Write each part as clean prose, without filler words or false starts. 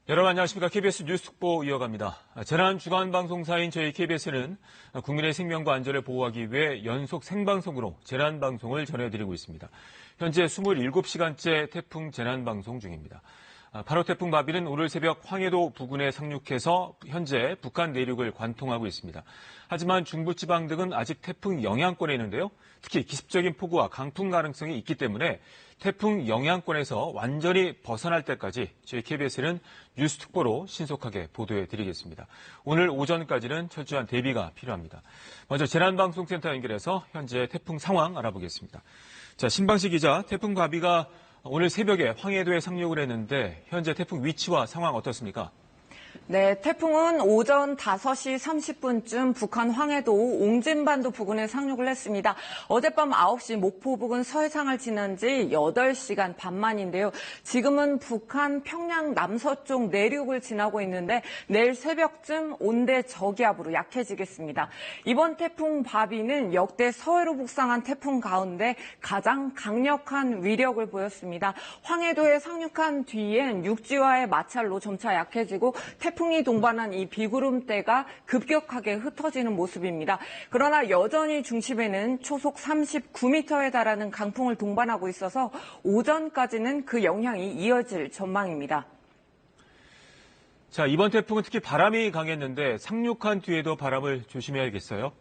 여러분 안녕하십니까. KBS 뉴스 특보 이어갑니다. 재난 주간 방송사인 저희 KBS는 국민의 생명과 안전을 보호하기 위해 연속 생방송으로 재난 방송을 전해드리고 있습니다. 현재 27시간째 태풍 재난 방송 중입니다. 8호 태풍 바비는 오늘 새벽 황해도 부근에 상륙해서 현재 북한 내륙을 관통하고 있습니다. 하지만 중부지방 등은 아직 태풍 영향권에 있는데요. 특히 기습적인 폭우와 강풍 가능성이 있기 때문에 태풍 영향권에서 완전히 벗어날 때까지 저희 KBS는 뉴스 특보로 신속하게 보도해드리겠습니다. 오늘 오전까지는 철저한 대비가 필요합니다. 먼저 재난방송센터 연결해서 현재 태풍 상황 알아보겠습니다. 자, 신방식 기자, 태풍 바비가 오늘 새벽에 황해도에 상륙을 했는데 현재 태풍 위치와 상황 어떻습니까? 네, 태풍은 오전 5시 30분쯤 북한 황해도 옹진반도 부근에 상륙을 했습니다. 어젯밤 9시 목포 부근 서해상을 지난 지 8시간 반 만인데요. 지금은 북한 평양 남서쪽 내륙을 지나고 있는데 내일 새벽쯤 온대 저기압으로 약해지겠습니다. 이번 태풍 바비는 역대 서해로 북상한 태풍 가운데 가장 강력한 위력을 보였습니다. 황해도에 상륙한 뒤엔 육지와의 마찰로 점차 약해지고 태풍이 동반한 이 비구름대가 급격하게 흩어지는 모습입니다. 그러나 여전히 중심에는 초속 39m에 달하는 강풍을 동반하고 있어서 오전까지는 그 영향이 이어질 전망입니다. 자, 이번 태풍은 특히 바람이 강했는데 상륙한 뒤에도 바람을 조심해야겠어요?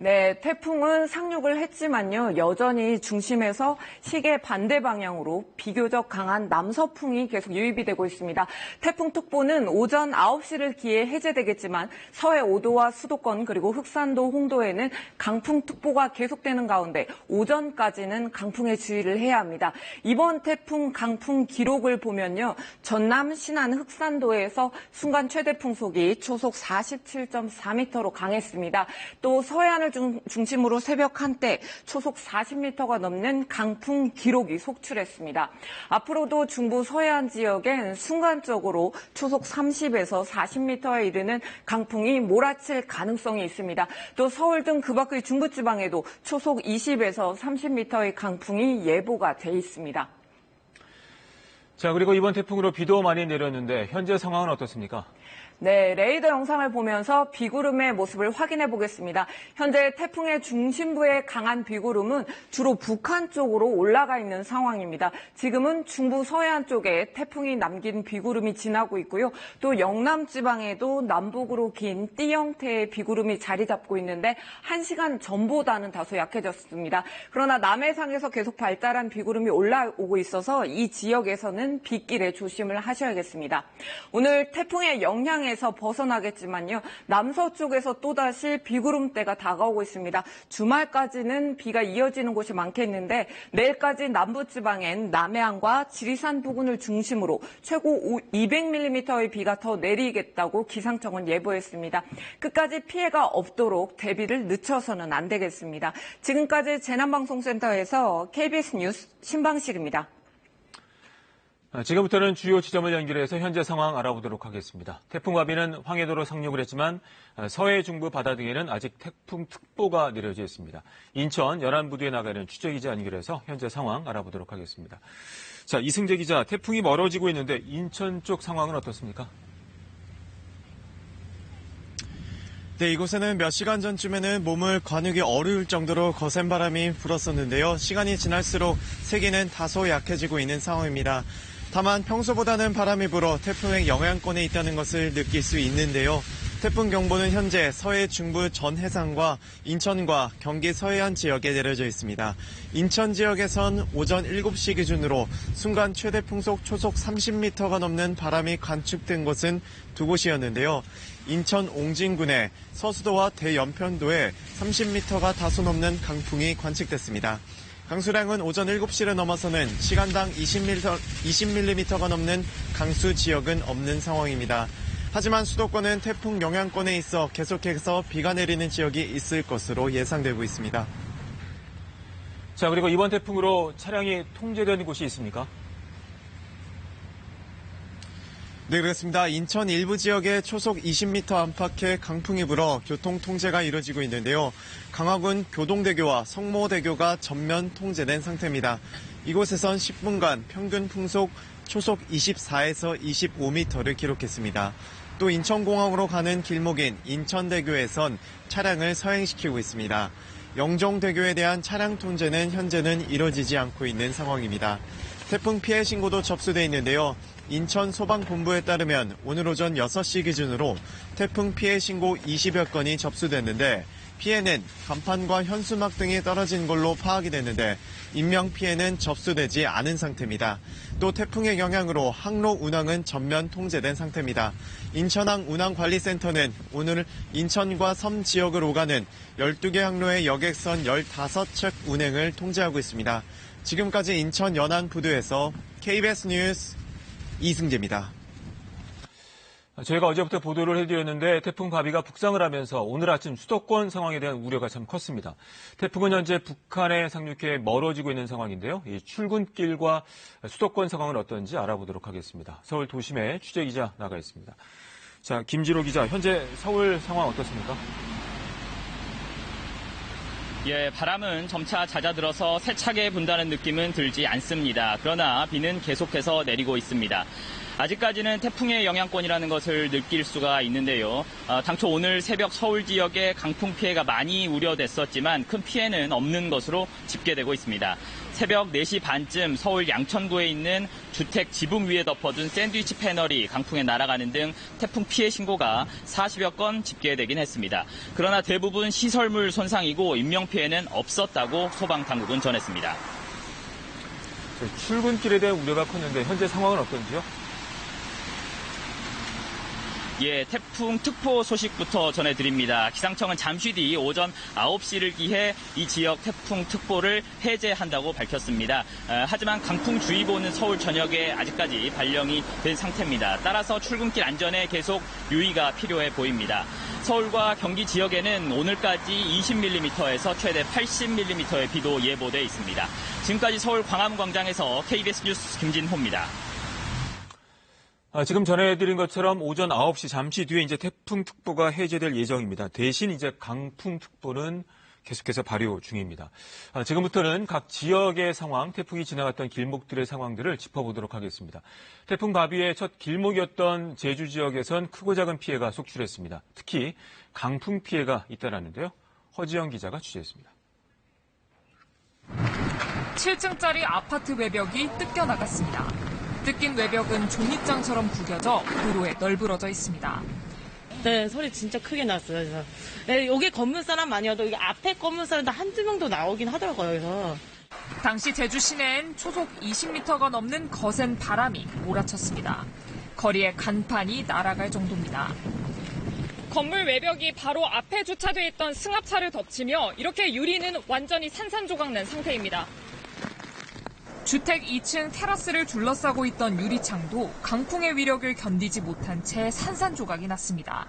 네, 태풍은 상륙을 했지만요. 여전히 중심에서 시계 반대 방향으로 비교적 강한 남서풍이 계속 유입이 되고 있습니다. 태풍특보는 오전 9시를 기해 해제되겠지만 서해 5도와 수도권 그리고 흑산도, 홍도에는 강풍특보가 계속되는 가운데 오전까지는 강풍에 주의를 해야 합니다. 이번 태풍 강풍 기록을 보면요. 전남, 신안, 흑산도에서 순간 최대 풍속이 초속 47.4m로 강했습니다. 또 서해안을 중심으로 새벽 한때 초속 40m가 넘는 강풍 기록이 속출했습니다. 앞으로도 중부 서해안 지역엔 순간적으로 초속 30에서 40m에 이르는 강풍이 몰아칠 가능성이 있습니다. 또 서울 등 그 밖의 중부지방에도 초속 20에서 30m의 강풍이 예보가 돼 있습니다. 자, 그리고 이번 태풍으로 비도 많이 내렸는데 현재 상황은 어떻습니까? 네, 레이더 영상을 보면서 비구름의 모습을 확인해 보겠습니다. 현재 태풍의 중심부에 강한 비구름은 주로 북한 쪽으로 올라가 있는 상황입니다. 지금은 중부 서해안 쪽에 태풍이 남긴 비구름이 지나고 있고요. 또 영남 지방에도 남북으로 긴 띠 형태의 비구름이 자리 잡고 있는데 1시간 전보다는 다소 약해졌습니다. 그러나 남해상에서 계속 발달한 비구름이 올라오고 있어서 이 지역에서는 빗길에 조심을 하셔야겠습니다. 오늘 태풍의 영향에 에서 벗어나겠지만요. 남서쪽에서 또다시 비구름대가 다가오고 있습니다. 주말까지는 비가 이어지는 곳이 많겠는데 내일까지 남부지방엔 남해안과 지리산 부근을 중심으로 최고 200mm의 비가 더 내리겠다고 기상청은 예보했습니다. 끝까지 피해가 없도록 대비를 늦춰서는 안 되겠습니다. 지금까지 재난방송센터에서 KBS 뉴스 신방식입니다. 지금부터는 주요 지점을 연결해서 현재 상황 알아보도록 하겠습니다. 태풍 바비는 황해도로 상륙을 했지만 서해 중부 바다 등에는 아직 태풍특보가 내려져 있습니다. 인천 연안부두에 나가는 취재기자 연결해서 현재 상황 알아보도록 하겠습니다. 자, 이승재 기자, 태풍이 멀어지고 있는데 인천 쪽 상황은 어떻습니까? 네, 이곳에는 몇 시간 전쯤에는 몸을 거느기 어려울 정도로 거센 바람이 불었었는데요. 시간이 지날수록 세기는 다소 약해지고 있는 상황입니다. 다만 평소보다는 바람이 불어 태풍의 영향권에 있다는 것을 느낄 수 있는데요. 태풍 경보는 현재 서해 중부 전 해상과 인천과 경기 서해안 지역에 내려져 있습니다. 인천 지역에선 오전 7시 기준으로 순간 최대 풍속 초속 30m가 넘는 바람이 관측된 곳은 두 곳이었는데요. 인천 옹진군의 서수도와 대연편도에 30m가 다소 넘는 강풍이 관측됐습니다. 강수량은 오전 7시를 넘어서는 시간당 20mm가 넘는 강수 지역은 없는 상황입니다. 하지만 수도권은 태풍 영향권에 있어 계속해서 비가 내리는 지역이 있을 것으로 예상되고 있습니다. 자, 그리고 이번 태풍으로 차량이 통제되는 곳이 있습니까? 네, 그렇습니다. 인천 일부 지역에 초속 20m 안팎의 강풍이 불어 교통 통제가 이루어지고 있는데요. 강화군 교동대교와 성모대교가 전면 통제된 상태입니다. 이곳에선 10분간 평균 풍속 초속 24에서 25m를 기록했습니다. 또 인천공항으로 가는 길목인 인천대교에선 차량을 서행시키고 있습니다. 영종대교에 대한 차량 통제는 현재는 이뤄지지 않고 있는 상황입니다. 태풍 피해 신고도 접수돼 있는데요. 인천 소방본부에 따르면 오늘 오전 6시 기준으로 태풍 피해 신고 20여 건이 접수됐는데 피해는 간판과 현수막 등이 떨어진 걸로 파악이 됐는데 인명피해는 접수되지 않은 상태입니다. 또 태풍의 영향으로 항로 운항은 전면 통제된 상태입니다. 인천항 운항관리센터는 오늘 인천과 섬 지역을 오가는 12개 항로의 여객선 15척 운행을 통제하고 있습니다. 지금까지 인천 연안부두에서 KBS 뉴스 이승재입니다. 저희가 어제부터 보도를 해드렸는데 태풍 바비가 북상을 하면서 오늘 아침 수도권 상황에 대한 우려가 참 컸습니다. 태풍은 현재 북한에 상륙해 멀어지고 있는 상황인데요. 이 출근길과 수도권 상황은 어떤지 알아보도록 하겠습니다. 서울 도심에 취재기자 나가 있습니다. 자, 김지로 기자, 현재 서울 상황 어떻습니까? 예, 바람은 점차 잦아들어서 세차게 분다는 느낌은 들지 않습니다. 그러나 비는 계속해서 내리고 있습니다. 아직까지는 태풍의 영향권이라는 것을 느낄 수가 있는데요. 당초 오늘 새벽 서울 지역에 강풍 피해가 많이 우려됐었지만 큰 피해는 없는 것으로 집계되고 있습니다. 새벽 4시 반쯤 서울 양천구에 있는 주택 지붕 위에 덮어둔 샌드위치 패널이 강풍에 날아가는 등 태풍 피해 신고가 40여 건 집계되긴 했습니다. 그러나 대부분 시설물 손상이고 인명피해는 없었다고 소방당국은 전했습니다. 출근길에 대한 우려가 컸는데 현재 상황은 어떤지요? 예, 태풍 특보 소식부터 전해드립니다. 기상청은 잠시 뒤 오전 9시를 기해 이 지역 태풍 특보를 해제한다고 밝혔습니다. 하지만 강풍주의보는 서울 전역에 아직까지 발령이 된 상태입니다. 따라서 출근길 안전에 계속 유의가 필요해 보입니다. 서울과 경기 지역에는 오늘까지 20mm에서 최대 80mm의 비도 예보돼 있습니다. 지금까지 서울 광화문광장에서 KBS 뉴스 김진호입니다. 지금 전해드린 것처럼 오전 9시 잠시 뒤에 이제 태풍특보가 해제될 예정입니다. 대신 이제 강풍특보는 계속해서 발효 중입니다. 지금부터는 각 지역의 상황, 태풍이 지나갔던 길목들의 상황들을 짚어보도록 하겠습니다. 태풍 바비의 첫 길목이었던 제주 지역에선 크고 작은 피해가 속출했습니다. 특히 강풍 피해가 잇따랐는데요. 허지영 기자가 취재했습니다. 7층짜리 아파트 외벽이 뜯겨나갔습니다. 뜯긴 외벽은 종잇장처럼 구겨져 도로에 널브러져 있습니다. 네, 소리 진짜 크게 났어요. 그래서 네, 여기 건물 사람 아니어도 여기 앞에 건물 사람도 한두 명도 나오긴 하더라고요. 그래서 당시 제주 시내엔 초속 20m가 넘는 거센 바람이 몰아쳤습니다. 거리에 간판이 날아갈 정도입니다. 건물 외벽이 바로 앞에 주차돼 있던 승합차를 덮치며 이렇게 유리는 완전히 산산조각 난 상태입니다. 주택 2층 테라스를 둘러싸고 있던 유리창도 강풍의 위력을 견디지 못한 채 산산조각이 났습니다.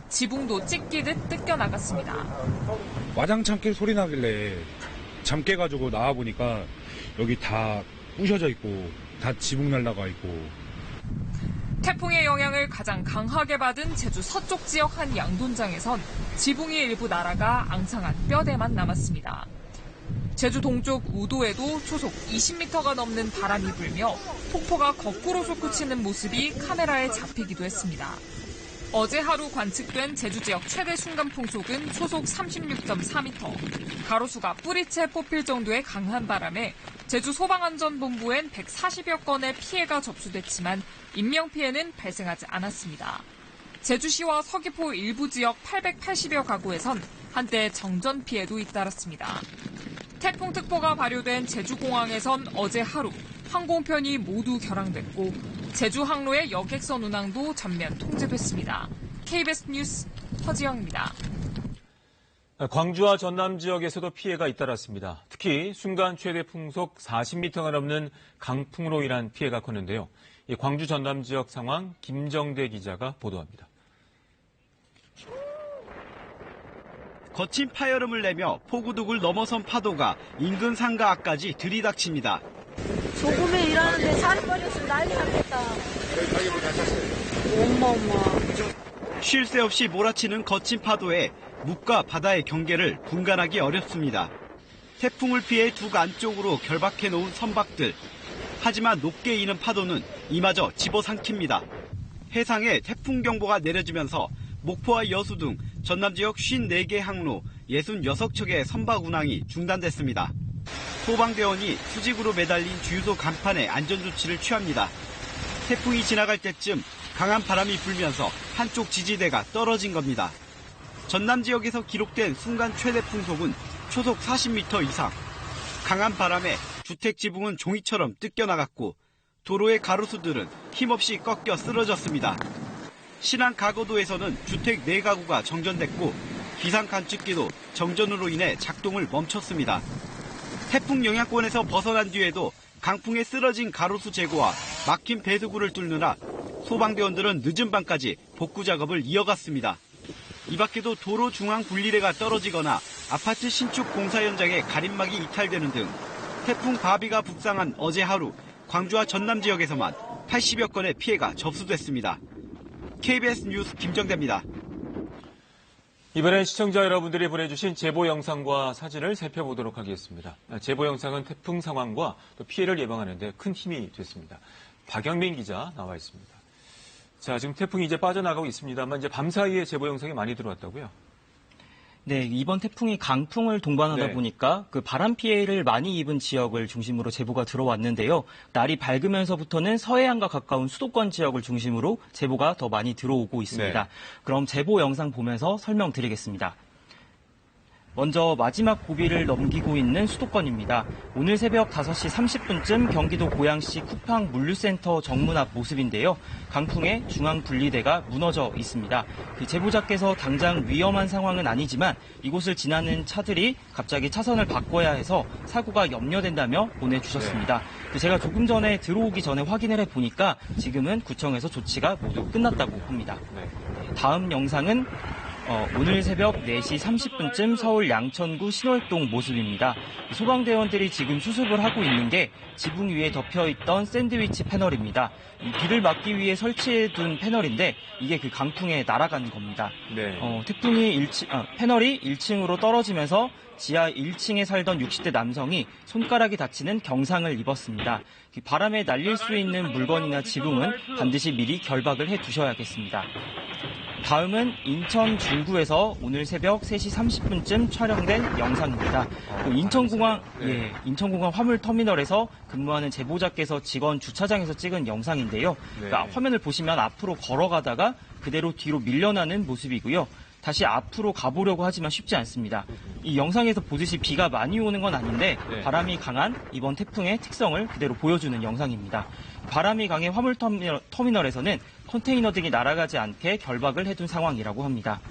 지붕도 찢기듯 뜯겨나갔습니다. 와장창 길 소리 나길래 잠 깨가지고 나와보니까 여기 다 부셔져 있고 다 지붕 날라가 있고. 태풍의 영향을 가장 강하게 받은 제주 서쪽 지역 한 양돈장에선 지붕이 일부 날아가 앙상한 뼈대만 남았습니다. 제주 동쪽 우도에도 초속 20m가 넘는 바람이 불며 폭포가 거꾸로 솟구치는 모습이 카메라에 잡히기도 했습니다. 어제 하루 관측된 제주 지역 최대 순간풍속은 초속 36.4m, 가로수가 뿌리채 뽑힐 정도의 강한 바람에 제주 소방안전본부엔 140여 건의 피해가 접수됐지만 인명피해는 발생하지 않았습니다. 제주시와 서귀포 일부 지역 880여 가구에선 한때 정전 피해도 잇따랐습니다. 태풍특보가 발효된 제주공항에선 어제 하루 항공편이 모두 결항됐고 제주 항로의 여객선 운항도 전면 통제됐습니다. KBS 뉴스 허지영입니다. 광주와 전남 지역에서도 피해가 잇따랐습니다. 특히 순간 최대 풍속 40m가 넘는 강풍으로 인한 피해가 컸는데요. 이 광주 전남 지역 상황 김정대 기자가 보도합니다. 거친 파열음을 내며 포구둑을 넘어선 파도가 인근 상가 앞까지 들이닥칩니다. 조금에 일하는데 살이 빠져서 난리 났겠다. 엄마. 쉴 새 없이 몰아치는 거친 파도에 묵과 바다의 경계를 분간하기 어렵습니다. 태풍을 피해 둑 안쪽으로 결박해 놓은 선박들. 하지만 높게 이는 파도는 이마저 집어삼킵니다. 해상에 태풍 경보가 내려지면서 목포와 여수 등 전남 지역 54개 항로 66척의 선박 운항이 중단됐습니다. 소방대원이 수직으로 매달린 주유소 간판에 안전조치를 취합니다. 태풍이 지나갈 때쯤 강한 바람이 불면서 한쪽 지지대가 떨어진 겁니다. 전남 지역에서 기록된 순간 최대 풍속은 초속 40m 이상. 강한 바람에 주택 지붕은 종이처럼 뜯겨나갔고 도로의 가로수들은 힘없이 꺾여 쓰러졌습니다. 신안 가거도에서는 주택 4가구가 정전됐고 비상 관측기도 정전으로 인해 작동을 멈췄습니다. 태풍 영향권에서 벗어난 뒤에도 강풍에 쓰러진 가로수 제거와 막힌 배수구를 뚫느라 소방대원들은 늦은 밤까지 복구 작업을 이어갔습니다. 이 밖에도 도로 중앙 분리대가 떨어지거나 아파트 신축 공사 현장에 가림막이 이탈되는 등 태풍 바비가 북상한 어제 하루 광주와 전남 지역에서만 80여 건의 피해가 접수됐습니다. KBS 뉴스 김정대입니다. 이번엔 시청자 여러분들이 보내주신 제보 영상과 사진을 살펴보도록 하겠습니다. 제보 영상은 태풍 상황과 또 피해를 예방하는 데 큰 힘이 됐습니다. 박영민 기자 나와 있습니다. 자, 지금 태풍이 이제 빠져나가고 있습니다만 이제 밤사이에 제보 영상이 많이 들어왔다고요? 네, 이번 태풍이 강풍을 동반하다 보니까 그 바람 피해를 많이 입은 지역을 중심으로 제보가 들어왔는데요. 날이 밝으면서부터는 서해안과 가까운 수도권 지역을 중심으로 제보가 더 많이 들어오고 있습니다. 그럼 제보 영상 보면서 설명드리겠습니다. 먼저 마지막 고비를 넘기고 있는 수도권입니다. 오늘 새벽 5시 30분쯤 경기도 고양시 쿠팡 물류센터 정문 앞 모습인데요. 강풍에 중앙 분리대가 무너져 있습니다. 제보자께서 당장 위험한 상황은 아니지만 이곳을 지나는 차들이 갑자기 차선을 바꿔야 해서 사고가 염려된다며 보내주셨습니다. 제가 조금 전에 들어오기 전에 확인을 해보니까 지금은 구청에서 조치가 모두 끝났다고 합니다. 다음 영상은 오늘 새벽 4시 30분쯤 서울 양천구 신월동 모습입니다. 소방대원들이 지금 수습을 하고 있는 게 지붕 위에 덮여있던 샌드위치 패널입니다. 이 비를 막기 위해 설치해둔 패널인데 이게 그 강풍에 날아간 겁니다. 태풍이 패널이 1층으로 떨어지면서 지하 1층에 살던 60대 남성이 손가락이 다치는 경상을 입었습니다. 바람에 날릴 수 있는 물건이나 지붕은 반드시 미리 결박을 해두셔야겠습니다. 다음은 인천 중구에서 오늘 새벽 3시 30분쯤 촬영된 영상입니다. 인천공항 화물터미널에서 근무하는 제보자께서 직원 주차장에서 찍은 영상인데요. 화면을 보시면 앞으로 걸어가다가 그대로 뒤로 밀려나는 모습이고요. 다시 앞으로 가보려고 하지만 쉽지 않습니다. 이 영상에서 보듯이 비가 많이 오는 건 아닌데 바람이 강한 이번 태풍의 특성을 그대로 보여주는 영상입니다. 바람이 강해 화물터미널에서는 컨테이너 등이 날아가지 않게 결박을 해둔 상황이라고 합니다.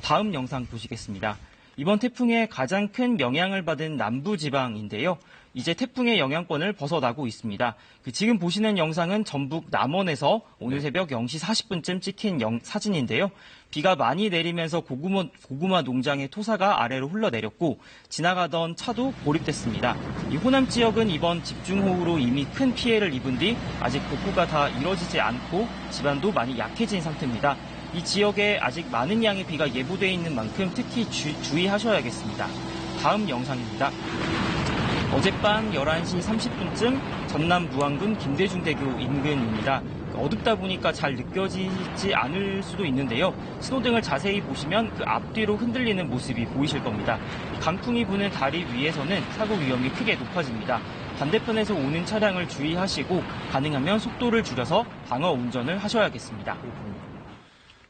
다음 영상 보시겠습니다. 이번 태풍의 가장 큰 영향을 받은 남부지방인데요. 이제 태풍의 영향권을 벗어나고 있습니다. 지금 보시는 영상은 전북 남원에서 오늘 새벽 0시 40분쯤 찍힌 사진인데요. 비가 많이 내리면서 고구마 농장의 토사가 아래로 흘러내렸고 지나가던 차도 고립됐습니다. 이 호남 지역은 이번 집중호우로 이미 큰 피해를 입은 뒤 아직 복구가 다 이뤄지지 않고 지반도 많이 약해진 상태입니다. 이 지역에 아직 많은 양의 비가 예보되어 있는 만큼 특히 주의하셔야겠습니다. 다음 영상입니다. 어젯밤 11시 30분쯤 전남 무안군 김대중대교 인근입니다. 어둡다 보니까 잘 느껴지지 않을 수도 있는데요. 신호등을 자세히 보시면 그 앞뒤로 흔들리는 모습이 보이실 겁니다. 강풍이 부는 다리 위에서는 사고 위험이 크게 높아집니다. 반대편에서 오는 차량을 주의하시고 가능하면 속도를 줄여서 방어 운전을 하셔야겠습니다.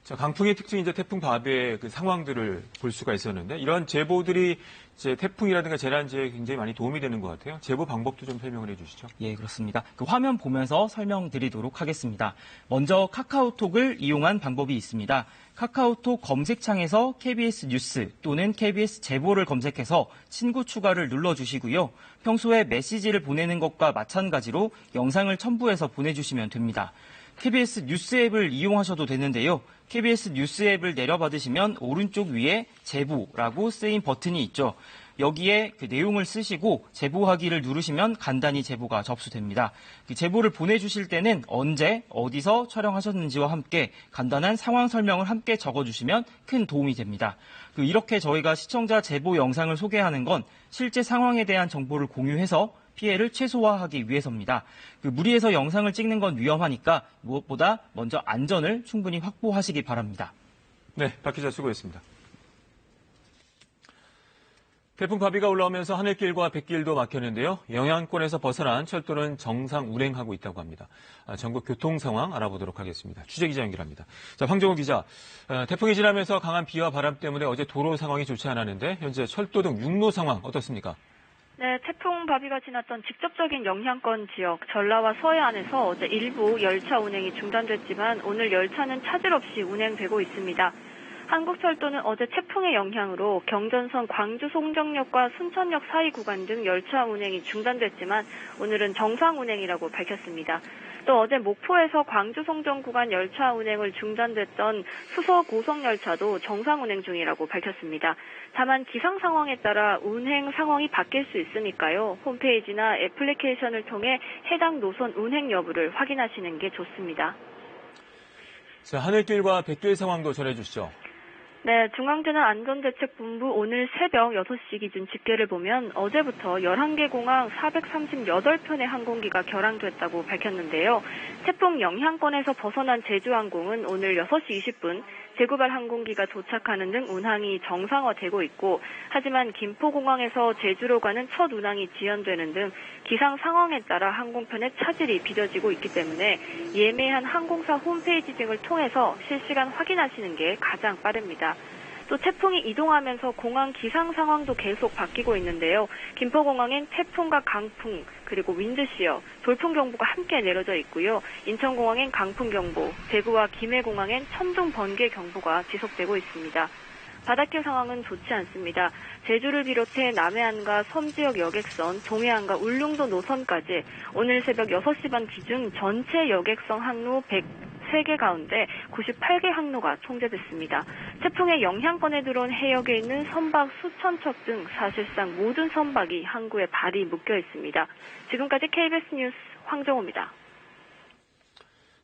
자, 강풍의 특징이 이제 태풍 바비의 그 상황들을 볼 수가 있었는데 이런 제보들이 이제 태풍이라든가 재난지에 굉장히 많이 도움이 되는 것 같아요. 제보 방법도 좀 설명을 해주시죠. 예, 그렇습니다. 그 화면 보면서 설명드리도록 하겠습니다. 먼저 카카오톡을 이용한 방법이 있습니다. 카카오톡 검색창에서 KBS 뉴스 또는 KBS 제보를 검색해서 친구 추가를 눌러주시고요. 평소에 메시지를 보내는 것과 마찬가지로 영상을 첨부해서 보내주시면 됩니다. KBS 뉴스 앱을 이용하셔도 되는데요. KBS 뉴스 앱을 내려받으시면 오른쪽 위에 제보라고 쓰인 버튼이 있죠. 여기에 그 내용을 쓰시고 제보하기를 누르시면 간단히 제보가 접수됩니다. 그 제보를 보내주실 때는 언제, 어디서 촬영하셨는지와 함께 간단한 상황 설명을 함께 적어주시면 큰 도움이 됩니다. 이렇게 저희가 시청자 제보 영상을 소개하는 건 실제 상황에 대한 정보를 공유해서 피해를 최소화하기 위해서입니다. 무리해서 영상을 찍는 건 위험하니까 무엇보다 먼저 안전을 충분히 확보하시기 바랍니다. 네, 박 기자 수고했습니다. 태풍 바비가 올라오면서 하늘길과 뱃길도 막혔는데요. 영향권에서 벗어난 철도는 정상 운행하고 있다고 합니다. 전국 교통 상황 알아보도록 하겠습니다. 취재기자 연결합니다. 자, 황정호 기자. 태풍이 지나면서 강한 비와 바람 때문에 어제 도로 상황이 좋지 않았는데 현재 철도 등 육로 상황 어떻습니까? 네, 태풍 바비가 지났던 직접적인 영향권 지역 전라와 서해안에서 어제 일부 열차 운행이 중단됐지만 오늘 열차는 차질 없이 운행되고 있습니다. 한국철도는 어제 태풍의 영향으로 경전선 광주 송정역과 순천역 사이 구간 등 열차 운행이 중단됐지만 오늘은 정상 운행이라고 밝혔습니다. 또 어제 목포에서 광주 송정 구간 열차 운행을 중단됐던 수서 고속 열차도 정상 운행 중이라고 밝혔습니다. 다만 기상 상황에 따라 운행 상황이 바뀔 수 있으니까요. 홈페이지나 애플리케이션을 통해 해당 노선 운행 여부를 확인하시는 게 좋습니다. 자, 하늘길과 뱃길 상황도 전해주시죠. 네, 중앙재난안전대책본부 오늘 새벽 6시 기준 집계를 보면 어제부터 11개 공항 438편의 항공기가 결항됐다고 밝혔는데요. 태풍 영향권에서 벗어난 제주항공은 오늘 6시 20분 재구발 항공기가 도착하는 등 운항이 정상화되고 있고 하지만 김포공항에서 제주로 가는 첫 운항이 지연되는 등 기상 상황에 따라 항공편의 차질이 빚어지고 있기 때문에 예매한 항공사 홈페이지 등을 통해서 실시간 확인하시는 게 가장 빠릅니다. 또 태풍이 이동하면서 공항 기상 상황도 계속 바뀌고 있는데요. 김포공항엔 태풍과 강풍 그리고 윈드시어, 돌풍경보가 함께 내려져 있고요. 인천공항엔 강풍경보, 대구와 김해공항엔 천둥 번개 경보가 지속되고 있습니다. 바닷길 상황은 좋지 않습니다. 제주를 비롯해 남해안과 섬지역 여객선, 동해안과 울릉도 노선까지 오늘 새벽 6시 반 기준 전체 여객선 항로 103개 가운데 98개 항로가 통제됐습니다. 태풍의 영향권에 들어온 해역에 있는 선박 수천 척 등 사실상 모든 선박이 항구에 발이 묶여 있습니다. 지금까지 KBS 뉴스 황정호입니다.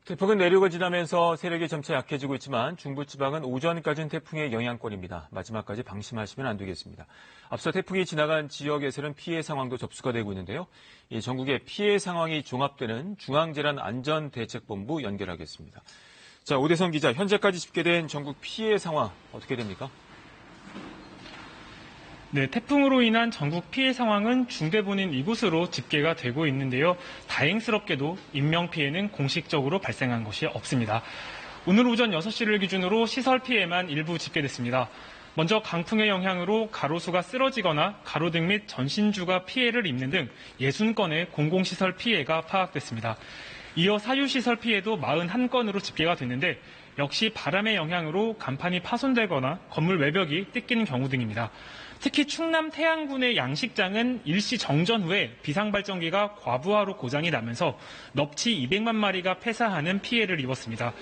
태풍은 내륙을 지나면서 세력이 점차 약해지고 있지만 중부지방은 오전까지는 태풍의 영향권입니다. 마지막까지 방심하시면 안 되겠습니다. 앞서 태풍이 지나간 지역에서는 피해 상황도 접수가 되고 있는데요. 이 전국의 피해 상황이 종합되는 중앙재난안전대책본부 연결하겠습니다. 자, 오대성 기자, 현재까지 집계된 전국 피해 상황 어떻게 됩니까? 네, 태풍으로 인한 전국 피해 상황은 중대본인 이곳으로 집계가 되고 있는데요. 다행스럽게도 인명피해는 공식적으로 발생한 것이 없습니다. 오늘 오전 6시를 기준으로 시설 피해만 일부 집계됐습니다. 먼저 강풍의 영향으로 가로수가 쓰러지거나 가로등 및 전신주가 피해를 입는 등 60건의 공공시설 피해가 파악됐습니다. 이어 사유시설 피해도 41건으로 집계가 됐는데 역시 바람의 영향으로 간판이 파손되거나 건물 외벽이 뜯기는 경우 등입니다. 특히 충남 태안군의 양식장은 일시 정전 후에 비상발전기가 과부하로 고장이 나면서 넙치 200만 마리가 폐사하는 피해를 입었습니다.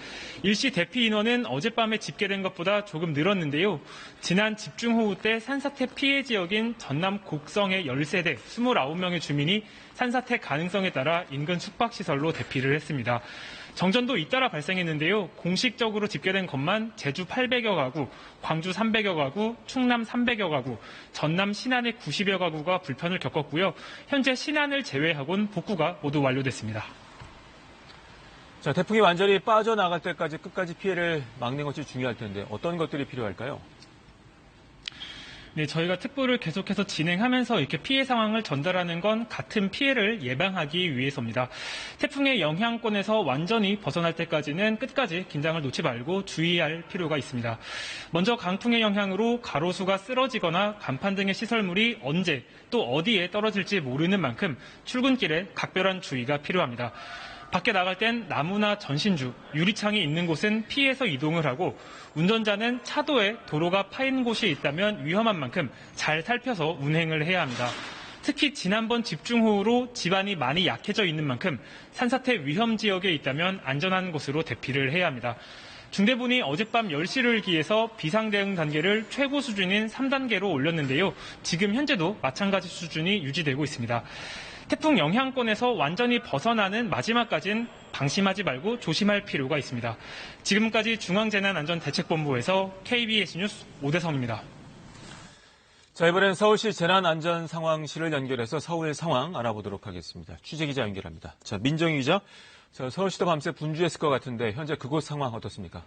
일시 대피 인원은 어젯밤에 집계된 것보다 조금 늘었는데요. 지난 집중호우 때 산사태 피해 지역인 전남 곡성의 13대 29명의 주민이 산사태 가능성에 따라 인근 숙박시설로 대피를 했습니다. 정전도 잇따라 발생했는데요. 공식적으로 집계된 것만 제주 800여 가구, 광주 300여 가구, 충남 300여 가구, 전남 신안의 90여 가구가 불편을 겪었고요. 현재 신안을 제외하고는 복구가 모두 완료됐습니다. 자, 태풍이 완전히 빠져나갈 때까지 끝까지 피해를 막는 것이 중요할 텐데 어떤 것들이 필요할까요? 네, 저희가 특보를 계속해서 진행하면서 이렇게 피해 상황을 전달하는 건 같은 피해를 예방하기 위해서입니다. 태풍의 영향권에서 완전히 벗어날 때까지는 끝까지 긴장을 놓지 말고 주의할 필요가 있습니다. 먼저 강풍의 영향으로 가로수가 쓰러지거나 간판 등의 시설물이 언제 또 어디에 떨어질지 모르는 만큼 출근길에 각별한 주의가 필요합니다. 밖에 나갈 땐 나무나 전신주, 유리창이 있는 곳은 피해서 이동을 하고 운전자는 차도에 도로가 파인 곳이 있다면 위험한 만큼 잘 살펴서 운행을 해야 합니다. 특히 지난번 집중호우로 집안이 많이 약해져 있는 만큼 산사태 위험 지역에 있다면 안전한 곳으로 대피를 해야 합니다. 중대본이 어젯밤 10시를 기해서 비상대응 단계를 최고 수준인 3단계로 올렸는데요. 지금 현재도 마찬가지 수준이 유지되고 있습니다. 태풍 영향권에서 완전히 벗어나는 마지막까지는 방심하지 말고 조심할 필요가 있습니다. 지금까지 중앙재난안전대책본부에서 KBS 뉴스 오대성입니다. 자, 이번엔 서울시 재난안전상황실을 연결해서 서울 상황 알아보도록 하겠습니다. 취재기자 연결합니다. 자, 민정희 기자. 자, 서울시도 밤새 분주했을 것 같은데 현재 그곳 상황 어떻습니까?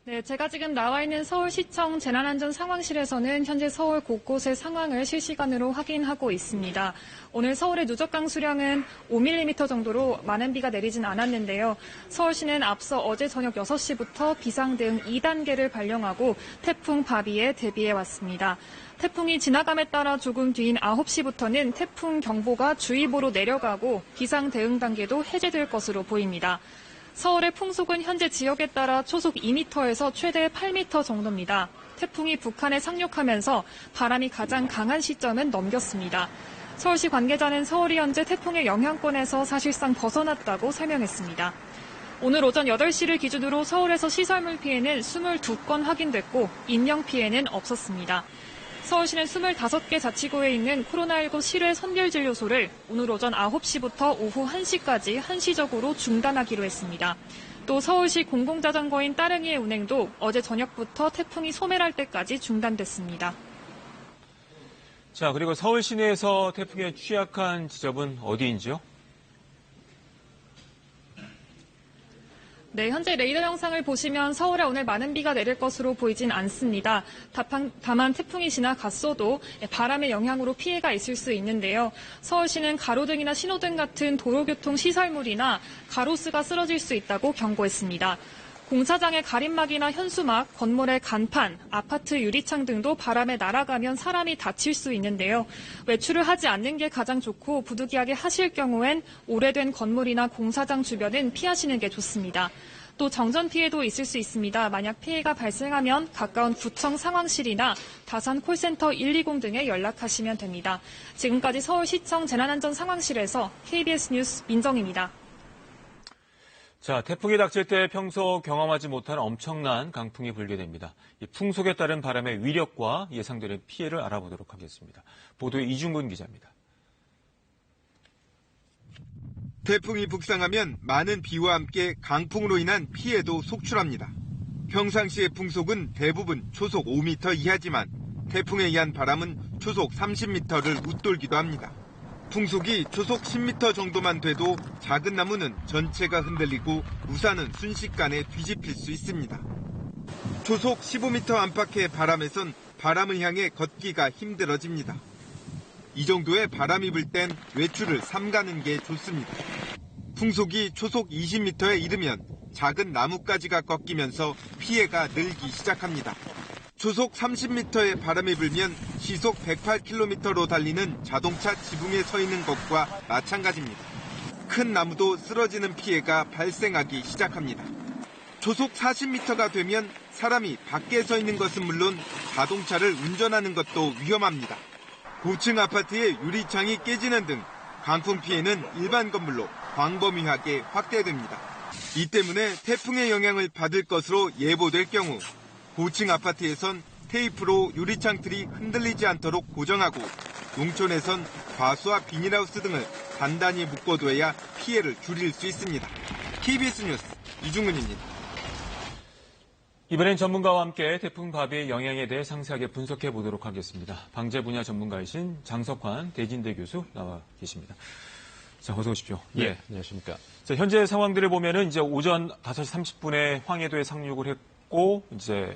네, 제가 지금 나와 있는 서울시청 재난안전상황실에서는 현재 서울 곳곳의 상황을 실시간으로 확인하고 있습니다. 오늘 서울의 누적강 수량은 5mm 정도로 많은 비가 내리진 않았는데요. 서울시는 앞서 어제 저녁 6시부터 비상대응 2단계를 발령하고 태풍 바비에 대비해 왔습니다. 태풍이 지나감에 따라 조금 뒤인 9시부터는 태풍 경보가 주의보로 내려가고 비상대응 단계도 해제될 것으로 보입니다. 서울의 풍속은 현재 지역에 따라 초속 2m에서 최대 8m 정도입니다. 태풍이 북한에 상륙하면서 바람이 가장 강한 시점은 넘겼습니다. 서울시 관계자는 서울이 현재 태풍의 영향권에서 사실상 벗어났다고 설명했습니다. 오늘 오전 8시를 기준으로 서울에서 시설물 피해는 22건 확인됐고 인명 피해는 없었습니다. 서울시는 25개 자치구에 있는 코로나19 실외 선별진료소를 오늘 오전 9시부터 오후 1시까지 한시적으로 중단하기로 했습니다. 또 서울시 공공자전거인 따릉이의 운행도 어제 저녁부터 태풍이 소멸할 때까지 중단됐습니다. 자, 그리고 서울 시내에서 태풍에 취약한 지점은 어디인지요? 네, 현재 레이더 영상을 보시면 서울에 오늘 많은 비가 내릴 것으로 보이진 않습니다. 다만 태풍이 지나갔어도 바람의 영향으로 피해가 있을 수 있는데요. 서울시는 가로등이나 신호등 같은 도로교통 시설물이나 가로수가 쓰러질 수 있다고 경고했습니다. 공사장의 가림막이나 현수막, 건물의 간판, 아파트 유리창 등도 바람에 날아가면 사람이 다칠 수 있는데요. 외출을 하지 않는 게 가장 좋고 부득이하게 하실 경우엔 오래된 건물이나 공사장 주변은 피하시는 게 좋습니다. 또 정전 피해도 있을 수 있습니다. 만약 피해가 발생하면 가까운 구청 상황실이나 다산 콜센터 120 등에 연락하시면 됩니다. 지금까지 서울시청 재난안전상황실에서 KBS 뉴스 민정입니다. 자, 태풍이 닥칠 때 평소 경험하지 못한 엄청난 강풍이 불게 됩니다. 이 풍속에 따른 바람의 위력과 예상되는 피해를 알아보도록 하겠습니다. 보도에 이중근 기자입니다. 태풍이 북상하면 많은 비와 함께 강풍으로 인한 피해도 속출합니다. 평상시의 풍속은 대부분 초속 5m 이하지만 태풍에 의한 바람은 초속 30m를 웃돌기도 합니다. 풍속이 초속 10m 정도만 돼도 작은 나무는 전체가 흔들리고 우산은 순식간에 뒤집힐 수 있습니다. 초속 15m 안팎의 바람에선 바람을 향해 걷기가 힘들어집니다. 이 정도의 바람이 불 땐 외출을 삼가는 게 좋습니다. 풍속이 초속 20m에 이르면 작은 나뭇가지가 꺾이면서 피해가 늘기 시작합니다. 초속 30m의 바람이 불면 시속 108km로 달리는 자동차 지붕에 서 있는 것과 마찬가지입니다. 큰 나무도 쓰러지는 피해가 발생하기 시작합니다. 초속 40m가 되면 사람이 밖에 서 있는 것은 물론 자동차를 운전하는 것도 위험합니다. 고층 아파트의 유리창이 깨지는 등 강풍 피해는 일반 건물로 광범위하게 확대됩니다. 이 때문에 태풍의 영향을 받을 것으로 예보될 경우 고층 아파트에선 테이프로 유리창틀이 흔들리지 않도록 고정하고 농촌에선 과수와 비닐하우스 등을 단단히 묶어둬야 피해를 줄일 수 있습니다. KBS 뉴스 이중근입니다. 이번엔 전문가와 함께 태풍 바비의 영향에 대해 상세하게 분석해 보도록 하겠습니다. 방재 분야 전문가이신 장석환 대진대 교수 나와 계십니다. 자, 어서 오십시오. 예, 안녕하십니까. 자, 현재 상황들을 보면은 이제 오전 5시 30분에 황해도에 상륙을 했고 이제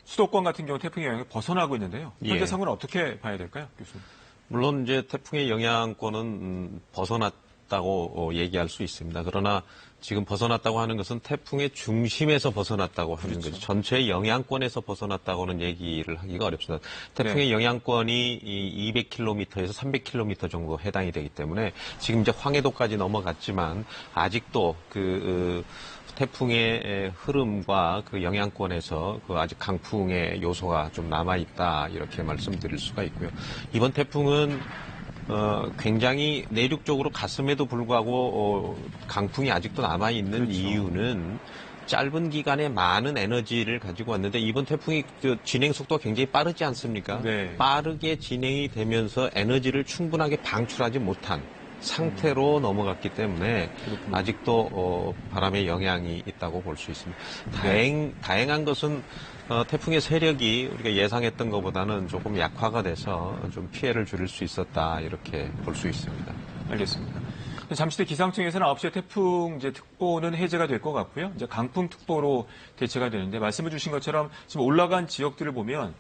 수도권 같은 경우 태풍의 영향을 벗어나고 있는데요. 현재 상황을 어떻게 봐야 될까요, 교수님? 물론 이제 태풍의 영향권은 벗어났다고 얘기할 수 있습니다. 그러나 지금 벗어났다고 하는 것은 태풍의 중심에서 벗어났다고 하는 거죠. 전체의 영향권에서 벗어났다고는 얘기를 하기가 어렵습니다. 태풍의 영향권이 200km에서 300km 정도 해당이 되기 때문에 지금 이제 황해도까지 넘어갔지만 아직도 태풍의 흐름과 그 영향권에서 그 아직 강풍의 요소가 좀 남아있다 이렇게 말씀드릴 수가 있고요. 이번 태풍은 굉장히 내륙 쪽으로 갔음에도 불구하고 강풍이 아직도 남아있는 그렇죠. 이유는 짧은 기간에 많은 에너지를 가지고 왔는데 이번 태풍이 진행 속도가 굉장히 빠르지 않습니까? 네. 빠르게 진행이 되면서 에너지를 충분하게 방출하지 못한 상태로 넘어갔기 때문에 그렇군요. 아직도 바람의 영향이 있다고 볼 수 있습니다. 네. 다행한 것은 태풍의 세력이 우리가 예상했던 것보다는 조금 약화가 돼서 좀 피해를 줄일 수 있었다 이렇게 볼 수 있습니다. 알겠습니다. 잠시 뒤 기상청에서는 9시에 태풍 특보는 해제가 될 것 같고요. 이제 강풍특보로 대체가 되는데 말씀해 주신 것처럼 지금 올라간 지역들을 보면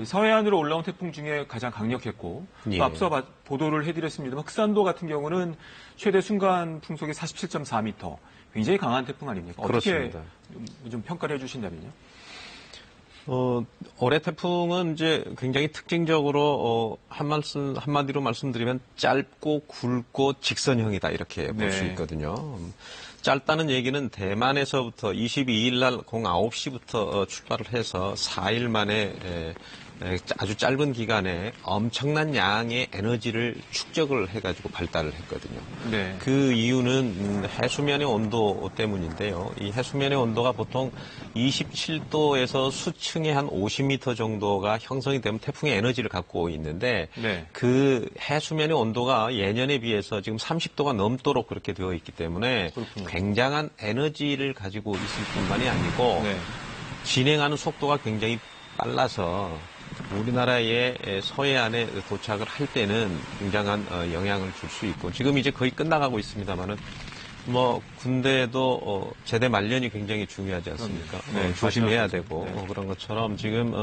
서해안으로 올라온 태풍 중에 가장 강력했고 예. 또 앞서 보도를 해드렸습니다만 흑산도 같은 경우는 최대 순간 풍속이 47.4m, 굉장히 강한 태풍 아닙니까? 어떻게 그렇습니다. 좀 평가를 해주신다면요? 올해 태풍은 이제 굉장히 특징적으로 한마디로 말씀드리면 짧고 굵고 직선형이다 이렇게 볼 수 네. 있거든요. 짧다는 얘기는 대만에서부터 22일 날 09시부터 출발을 해서 4일 만에 아주 짧은 기간에 엄청난 양의 에너지를 축적을 해가지고 발달을 했거든요. 네. 그 이유는 해수면의 온도 때문인데요. 이 해수면의 온도가 보통 27도에서 수층의 한 50m 정도가 형성이 되면 태풍의 에너지를 갖고 있는데 네. 그 해수면의 온도가 예년에 비해서 지금 30도가 넘도록 그렇게 되어 있기 때문에 그렇군요. 굉장한 에너지를 가지고 있을 뿐만이 아니고 네. 진행하는 속도가 굉장히 빨라서 우리나라의 서해안에 도착을 할 때는 굉장한 영향을 줄 수 있고 지금 이제 거의 끝나가고 있습니다만은 군대도 제대 말년이 굉장히 중요하지 않습니까? 네, 조심해야 말씀하셨죠. 되고 네. 그런 것처럼 지금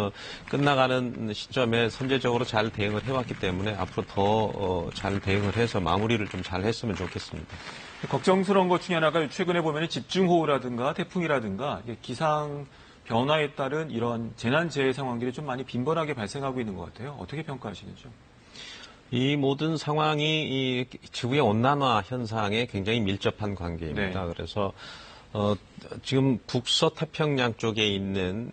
끝나가는 시점에 선제적으로 잘 대응을 해왔기 때문에 앞으로 더 잘 대응을 해서 마무리를 좀 잘 했으면 좋겠습니다. 걱정스러운 것 중에 하나가 최근에 보면 집중호우라든가 태풍이라든가 기상 변화에 따른 이런 재난재해 상황들이 좀 많이 빈번하게 발생하고 있는 것 같아요. 어떻게 평가하시는지요? 이 모든 상황이 이 지구의 온난화 현상에 굉장히 밀접한 관계입니다. 네. 그래서 지금 북서태평양 쪽에 있는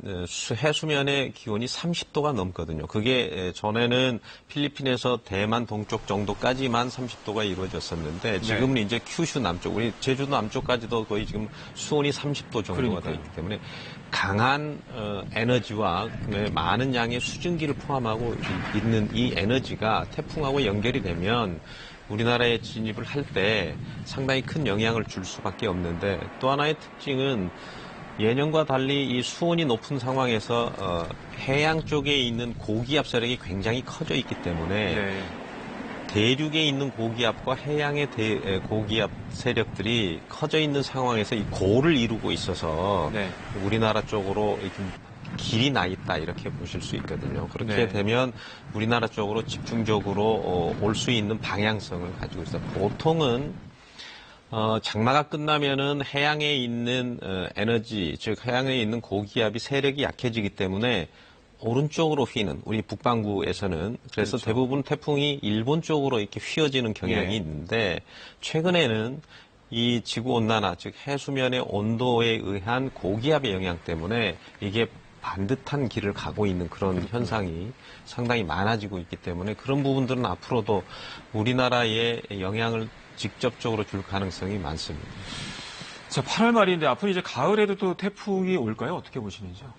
해수면의 기온이 30도가 넘거든요. 그게 전에는 필리핀에서 대만 동쪽 정도까지만 30도가 이루어졌었는데 지금은 이제 큐슈 남쪽, 우리 제주도 남쪽까지도 거의 지금 수온이 30도 정도가 되기 때문에 강한 에너지와 많은 양의 수증기를 포함하고 있는 이 에너지가 태풍하고 연결이 되면 우리나라에 진입을 할 때 상당히 큰 영향을 줄 수밖에 없는데 또 하나의 특징은 예년과 달리 이 수온이 높은 상황에서 해양 쪽에 있는 고기압 세력이 굉장히 커져 있기 때문에 대륙에 있는 고기압과 해양의 고기압 세력들이 커져 있는 상황에서 이 고를 이루고 있어서 우리나라 쪽으로 이렇게 길이 나 있다 이렇게 보실 수 있거든요. 그렇게 되면 우리나라 쪽으로 집중적으로 올 수 있는 방향성을 가지고 있어요. 보통은 장마가 끝나면은 해양에 있는 에너지, 즉 해양에 있는 고기압이 세력이 약해지기 때문에 오른쪽으로 휘는 우리 북반구에서는 그래서 대부분 태풍이 일본 쪽으로 이렇게 휘어지는 경향이 있는데 최근에는 이 지구 온난화, 즉 해수면의 온도에 의한 고기압의 영향 때문에 이게 반듯한 길을 가고 있는 그런 현상이 상당히 많아지고 있기 때문에 그런 부분들은 앞으로도 우리나라에 영향을 직접적으로 줄 가능성이 많습니다. 자, 8월 말인데 앞으로 이제 가을에도 또 태풍이 올까요? 어떻게 보시는지요?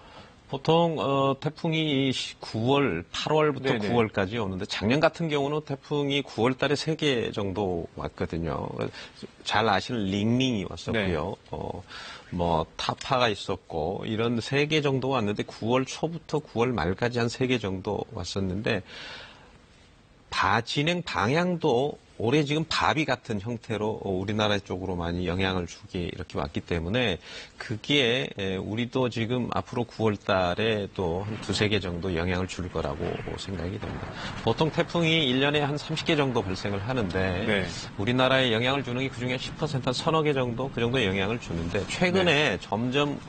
보통 태풍이 9월, 8월부터 9월까지 오는데 작년 같은 경우는 태풍이 9월 달에 3개 정도 왔거든요. 잘 아시는 링링이 왔었고요. 타파가 있었고 이런 3개 정도 왔는데 9월 초부터 9월 말까지 한 3개 정도 왔었는데 진행 방향도 올해 지금 바비 같은 형태로 우리나라 쪽으로 많이 영향을 주게 이렇게 왔기 때문에 그게 우리도 지금 앞으로 9월 달에 또 한 2-3개 정도 영향을 줄 거라고 생각이 됩니다. 보통 태풍이 1년에 한 30개 정도 발생을 하는데 우리나라에 영향을 주는 게 그중에 10% 한 서너 개 정도 그 정도 영향을 주는데 최근에 점점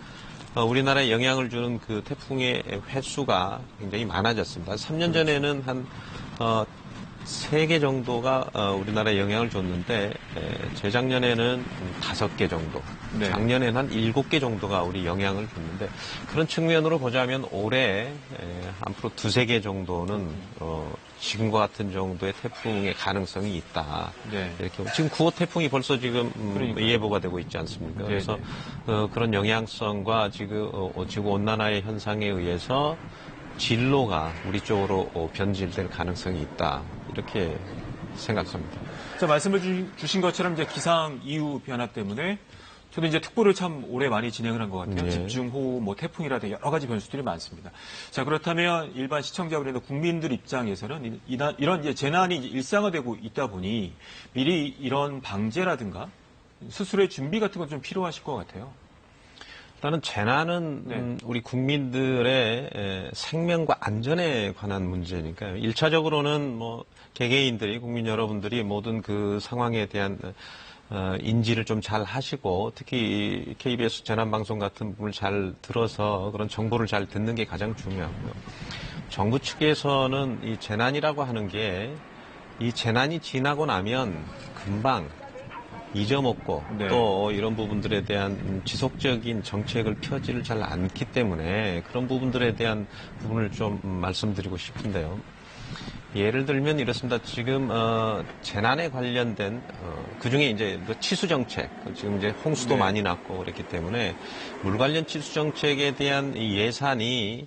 우리나라에 영향을 주는 그 태풍의 횟수가 굉장히 많아졌습니다. 3년 전에는 한 3개 정도가 우리나라에 영향을 줬는데 재작년에는 5개 정도, 작년에는 한 7개 정도가 우리 영향을 줬는데 그런 측면으로 보자면 올해 앞으로 2-3개 정도는 지금과 같은 정도의 태풍의 가능성이 있다. 네. 이렇게 지금 9호 태풍이 벌써 지금 그러니까요. 예보가 되고 있지 않습니까? 네, 그래서 그런 영향성과 지금 지구 온난화의 현상에 의해서 진로가 우리 쪽으로 변질될 가능성이 있다. 이렇게 생각합니다. 자, 말씀을 주신 것처럼 이제 기상 이후 변화 때문에 저도 이제 특보를 참 오래 많이 진행을 한 것 같아요. 네. 집중호우, 태풍이라든지 여러 가지 변수들이 많습니다. 자, 그렇다면 일반 시청자분들이나 국민들 입장에서는 이런 이제 재난이 이제 일상화되고 있다 보니 미리 이런 방제라든가 스스로의 준비 같은 건 좀 필요하실 것 같아요. 일단은 재난은 우리 국민들의 생명과 안전에 관한 문제니까요. 1차적으로는 개개인들이, 국민 여러분들이 모든 그 상황에 대한 인지를 좀 잘 하시고 특히 KBS 재난방송 같은 부분을 잘 들어서 그런 정보를 잘 듣는 게 가장 중요하고요. 정부 측에서는 이 재난이라고 하는 게 이 재난이 지나고 나면 금방 잊어먹고 또 이런 부분들에 대한 지속적인 정책을 펴지를 잘 않기 때문에 그런 부분들에 대한 부분을 좀 말씀드리고 싶은데요. 예를 들면 이렇습니다. 지금 재난에 관련된 그중에 이제 치수 정책, 지금 이제 홍수도 많이 났고 그랬기 때문에 물 관련 치수 정책에 대한 이 예산이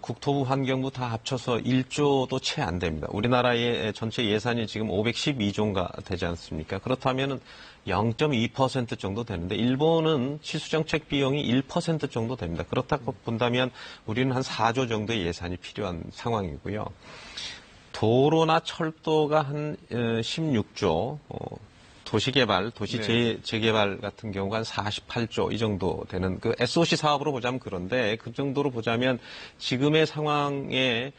국토부, 환경부 다 합쳐서 1조도 채 안 됩니다. 우리나라의 전체 예산이 지금 512조인가 되지 않습니까? 그렇다면 0.2% 정도 되는데 일본은 치수정책 비용이 1% 정도 됩니다. 그렇다고 본다면 우리는 한 4조 정도의 예산이 필요한 상황이고요. 도로나 철도가 한 16조, 도시개발, 재개발 같은 경우가 한 48조 이 정도 되는 그 SOC 사업으로 보자면 그런데 그 정도로 보자면 지금의 상황에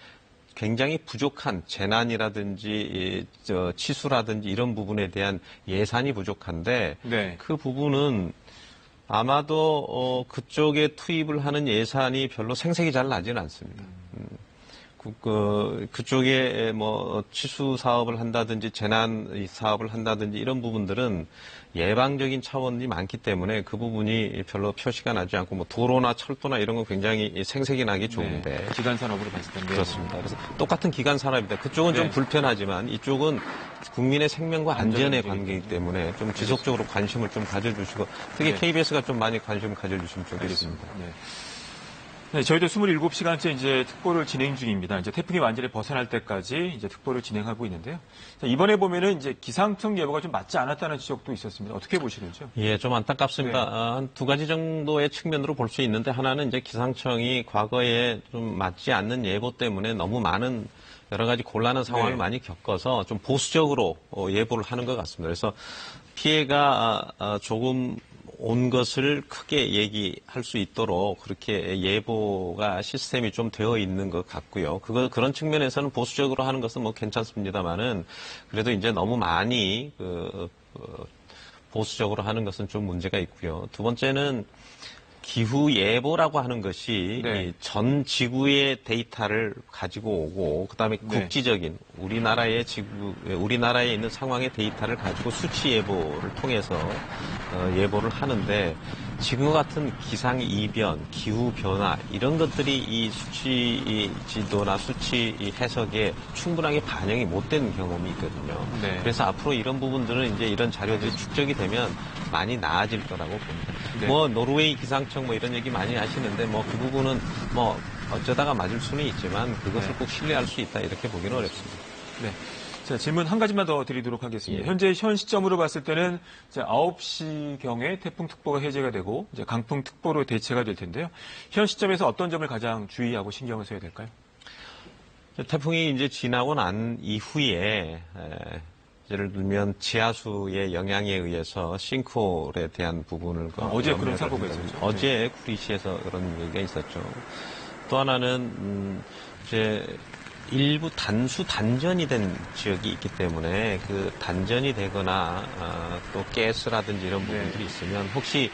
굉장히 부족한 재난이라든지 치수라든지 이런 부분에 대한 예산이 부족한데 그 부분은 아마도 그쪽에 투입을 하는 예산이 별로 생색이 잘 나지는 않습니다. 그쪽에 치수 사업을 한다든지 재난 사업을 한다든지 이런 부분들은 예방적인 차원이 많기 때문에 그 부분이 별로 표시가 나지 않고 도로나 철도나 이런 건 굉장히 생색이 나기 좋은데 기간 산업으로 봤을 텐데 그렇습니다. 그래서 똑같은 기간 산업입니다. 그쪽은 좀 불편하지만 이쪽은 국민의 생명과 안전에 관계이기 때문에 좀 지속적으로 관심을 좀 가져주시고 특히 KBS가 좀 많이 관심을 가져주시면 좋겠습니다. 네, 저희도 27시간째 이제 특보를 진행 중입니다. 이제 태풍이 완전히 벗어날 때까지 이제 특보를 진행하고 있는데요. 자, 이번에 보면은 이제 기상청 예보가 좀 맞지 않았다는 지적도 있었습니다. 어떻게 보시는지요? 예, 좀 안타깝습니다. 한 두 가지 정도의 측면으로 볼 수 있는데 하나는 이제 기상청이 과거에 좀 맞지 않는 예보 때문에 너무 많은 여러 가지 곤란한 상황을 많이 겪어서 좀 보수적으로 예보를 하는 것 같습니다. 그래서 피해가 조금 온 것을 크게 얘기할 수 있도록 그렇게 예보가 시스템이 좀 되어 있는 것 같고요. 그런 측면에서는 보수적으로 하는 것은 괜찮습니다만은 그래도 이제 너무 많이 보수적으로 하는 것은 좀 문제가 있고요. 두 번째는 기후 예보라고 하는 것이 전 지구의 데이터를 가지고 오고 그다음에 국지적인 우리나라에 있는 상황의 데이터를 가지고 수치 예보를 통해서 예보를 하는데 지금과 같은 기상 이변, 기후 변화 이런 것들이 이 수치 지도나 수치 해석에 충분하게 반영이 못 되는 경험이 있거든요. 그래서 앞으로 이런 부분들은 이제 이런 자료들이 축적이 되면 많이 나아질 거라고 봅니다. 노르웨이 기상청 이런 얘기 많이 하시는데 그 부분은 어쩌다가 맞을 수는 있지만 그것을 꼭 신뢰할 수 있다 이렇게 보기는 어렵습니다. 네. 자, 질문 한 가지만 더 드리도록 하겠습니다. 현재 현 시점으로 봤을 때는 이제 9시경에 태풍특보가 해제가 되고 이제 강풍특보로 대체가 될 텐데요. 현 시점에서 어떤 점을 가장 주의하고 신경을 써야 될까요? 태풍이 이제 지나고 난 이후에 예를 들면 지하수의 영향에 의해서 싱크홀에 대한 부분을 어제 그런 사고가 있었죠. 어제 구리시에서 그런 얘기가 있었죠. 또 하나는 이제 일부 단전이 된 지역이 있기 때문에 그 단전이 되거나 또 가스라든지 이런 부분들이 있으면 혹시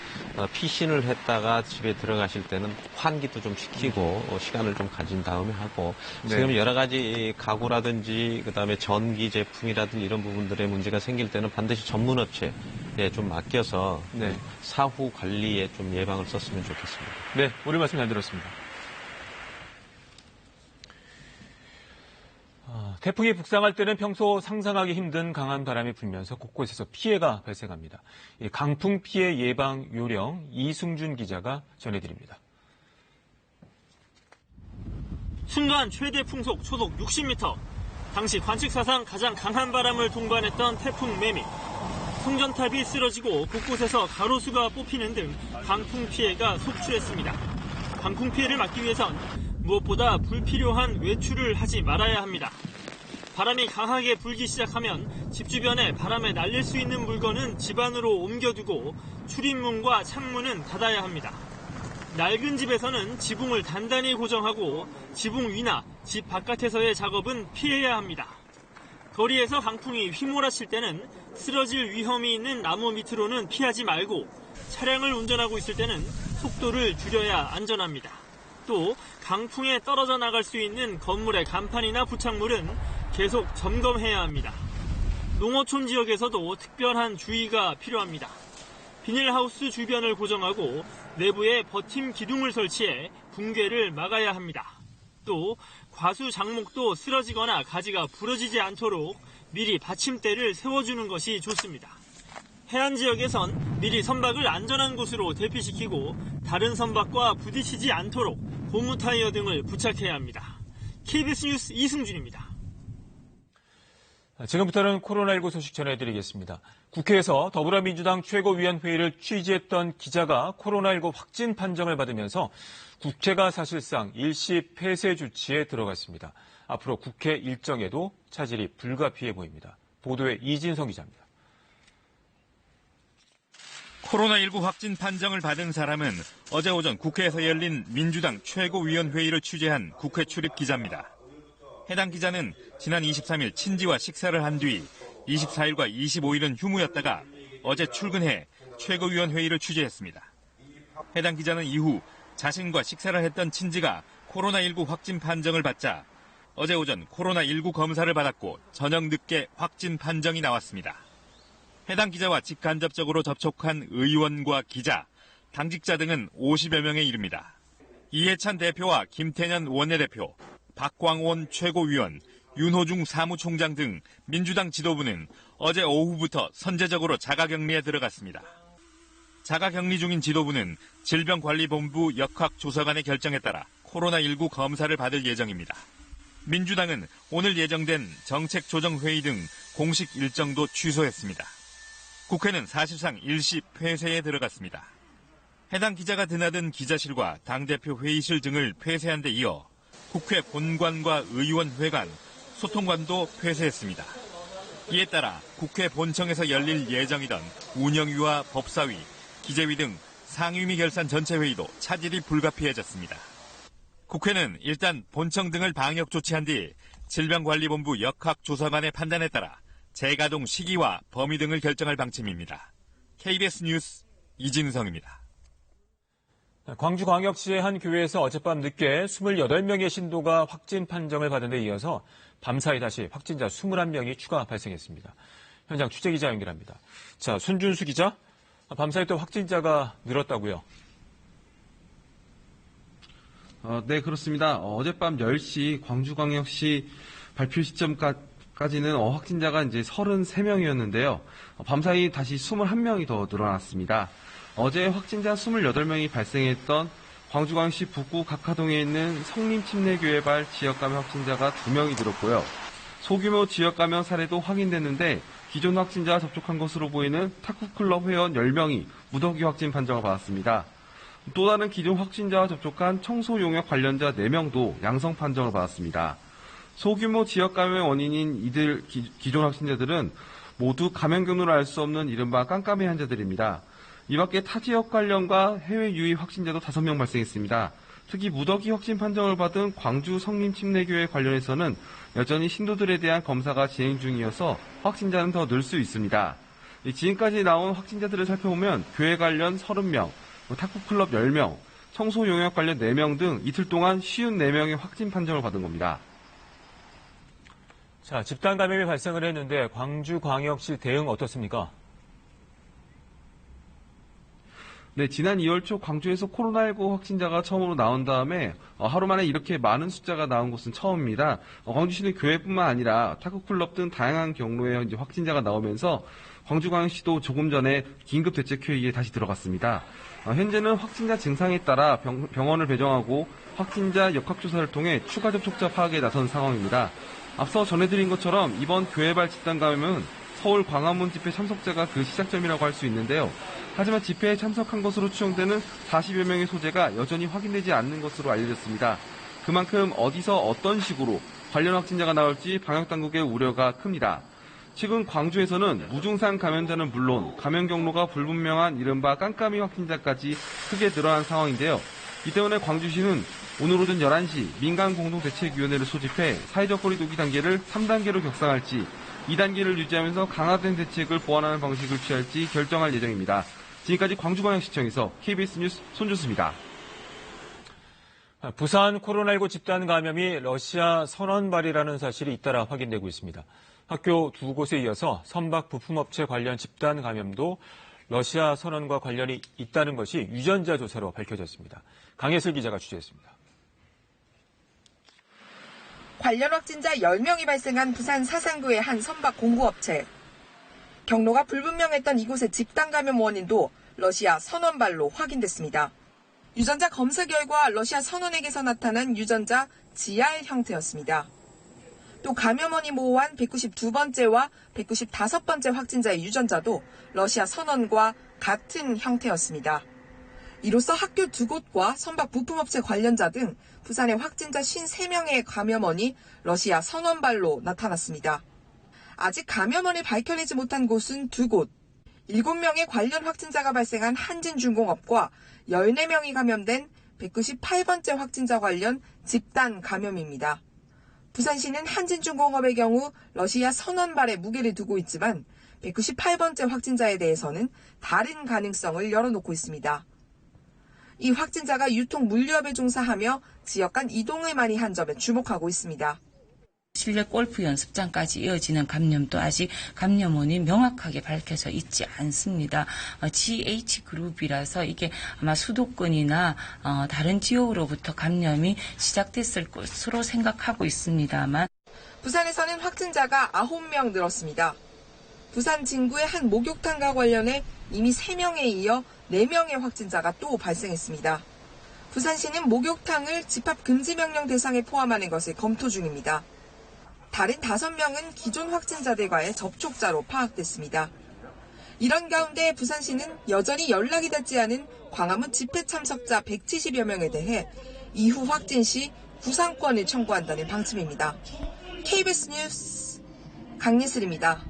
피신을 했다가 집에 들어가실 때는 환기도 좀 시키고 시간을 좀 가진 다음에 하고 지금 여러 가지 가구라든지 그다음에 전기 제품이라든지 이런 부분들의 문제가 생길 때는 반드시 전문 업체에 좀 맡겨서 사후 관리에 좀 예방을 썼으면 좋겠습니다. 네, 오늘 말씀 잘 들었습니다. 태풍이 북상할 때는 평소 상상하기 힘든 강한 바람이 불면서 곳곳에서 피해가 발생합니다. 강풍 피해 예방 요령 이승준 기자가 전해드립니다. 순간 최대 풍속 초속 60m. 당시 관측사상 가장 강한 바람을 동반했던 태풍 매미. 송전탑이 쓰러지고 곳곳에서 가로수가 뽑히는 등 강풍 피해가 속출했습니다. 강풍 피해를 막기 위해선 무엇보다 불필요한 외출을 하지 말아야 합니다. 바람이 강하게 불기 시작하면 집 주변에 바람에 날릴 수 있는 물건은 집 안으로 옮겨두고 출입문과 창문은 닫아야 합니다. 낡은 집에서는 지붕을 단단히 고정하고 지붕 위나 집 바깥에서의 작업은 피해야 합니다. 거리에서 강풍이 휘몰아칠 때는 쓰러질 위험이 있는 나무 밑으로는 피하지 말고 차량을 운전하고 있을 때는 속도를 줄여야 안전합니다. 또 강풍에 떨어져 나갈 수 있는 건물의 간판이나 부착물은 계속 점검해야 합니다. 농어촌 지역에서도 특별한 주의가 필요합니다. 비닐하우스 주변을 고정하고 내부에 버팀 기둥을 설치해 붕괴를 막아야 합니다. 또 과수 장목도 쓰러지거나 가지가 부러지지 않도록 미리 받침대를 세워주는 것이 좋습니다. 해안 지역에선 미리 선박을 안전한 곳으로 대피시키고 다른 선박과 부딪히지 않도록 고무 타이어 등을 부착해야 합니다. KBS 뉴스 이승준입니다. 지금부터는 코로나19 소식 전해드리겠습니다. 국회에서 더불어민주당 최고위원회의를 취재했던 기자가 코로나19 확진 판정을 받으면서 국회가 사실상 일시 폐쇄 조치에 들어갔습니다. 앞으로 국회 일정에도 차질이 불가피해 보입니다. 보도에 이진성 기자입니다. 코로나19 확진 판정을 받은 사람은 어제 오전 국회에서 열린 민주당 최고위원회의를 취재한 국회 출입 기자입니다. 해당 기자는 지난 23일 친지와 식사를 한 뒤 24일과 25일은 휴무였다가 어제 출근해 최고위원회의를 취재했습니다. 해당 기자는 이후 자신과 식사를 했던 친지가 코로나19 확진 판정을 받자 어제 오전 코로나19 검사를 받았고 저녁 늦게 확진 판정이 나왔습니다. 해당 기자와 직간접적으로 접촉한 의원과 기자, 당직자 등은 50여 명에 이릅니다. 이해찬 대표와 김태년 원내대표, 박광온 최고위원, 윤호중 사무총장 등 민주당 지도부는 어제 오후부터 선제적으로 자가격리에 들어갔습니다. 자가격리 중인 지도부는 질병관리본부 역학조사관의 결정에 따라 코로나19 검사를 받을 예정입니다. 민주당은 오늘 예정된 정책조정회의 등 공식 일정도 취소했습니다. 국회는 사실상 일시 폐쇄에 들어갔습니다. 해당 기자가 드나든 기자실과 당대표 회의실 등을 폐쇄한 데 이어 국회 본관과 의원회관, 소통관도 폐쇄했습니다. 이에 따라 국회 본청에서 열릴 예정이던 운영위와 법사위, 기재위 등 상임위 결산 전체 회의도 차질이 불가피해졌습니다. 국회는 일단 본청 등을 방역 조치한 뒤 질병관리본부 역학조사관의 판단에 따라 재가동 시기와 범위 등을 결정할 방침입니다. KBS 뉴스 이진성입니다. 광주광역시의 한 교회에서 어젯밤 늦게 28명의 신도가 확진 판정을 받은 데 이어서 밤사이 다시 확진자 21명이 추가 발생했습니다. 현장 취재기자 연결합니다. 자, 손준수 기자, 밤사이 또 확진자가 늘었다고요? 네, 그렇습니다. 어젯밤 10시 광주광역시 발표 시점까지는 확진자가 이제 33명이었는데요. 밤사이 다시 21명이 더 늘어났습니다. 어제 확진자 28명이 발생했던 광주광역시 북구 각하동에 있는 성림침례교회발 지역감염 확진자가 2명이 늘었고요. 소규모 지역감염 사례도 확인됐는데 기존 확진자와 접촉한 것으로 보이는 탁구클럽 회원 10명이 무더기 확진 판정을 받았습니다. 또 다른 기존 확진자와 접촉한 청소 용역 관련자 4명도 양성 판정을 받았습니다. 소규모 지역감염의 원인인 이들 기존 확진자들은 모두 감염 경로를 알 수 없는 이른바 깜깜이 환자들입니다. 이 밖에 타 지역 관련과 해외 유입 확진자도 5명 발생했습니다. 특히 무더기 확진 판정을 받은 광주 성림침례교회 관련해서는 여전히 신도들에 대한 검사가 진행 중이어서 확진자는 더 늘 수 있습니다. 지금까지 나온 확진자들을 살펴보면 교회 관련 30명, 탁구클럽 10명, 청소 용역 관련 4명 등 이틀 동안 54명의 확진 판정을 받은 겁니다. 자, 집단 감염이 발생을 했는데 광주광역시 대응 어떻습니까? 네, 지난 2월 초 광주에서 코로나19 확진자가 처음으로 나온 다음에 하루 만에 이렇게 많은 숫자가 나온 곳은 처음입니다. 광주시는 교회뿐만 아니라 탁구클럽 등 다양한 경로에 이제 확진자가 나오면서 광주광역시도 조금 전에 긴급대책회의에 다시 들어갔습니다. 현재는 확진자 증상에 따라 병원을 배정하고 확진자 역학조사를 통해 추가 접촉자 파악에 나선 상황입니다. 앞서 전해드린 것처럼 이번 교회발 집단 감염은 서울 광화문 집회 참석자가 그 시작점이라고 할 수 있는데요. 하지만 집회에 참석한 것으로 추정되는 40여 명의 소재가 여전히 확인되지 않는 것으로 알려졌습니다. 그만큼 어디서 어떤 식으로 관련 확진자가 나올지 방역당국의 우려가 큽니다. 최근 광주에서는 무증상 감염자는 물론 감염 경로가 불분명한 이른바 깜깜이 확진자까지 크게 늘어난 상황인데요. 이 때문에 광주시는 오늘 오전 11시 민간공동대책위원회를 소집해 사회적 거리두기 단계를 3단계로 격상할지 2단계를 유지하면서 강화된 대책을 보완하는 방식을 취할지 결정할 예정입니다. 지금까지 광주광역시청에서 KBS 뉴스 손주수입니다. 부산 코로나19 집단 감염이 러시아 선원발이라는 사실이 잇따라 확인되고 있습니다. 학교 두 곳에 이어서 선박 부품업체 관련 집단 감염도 러시아 선원과 관련이 있다는 것이 유전자 조사로 밝혀졌습니다. 강혜슬 기자가 취재했습니다. 관련 확진자 10명이 발생한 부산 사상구의 한 선박 공구업체. 경로가 불분명했던 이곳의 집단 감염 원인도 러시아 선원발로 확인됐습니다. 유전자 검사 결과 러시아 선원에게서 나타난 유전자 GR 형태였습니다. 또 감염원이 모호한 192번째와 195번째 확진자의 유전자도 러시아 선원과 같은 형태였습니다. 이로써 학교 두 곳과 선박 부품업체 관련자 등 부산의 확진자 53명의 감염원이 러시아 선원발로 나타났습니다. 아직 감염원을 밝혀내지 못한 곳은 두 곳, 7명의 관련 확진자가 발생한 한진중공업과 14명이 감염된 198번째 확진자 관련 집단 감염입니다. 부산시는 한진중공업의 경우 러시아 선원발에 무게를 두고 있지만 198번째 확진자에 대해서는 다른 가능성을 열어놓고 있습니다. 이 확진자가 유통 물류업에 종사하며 지역 간 이동을 많이 한 점에 주목하고 있습니다. 실내 골프 연습장까지 이어지는 감염도 아직 감염원이 명확하게 밝혀져 있지 않습니다. GH그룹이라서 이게 아마 수도권이나 다른 지역으로부터 감염이 시작됐을 것으로 생각하고 있습니다만. 부산에서는 확진자가 9명 늘었습니다. 부산 진구의 한 목욕탕과 관련해 이미 3명에 이어 4명의 확진자가 또 발생했습니다. 부산시는 목욕탕을 집합금지명령 대상에 포함하는 것을 검토 중입니다. 다른 5명은 기존 확진자들과의 접촉자로 파악됐습니다. 이런 가운데 부산시는 여전히 연락이 닿지 않은 광화문 집회 참석자 170여 명에 대해 이후 확진 시 구상권을 청구한다는 방침입니다. KBS 뉴스 강예슬입니다.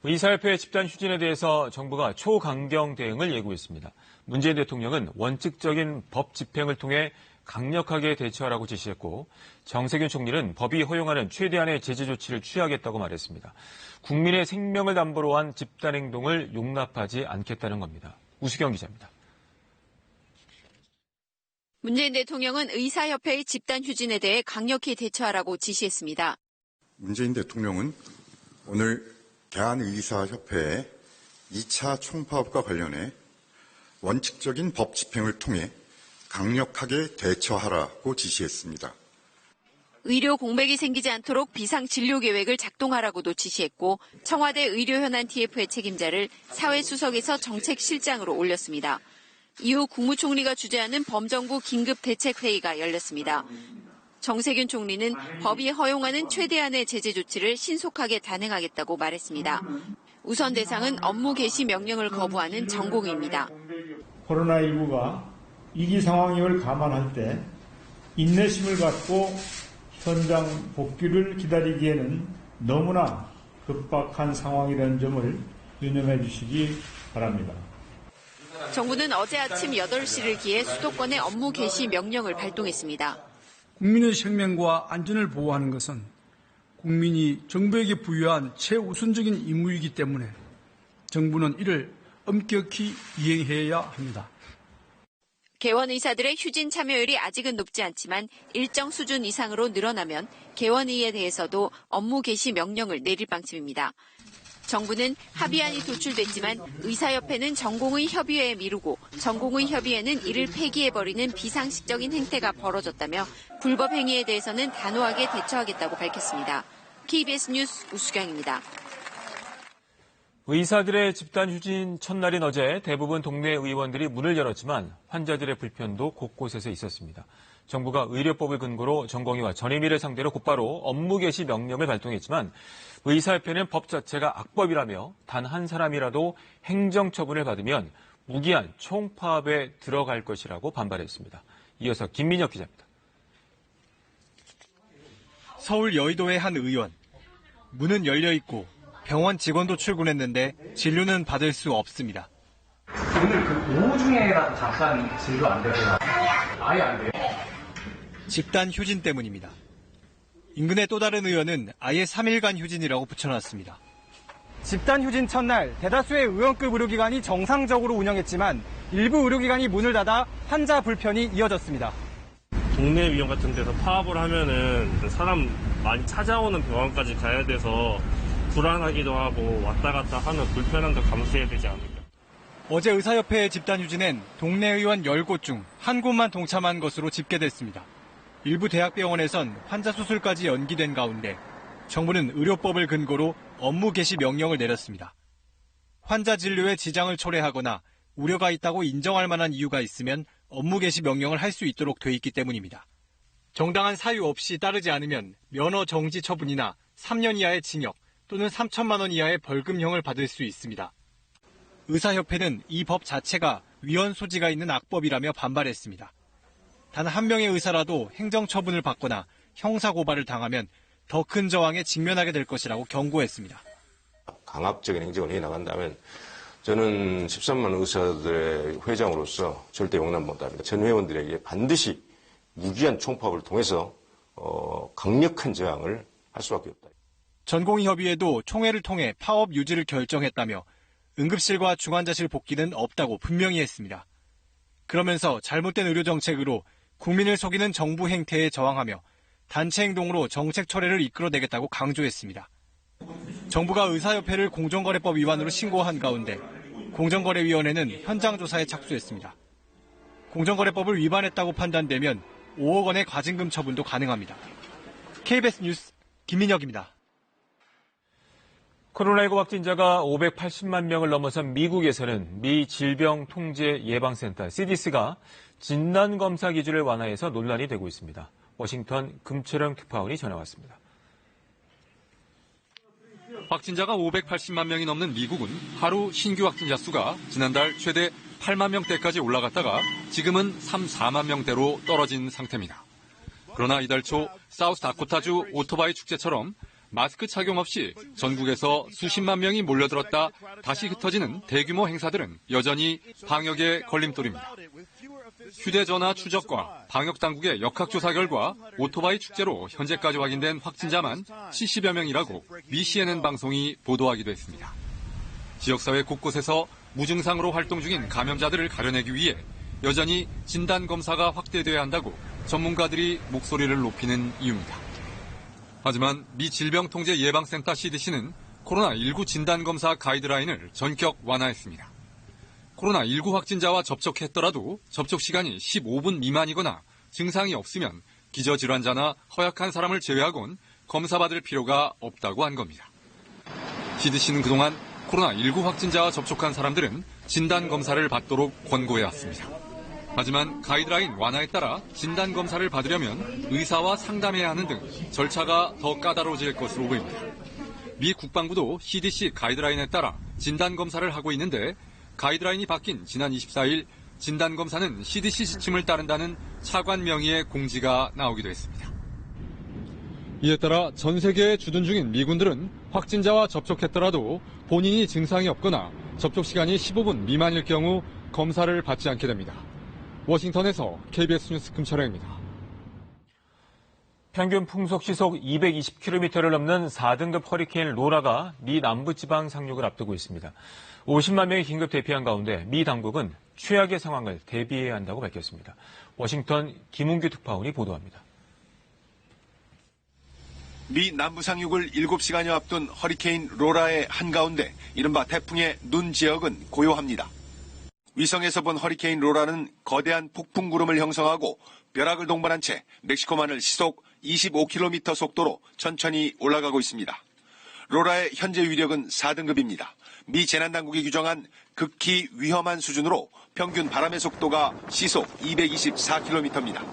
의사협회 집단 휴진에 대해서 정부가 초강경 대응을 예고했습니다. 문재인 대통령은 원칙적인 법 집행을 통해 강력하게 대처하라고 지시했고 정세균 총리는 법이 허용하는 최대한의 제재 조치를 취하겠다고 말했습니다. 국민의 생명을 담보로 한 집단 행동을 용납하지 않겠다는 겁니다. 우수경 기자입니다. 문재인 대통령은 의사협회의 집단 휴진에 대해 강력히 대처하라고 지시했습니다. 문재인 대통령은 오늘 대한의사협회의 2차 총파업과 관련해 원칙적인 법 집행을 통해 강력하게 대처하라고 지시했습니다. 의료 공백이 생기지 않도록 비상진료 계획을 작동하라고도 지시했고 청와대 의료현안 TF의 책임자를 사회수석에서 정책실장으로 올렸습니다. 이후 국무총리가 주재하는 범정부 긴급대책회의가 열렸습니다. 정세균 총리는 법이 허용하는 최대한의 제재 조치를 신속하게 단행하겠다고 말했습니다. 우선 대상은 업무 개시 명령을 거부하는 전공의입니다. 코로나19가 위기 상황임을 감안할 때 인내심을 갖고 현장 복귀를 기다리기에는 너무나 급박한 상황이라는 점을 유념해 주시기 바랍니다. 정부는 어제 아침 8시를 기해 수도권에 업무 개시 명령을 발동했습니다. 국민의 생명과 안전을 보호하는 것은 국민이 정부에게 부여한 최우선적인 임무이기 때문에 정부는 이를 엄격히 이행해야 합니다. 개원 의사들의 휴진 참여율이 아직은 높지 않지만 일정 수준 이상으로 늘어나면 개원의에 대해서도 업무 개시 명령을 내릴 방침입니다. 정부는 합의안이 도출됐지만 의사협회는 전공의 협의회에 미루고 전공의 협의회는 이를 폐기해버리는 비상식적인 행태가 벌어졌다며 불법 행위에 대해서는 단호하게 대처하겠다고 밝혔습니다. KBS 뉴스 우수경입니다. 의사들의 집단 휴진 첫날인 어제 대부분 동네 의원들이 문을 열었지만 환자들의 불편도 곳곳에서 있었습니다. 정부가 의료법을 근거로 전공의와 전임의를 상대로 곧바로 업무 개시 명령을 발동했지만 의사협회는 법 자체가 악법이라며 단 한 사람이라도 행정처분을 받으면 무기한 총파업에 들어갈 것이라고 반발했습니다. 이어서 김민혁 기자입니다. 서울 여의도의 한 의원. 문은 열려 있고 병원 직원도 출근했는데 진료는 받을 수 없습니다. 오늘 오후 중에라도 잠깐 진료 안 되거나 아예 안 돼요? 집단 휴진 때문입니다. 인근의 또 다른 의원은 아예 3일간 휴진이라고 붙여놨습니다. 집단 휴진 첫날 대다수의 의원급 의료기관이 정상적으로 운영했지만 일부 의료기관이 문을 닫아 환자 불편이 이어졌습니다. 동네 위원 같은 데서 파업을 하면은 사람 많이 찾아오는 병원까지 가야 돼서 불안하기도 하고 왔다 갔다 하는 불편함도 감수해야 되지 않을까. 어제 의사협회의 집단 휴진엔 동네 의원 10곳 중 한 곳만 동참한 것으로 집계됐습니다. 일부 대학병원에선 환자 수술까지 연기된 가운데 정부는 의료법을 근거로 업무 개시 명령을 내렸습니다. 환자 진료에 지장을 초래하거나 우려가 있다고 인정할 만한 이유가 있으면 업무 개시 명령을 할 수 있도록 돼 있기 때문입니다. 정당한 사유 없이 따르지 않으면 면허 정지 처분이나 3년 이하의 징역 또는 3천만 원 이하의 벌금형을 받을 수 있습니다. 의사협회는 이 법 자체가 위헌 소지가 있는 악법이라며 반발했습니다. 단 한 명의 의사라도 행정처분을 받거나 형사고발을 당하면 더 큰 저항에 직면하게 될 것이라고 경고했습니다. 강압적인 행정을 해나간다면 저는 13만 의사들의 회장으로서 절대 용납 못합니다. 전 회원들에게 반드시 무기한 총파업을 통해서 강력한 저항을 할 수밖에 없다. 전공의협의회도 총회를 통해 파업 유지를 결정했다며 응급실과 중환자실 복귀는 없다고 분명히 했습니다. 그러면서 잘못된 의료정책으로 국민을 속이는 정부 행태에 저항하며 단체 행동으로 정책 철회를 이끌어내겠다고 강조했습니다. 정부가 의사협회를 공정거래법 위반으로 신고한 가운데 공정거래위원회는 현장 조사에 착수했습니다. 공정거래법을 위반했다고 판단되면 5억 원의 과징금 처분도 가능합니다. KBS 뉴스 김민혁입니다. 코로나19 확진자가 580만 명을 넘어선 미국에서는 미 질병통제예방센터 CDC가 진단검사 기준을 완화해서 논란이 되고 있습니다. 워싱턴 금철영 특파원이 전해왔습니다. 확진자가 580만 명이 넘는 미국은 하루 신규 확진자 수가 지난달 최대 8만 명대까지 올라갔다가 지금은 4만 명대로 떨어진 상태입니다. 그러나 이달 초 사우스다코타주 오토바이 축제처럼 마스크 착용 없이 전국에서 수십만 명이 몰려들었다 다시 흩어지는 대규모 행사들은 여전히 방역의 걸림돌입니다. 휴대전화 추적과 방역당국의 역학조사 결과 오토바이 축제로 현재까지 확인된 확진자만 70여 명이라고 미 CNN 방송이 보도하기도 했습니다. 지역사회 곳곳에서 무증상으로 활동 중인 감염자들을 가려내기 위해 여전히 진단검사가 확대돼야 한다고 전문가들이 목소리를 높이는 이유입니다. 하지만 미 질병통제예방센터 CDC는 코로나19 진단검사 가이드라인을 전격 완화했습니다. 코로나19 확진자와 접촉했더라도 접촉 시간이 15분 미만이거나 증상이 없으면 기저질환자나 허약한 사람을 제외하곤 검사받을 필요가 없다고 한 겁니다. CDC는 그동안 코로나19 확진자와 접촉한 사람들은 진단검사를 받도록 권고해왔습니다. 하지만 가이드라인 완화에 따라 진단검사를 받으려면 의사와 상담해야 하는 등 절차가 더 까다로워질 것으로 보입니다. 미 국방부도 CDC 가이드라인에 따라 진단검사를 하고 있는데 가이드라인이 바뀐 지난 24일 진단검사는 CDC 지침을 따른다는 차관 명의의 공지가 나오기도 했습니다. 이에 따라 전 세계에 주둔 중인 미군들은 확진자와 접촉했더라도 본인이 증상이 없거나 접촉 시간이 15분 미만일 경우 검사를 받지 않게 됩니다. 워싱턴에서 KBS 뉴스 금철영입니다. 평균 풍속 시속 220km를 넘는 4등급 허리케인 로라가 미 남부지방 상륙을 앞두고 있습니다. 50만 명이 긴급 대피한 가운데 미 당국은 최악의 상황을 대비해야 한다고 밝혔습니다. 워싱턴 김은규 특파원이 보도합니다. 미 남부 상륙을 7시간여 앞둔 허리케인 로라의 한가운데 이른바 태풍의 눈 지역은 고요합니다. 위성에서 본 허리케인 로라는 거대한 폭풍 구름을 형성하고 벼락을 동반한 채 멕시코만을 시속 25km 속도로 천천히 올라가고 있습니다. 로라의 현재 위력은 4등급입니다. 미 재난당국이 규정한 극히 위험한 수준으로 평균 바람의 속도가 시속 224km입니다.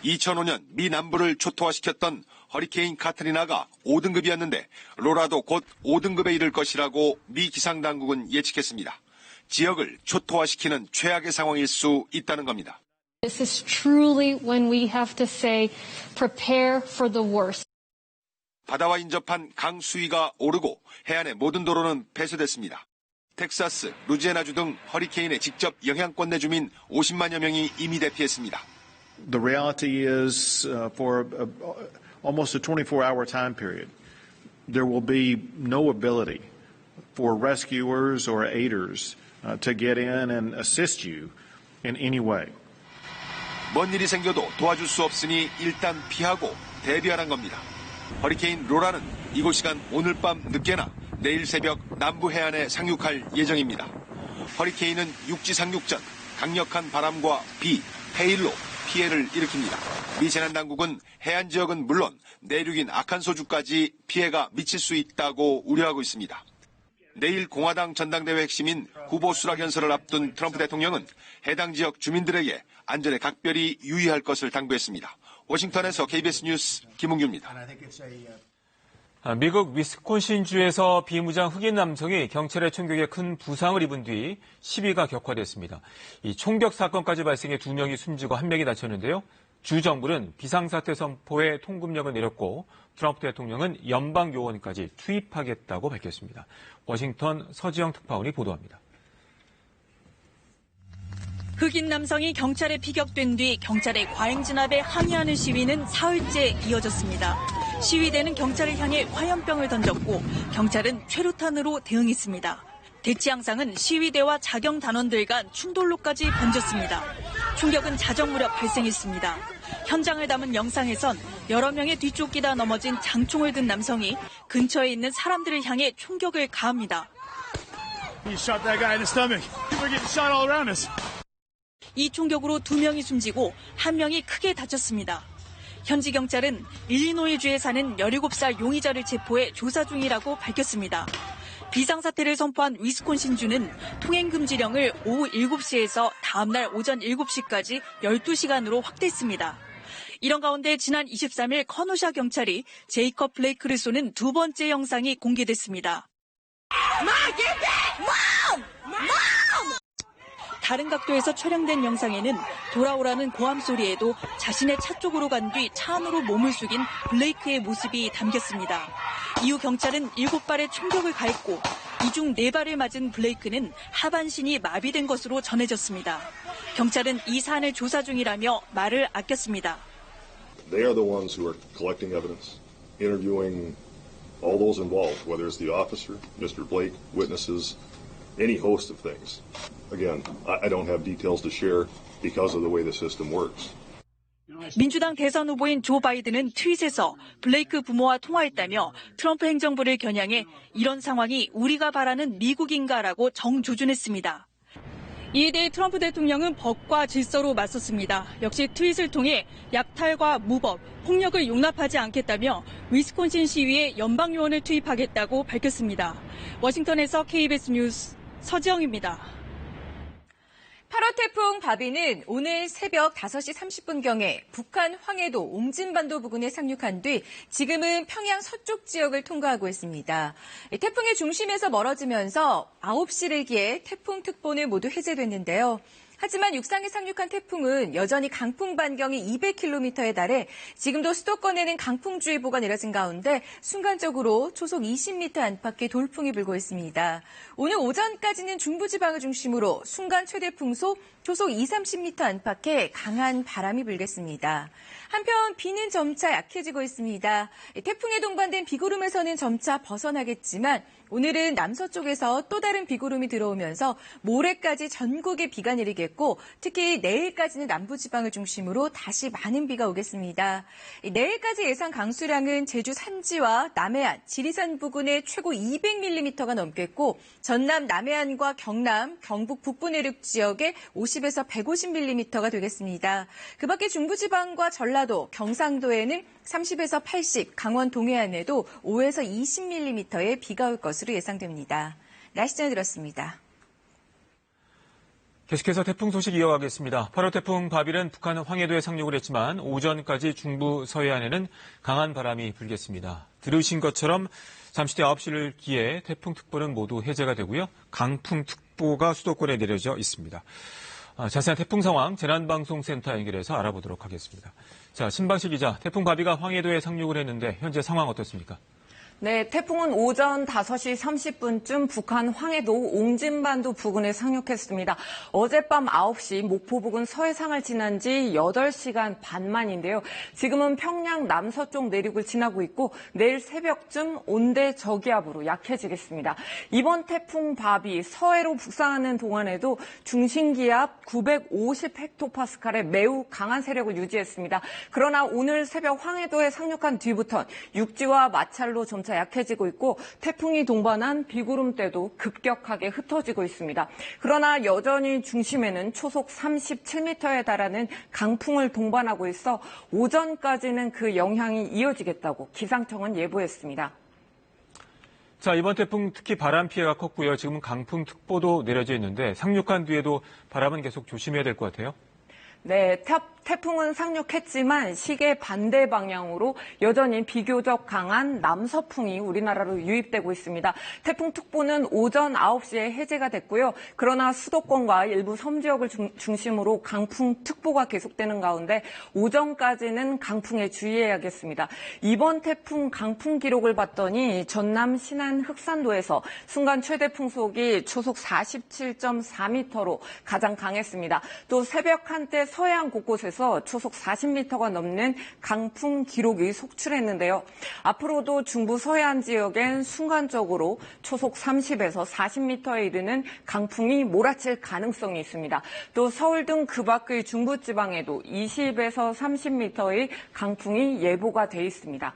2005년 미 남부를 초토화시켰던 허리케인 카트리나가 5등급이었는데 로라도 곧 5등급에 이를 것이라고 미 기상당국은 예측했습니다. 지역을 초토화시키는 최악의 상황일 수 있다는 겁니다. This is truly when we have to say, prepare for the worst. 바다와 인접한 강 수위가 오르고 해안의 모든 도로는 폐쇄됐습니다. 텍사스, 루지애나주 등 허리케인의 직접 영향권 내 주민 50만여 명이 이미 대피했습니다. The reality is for almost a 24-hour time period, there will be no ability for rescuers or aiders to get in and assist you in any way. 뭔 일이 생겨도 도와줄 수 없으니 일단 피하고 대비하란 겁니다. 허리케인 로라는 이곳 시간 오늘 밤 늦게나 내일 새벽 남부 해안에 상륙할 예정입니다. 허리케인은 육지 상륙 전 강력한 바람과 비, 해일로 피해를 일으킵니다. 미 재난당국은 해안 지역은 물론 내륙인 아칸소주까지 피해가 미칠 수 있다고 우려하고 있습니다. 내일 공화당 전당대회 핵심인 후보 수락 연설을 앞둔 트럼프 대통령은 해당 지역 주민들에게 안전에 각별히 유의할 것을 당부했습니다. 워싱턴에서 KBS 뉴스 김웅규입니다. 미국 위스콘신주에서 비무장 흑인 남성이 경찰의 총격에 큰 부상을 입은 뒤 시위가 격화됐습니다. 이 총격 사건까지 발생해 2명이 숨지고 1명이 다쳤는데요. 주 정부는 비상사태 선포에 통금령을 내렸고 트럼프 대통령은 연방 요원까지 투입하겠다고 밝혔습니다. 워싱턴 서지영 특파원이 보도합니다. 흑인 남성이 경찰에 피격된 뒤 경찰의 과잉 진압에 항의하는 시위는 사흘째 이어졌습니다. 시위대는 경찰을 향해 화염병을 던졌고 경찰은 최루탄으로 대응했습니다. 대치 양상은 시위대와 자경 단원들 간 충돌로까지 번졌습니다. 충격은 자정 무렵 발생했습니다. 현장을 담은 영상에선 여러 명의 뒤쫓기다 넘어진 장총을 든 남성이 근처에 있는 사람들을 향해 총격을 가합니다. 이 총격으로 2명이 숨지고 1명이 크게 다쳤습니다. 현지 경찰은 일리노이주에 사는 17살 용의자를 체포해 조사 중이라고 밝혔습니다. 비상사태를 선포한 위스콘신주는 통행금지령을 오후 7시에서 다음날 오전 7시까지 12시간으로 확대했습니다. 이런 가운데 지난 23일 커노샤 경찰이 제이컵 블레이크를 쏘는 두 번째 영상이 공개됐습니다. 다른 각도에서 촬영된 영상에는 돌아오라는 고함 소리에도 자신의 차 쪽으로 간 뒤 차 안으로 몸을 숙인 블레이크의 모습이 담겼습니다. 이후 경찰은 7발의 총격을 가했고 이 중 4발을 맞은 블레이크는 하반신이 마비된 것으로 전해졌습니다. 경찰은 이 사안을 조사 중이라며 말을 아꼈습니다. They are the ones who are collecting evidence, interviewing all those involved, whether it's the officer, Mr. Blake, witnesses, any host of things. Again, I don't have details to share because of the way the system works. 민주당 대선 후보인 조 바이든은 트윗에서 블레이크 부모와 통화했다며 트럼프 행정부를 겨냥해 이런 상황이 우리가 바라는 미국인가라고 정조준했습니다. 이에 대해 트럼프 대통령은 법과 질서로 맞섰습니다. 역시 트윗을 통해 약탈과 무법, 폭력을 용납하지 않겠다며 위스콘신 시위에 연방요원을 투입하겠다고 밝혔습니다. 워싱턴에서 KBS 뉴스 서지영입니다. 8호 태풍 바비는 오늘 새벽 5시 30분경에 북한 황해도 옹진반도 부근에 상륙한 뒤 지금은 평양 서쪽 지역을 통과하고 있습니다. 태풍의 중심에서 멀어지면서 9시를기에 태풍특보는 모두 해제됐는데요. 하지만 육상에 상륙한 태풍은 여전히 강풍 반경이 200km에 달해 지금도 수도권에는 강풍주의보가 내려진 가운데 순간적으로 초속 20m 안팎의 돌풍이 불고 있습니다. 오늘 오전까지는 중부지방을 중심으로 순간 최대 풍속 초속 20-30m 안팎의 강한 바람이 불겠습니다. 한편 비는 점차 약해지고 있습니다. 태풍에 동반된 비구름에서는 점차 벗어나겠지만 오늘은 남서쪽에서 또 다른 비구름이 들어오면서 모레까지 전국에 비가 내리겠고 특히 내일까지는 남부지방을 중심으로 다시 많은 비가 오겠습니다. 내일까지 예상 강수량은 제주 산지와 남해안, 지리산 부근에 최고 200mm가 넘겠고 전남 남해안과 경남, 경북 북부 내륙 지역에 50에서 150mm가 되겠습니다. 그 밖에 중부지방과 전라도, 경상도에는 30에서 80, 강원 동해안에도 5에서 20mm의 비가 올 것으로 예상됩니다. 날씨 전해드렸습니다. 계속해서 태풍 소식 이어가겠습니다. 8호 태풍 바빌은 북한 황해도에 상륙을 했지만 오전까지 중부 서해안에는 강한 바람이 불겠습니다. 들으신 것처럼 잠시 뒤 9시를 기해 태풍특보는 모두 해제가 되고요. 강풍특보가 수도권에 내려져 있습니다. 자세한 태풍 상황 재난방송센터 연결해서 알아보도록 하겠습니다. 자, 신방식 기자, 태풍 바비가 황해도에 상륙을 했는데 현재 상황 어떻습니까? 네, 태풍은 오전 5시 30분쯤 북한 황해도 옹진반도 부근에 상륙했습니다. 어젯밤 9시 목포 부근 서해상을 지난 지 8시간 반 만인데요. 지금은 평양 남서쪽 내륙을 지나고 있고 내일 새벽쯤 온대 저기압으로 약해지겠습니다. 이번 태풍 바비 서해로 북상하는 동안에도 중심기압 950헥토파스칼의 매우 강한 세력을 유지했습니다. 그러나 오늘 새벽 황해도에 상륙한 뒤부터 육지와 마찰로 점차 약해지고 있고 태풍이 동반한 비구름대도 급격하게 흩어지고 있습니다. 그러나 여전히 중심에는 초속 37m에 달하는 강풍을 동반하고 있어 오전까지는 그 영향이 이어지겠다고 기상청은 예보했습니다. 자, 이번 태풍 특히 바람 피해가 컸고요. 지금은 강풍특보도 내려져 있는데 상륙한 뒤에도 바람은 계속 조심해야 될 것 같아요. 네, 태풍은 상륙했지만 시계 반대 방향으로 여전히 비교적 강한 남서풍이 우리나라로 유입되고 있습니다. 태풍특보는 오전 9시에 해제가 됐고요. 그러나 수도권과 일부 섬 지역을 중심으로 강풍특보가 계속되는 가운데 오전까지는 강풍에 주의해야겠습니다. 이번 태풍 강풍 기록을 봤더니 전남 신안 흑산도에서 순간 최대 풍속이 초속 47.4m로 가장 강했습니다. 또 새벽 한때 서해안 곳곳에서 초속 40m가 넘는 강풍 기록이 속출했는데요. 앞으로도 중부 서해안 지역엔 순간적으로 초속 30에서 40m에 이르는 강풍이 몰아칠 가능성이 있습니다. 또 서울 등 그 밖의 중부지방에도 20에서 30m의 강풍이 예보가 돼 있습니다.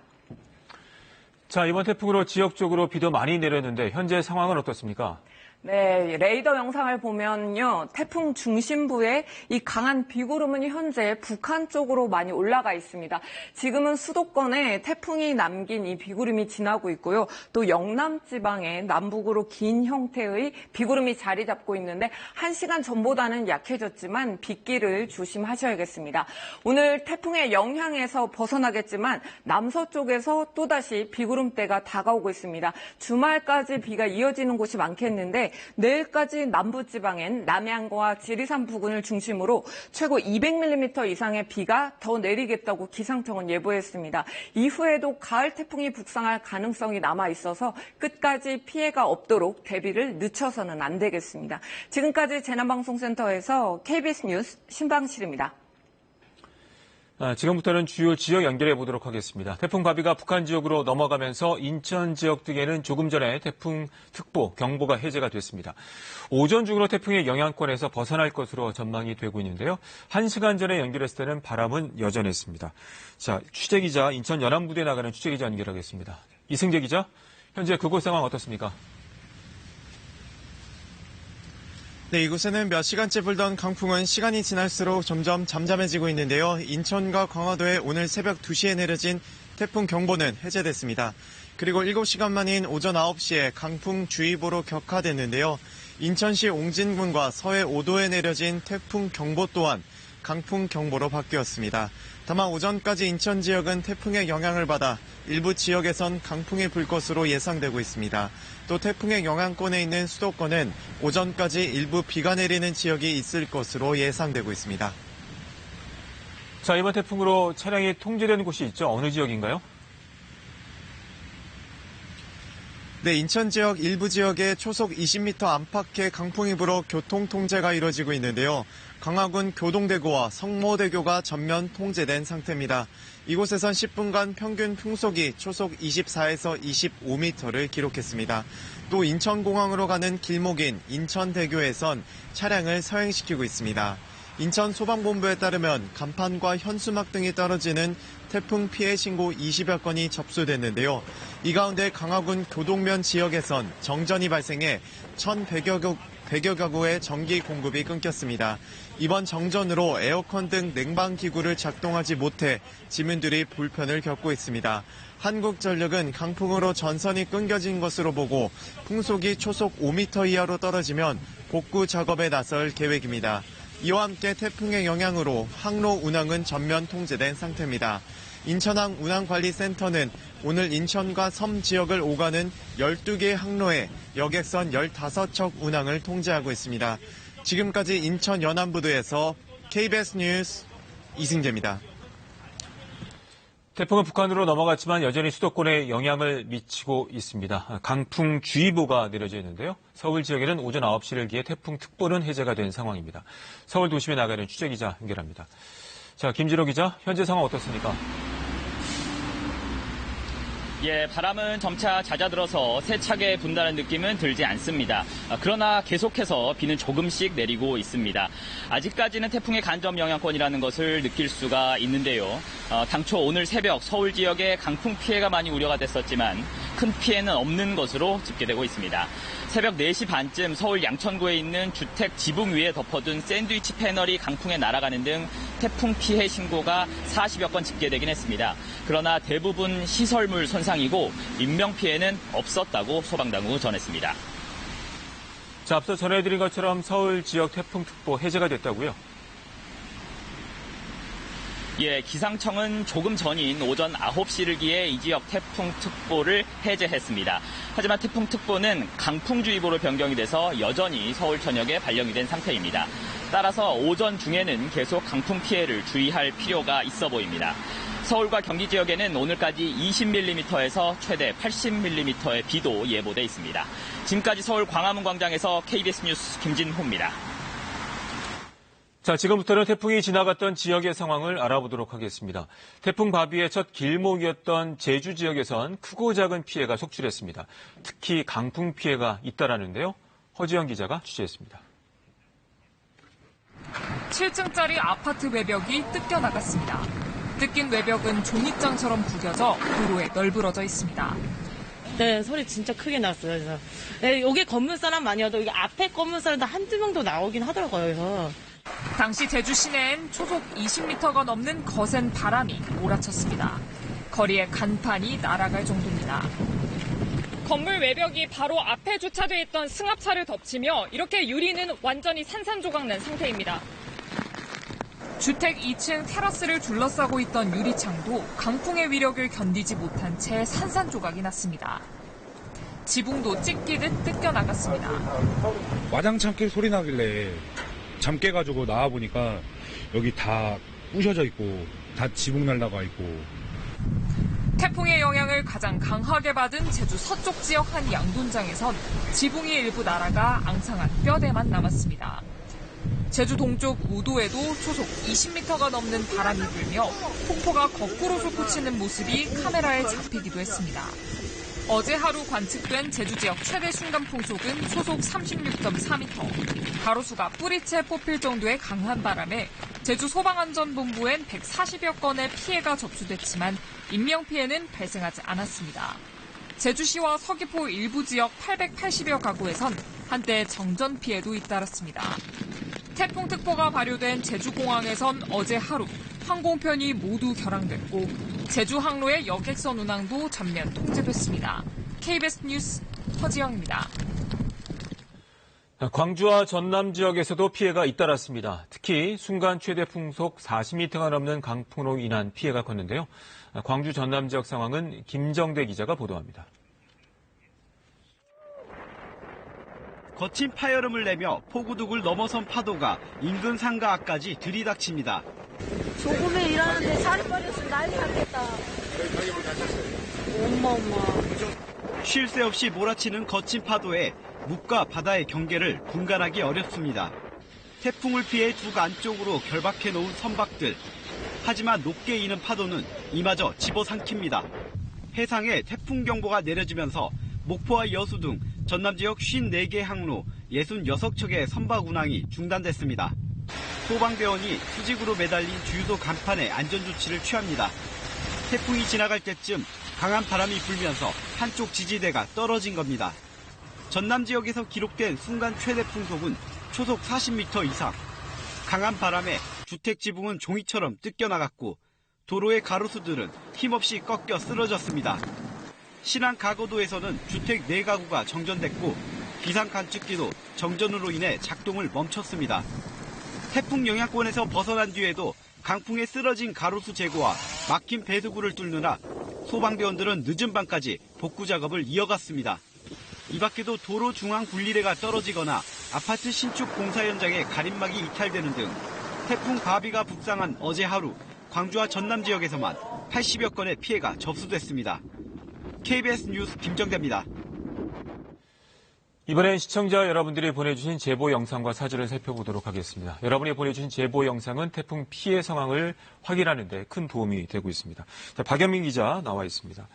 자, 이번 태풍으로 지역적으로 비도 많이 내렸는데 현재 상황은 어떻습니까? 네, 레이더 영상을 보면요. 태풍 중심부에 이 강한 비구름은 현재 북한 쪽으로 많이 올라가 있습니다. 지금은 수도권에 태풍이 남긴 이 비구름이 지나고 있고요. 또 영남 지방에 남북으로 긴 형태의 비구름이 자리 잡고 있는데 1시간 전보다는 약해졌지만 빗길을 조심하셔야겠습니다. 오늘 태풍의 영향에서 벗어나겠지만 남서쪽에서 또다시 비구름대가 다가오고 있습니다. 주말까지 비가 이어지는 곳이 많겠는데 내일까지 남부지방엔 남해안과 지리산 부근을 중심으로 최고 200mm 이상의 비가 더 내리겠다고 기상청은 예보했습니다. 이후에도 가을 태풍이 북상할 가능성이 남아 있어서 끝까지 피해가 없도록 대비를 늦춰서는 안 되겠습니다. 지금까지 재난방송센터에서 KBS 뉴스 신방실입니다. 지금부터는 주요 지역 연결해 보도록 하겠습니다. 태풍 바비가 북한 지역으로 넘어가면서 인천 지역 등에는 조금 전에 태풍 특보, 경보가 해제가 됐습니다. 오전 중으로 태풍의 영향권에서 벗어날 것으로 전망이 되고 있는데요. 1시간 전에 연결했을 때는 바람은 여전했습니다. 자, 취재기자, 인천 연안부두에 나가는 취재기자 연결하겠습니다. 이승재 기자, 현재 그곳 상황 어떻습니까? 네, 이곳에는 몇 시간째 불던 강풍은 시간이 지날수록 점점 잠잠해지고 있는데요. 인천과 강화도에 오늘 새벽 2시에 내려진 태풍 경보는 해제됐습니다. 그리고 7시간 만인 오전 9시에 강풍주의보로 격하됐는데요. 인천시 옹진군과 서해 5도에 내려진 태풍 경보 또한 강풍 경보로 바뀌었습니다. 다만 오전까지 인천 지역은 태풍의 영향을 받아 일부 지역에선 강풍이 불 것으로 예상되고 있습니다. 또 태풍의 영향권에 있는 수도권은 오전까지 일부 비가 내리는 지역이 있을 것으로 예상되고 있습니다. 자, 이번 태풍으로 차량이 통제되는 곳이 있죠. 어느 지역인가요? 네, 인천 지역 일부 지역에 초속 20m 안팎의 강풍이 불어 교통 통제가 이뤄지고 있는데요. 강화군 교동대교와 성모대교가 전면 통제된 상태입니다. 이곳에선 10분간 평균 풍속이 초속 24에서 25m를 기록했습니다. 또 인천공항으로 가는 길목인 인천대교에선 차량을 서행시키고 있습니다. 인천 소방본부에 따르면 간판과 현수막 등이 떨어지는 태풍 피해 신고 20여 건이 접수됐는데요. 이 가운데 강화군 교동면 지역에선 정전이 발생해 1,100여 가구의 전기 공급이 끊겼습니다. 이번 정전으로 에어컨 등 냉방기구를 작동하지 못해 시민들이 불편을 겪고 있습니다. 한국전력은 강풍으로 전선이 끊겨진 것으로 보고 풍속이 초속 5m 이하로 떨어지면 복구 작업에 나설 계획입니다. 이와 함께 태풍의 영향으로 항로 운항은 전면 통제된 상태입니다. 인천항 운항관리센터는 오늘 인천과 섬 지역을 오가는 12개 항로에 여객선 15척 운항을 통제하고 있습니다. 지금까지 인천 연안부두에서 KBS 뉴스 이승재입니다. 태풍은 북한으로 넘어갔지만 여전히 수도권에 영향을 미치고 있습니다. 강풍주의보가 내려져 있는데요. 서울 지역에는 오전 9시를 기해 태풍특보는 해제가 된 상황입니다. 서울 도심에 나가는 취재기자 연결합니다. 자, 김지로 기자, 현재 상황 어떻습니까? 예, 바람은 점차 잦아들어서 세차게 분다는 느낌은 들지 않습니다. 그러나 계속해서 비는 조금씩 내리고 있습니다. 아직까지는 태풍의 간접 영향권이라는 것을 느낄 수가 있는데요. 당초 오늘 새벽 서울 지역에 강풍 피해가 많이 우려가 됐었지만 큰 피해는 없는 것으로 집계되고 있습니다. 새벽 4시 반쯤 서울 양천구에 있는 주택 지붕 위에 덮어둔 샌드위치 패널이 강풍에 날아가는 등 태풍 피해 신고가 40여 건 집계되긴 했습니다. 그러나 대부분 시설물 손상이고 인명피해는 없었다고 소방당국은 전했습니다. 자, 앞서 전해드린 것처럼 서울 지역 태풍특보 해제가 됐다고요? 예, 기상청은 조금 전인 오전 9시를 기해 이 지역 태풍특보를 해제했습니다. 하지만 태풍특보는 강풍주의보로 변경이 돼서 여전히 서울 전역에 발령이 된 상태입니다. 따라서 오전 중에는 계속 강풍 피해를 주의할 필요가 있어 보입니다. 서울과 경기 지역에는 오늘까지 20mm에서 최대 80mm의 비도 예보돼 있습니다. 지금까지 서울 광화문 광장에서 KBS 뉴스 김진호입니다. 자, 지금부터는 태풍이 지나갔던 지역의 상황을 알아보도록 하겠습니다. 태풍 바비의 첫 길목이었던 제주 지역에선 크고 작은 피해가 속출했습니다. 특히 강풍 피해가 잇따라는데요. 허지영 기자가 취재했습니다. 7층짜리 아파트 외벽이 뜯겨나갔습니다. 뜯긴 외벽은 종잇장처럼 구겨져 도로에 널브러져 있습니다. 네, 소리 진짜 크게 났어요. 그래서. 네, 여기 건물 사람 아니어도 여기 앞에 건물 사람도 한두 명도 나오긴 하더라고요. 그래서. 당시 제주 시내엔 초속 20m가 넘는 거센 바람이 몰아쳤습니다. 거리에 간판이 날아갈 정도입니다. 건물 외벽이 바로 앞에 주차돼 있던 승합차를 덮치며 이렇게 유리는 완전히 산산조각 난 상태입니다. 주택 2층 테라스를 둘러싸고 있던 유리창도 강풍의 위력을 견디지 못한 채 산산조각이 났습니다. 지붕도 찢기듯 뜯겨나갔습니다. 와장창 깨 소리 나길래 잠 깨가지고 나와보니까 여기 다 부셔져 있고 다 지붕 날라가 있고. 태풍의 영향을 가장 강하게 받은 제주 서쪽 지역 한 양돈장에선 지붕이 일부 날아가 앙상한 뼈대만 남았습니다. 제주 동쪽 우도에도 초속 20m가 넘는 바람이 불며 폭포가 거꾸로 솟구치는 모습이 카메라에 잡히기도 했습니다. 어제 하루 관측된 제주 지역 최대 순간풍속은 초속 36.4m, 가로수가 뿌리채 뽑힐 정도의 강한 바람에 제주 소방안전본부엔 140여 건의 피해가 접수됐지만 인명피해는 발생하지 않았습니다. 제주시와 서귀포 일부 지역 880여 가구에선 한때 정전 피해도 잇따랐습니다. 태풍특보가 발효된 제주공항에선 어제 하루 항공편이 모두 결항됐고 제주 항로의 여객선 운항도 전면 통제됐습니다. KBS 뉴스 허지영입니다. 광주와 전남 지역에서도 피해가 잇따랐습니다. 특히 순간 최대 풍속 40m가 넘는 강풍으로 인한 피해가 컸는데요. 광주 전남 지역 상황은 김정대 기자가 보도합니다. 거친 파열음을 내며 포구둑을 넘어선 파도가 인근 상가 앞까지 들이닥칩니다. 조금에 일하는데 살이 빠졌으면 난리 났겠다. 엄마. 쉴 새 없이 몰아치는 거친 파도에 묵과 바다의 경계를 분간하기 어렵습니다. 태풍을 피해 둑 안쪽으로 결박해 놓은 선박들. 하지만 높게 이는 파도는 이마저 집어삼킵니다. 해상에 태풍경보가 내려지면서 목포와 여수 등 전남 지역 54개 항로 66척의 선박 운항이 중단됐습니다. 소방대원이 수직으로 매달린 주유소 간판에 안전조치를 취합니다. 태풍이 지나갈 때쯤 강한 바람이 불면서 한쪽 지지대가 떨어진 겁니다. 전남 지역에서 기록된 순간 최대 풍속은 초속 40m 이상. 강한 바람에 주택 지붕은 종이처럼 뜯겨나갔고 도로의 가로수들은 힘없이 꺾여 쓰러졌습니다. 신안 가거도에서는 주택 4가구가 정전됐고 비상 관측기도 정전으로 인해 작동을 멈췄습니다. 태풍 영향권에서 벗어난 뒤에도 강풍에 쓰러진 가로수 제거와 막힌 배수구를 뚫느라 소방대원들은 늦은 밤까지 복구 작업을 이어갔습니다. 이 밖에도 도로 중앙 분리대가 떨어지거나 아파트 신축 공사 현장에 가림막이 이탈되는 등 태풍 바비가 북상한 어제 하루 광주와 전남 지역에서만 80여 건의 피해가 접수됐습니다. KBS 뉴스 김정대입니다. 이번엔 시청자 여러분들이 보내주신 제보 영상과 사진을 살펴보도록 하겠습니다. 여러분이 보내주신 제보 영상은 태풍 피해 상황을 확인하는 데 큰 도움이 되고 있습니다. 자, 박연민 기자 나와 있습니다.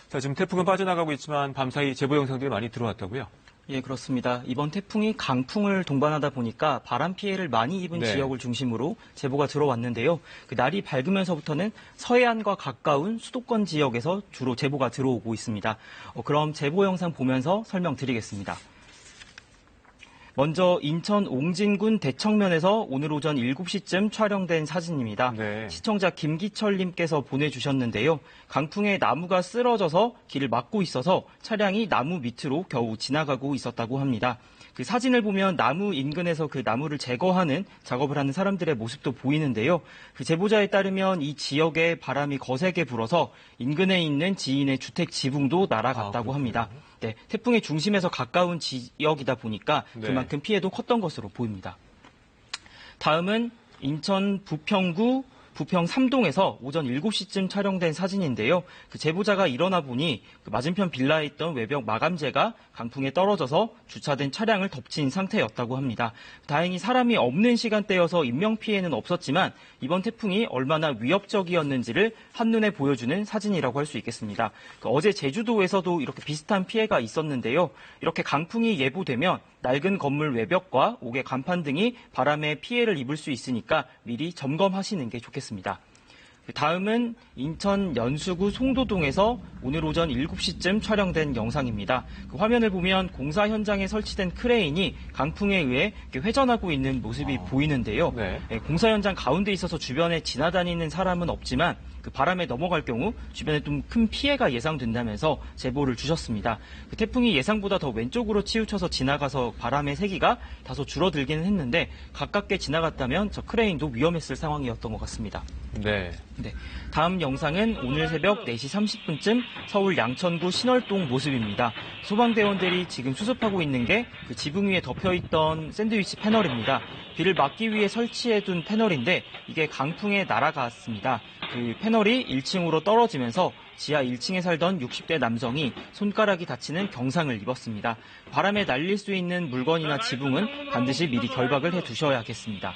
자, 지금 태풍은 빠져나가고 있지만 밤사이 제보 영상들이 많이 들어왔다고요? 예, 그렇습니다. 이번 태풍이 강풍을 동반하다 보니까 바람 피해를 많이 입은 네. 지역을 중심으로 제보가 들어왔는데요. 그 날이 밝으면서부터는 서해안과 가까운 수도권 지역에서 주로 제보가 들어오고 있습니다. 그럼 제보 영상 보면서 설명드리겠습니다. 먼저 인천 옹진군 대청면에서 오늘 오전 7시쯤 촬영된 사진입니다. 네. 시청자 김기철님께서 보내주셨는데요. 강풍에 나무가 쓰러져서 길을 막고 있어서 차량이 나무 밑으로 겨우 지나가고 있었다고 합니다. 그 사진을 보면 나무 인근에서 그 나무를 제거하는 작업을 하는 사람들의 모습도 보이는데요. 그 제보자에 따르면 이 지역에 바람이 거세게 불어서 인근에 있는 지인의 주택 지붕도 날아갔다고 합니다. 네, 태풍의 중심에서 가까운 지역이다 보니까 그만큼 피해도 컸던 것으로 보입니다. 다음은 인천 부평구 부평 3동에서 오전 7시쯤 촬영된 사진인데요. 그 제보자가 일어나 보니 그 맞은편 빌라에 있던 외벽 마감재가 강풍에 떨어져서 주차된 차량을 덮친 상태였다고 합니다. 다행히 사람이 없는 시간대여서 인명피해는 없었지만 이번 태풍이 얼마나 위협적이었는지를 한눈에 보여주는 사진이라고 할 수 있겠습니다. 그 어제 제주도에서도 이렇게 비슷한 피해가 있었는데요. 이렇게 강풍이 예보되면 낡은 건물 외벽과 옥의 간판 등이 바람에 피해를 입을 수 있으니까 미리 점검하시는 게 좋겠습니다. 다음은 인천 연수구 송도동에서 오늘 오전 7시쯤 촬영된 영상입니다. 그 화면을 보면 공사 현장에 설치된 크레인이 강풍에 의해 회전하고 있는 모습이 보이는데요. 네, 공사 현장 가운데 있어서 주변에 지나다니는 사람은 없지만 그 바람에 넘어갈 경우 주변에 좀 큰 피해가 예상된다면서 제보를 주셨습니다. 그 태풍이 예상보다 더 왼쪽으로 치우쳐서 지나가서 바람의 세기가 다소 줄어들기는 했는데 가깝게 지나갔다면 저 크레인도 위험했을 상황이었던 것 같습니다. 네. 다음 영상은 오늘 새벽 4시 30분쯤 서울 양천구 신월동 모습입니다. 소방대원들이 지금 수습하고 있는 게 그 지붕 위에 덮여있던 샌드위치 패널입니다. 비를 막기 위해 설치해둔 패널인데 이게 강풍에 날아갔습니다. 그 패널이 1층으로 떨어지면서 지하 1층에 살던 60대 남성이 손가락이 다치는 경상을 입었습니다. 바람에 날릴 수 있는 물건이나 지붕은 반드시 미리 결박을 해두셔야겠습니다.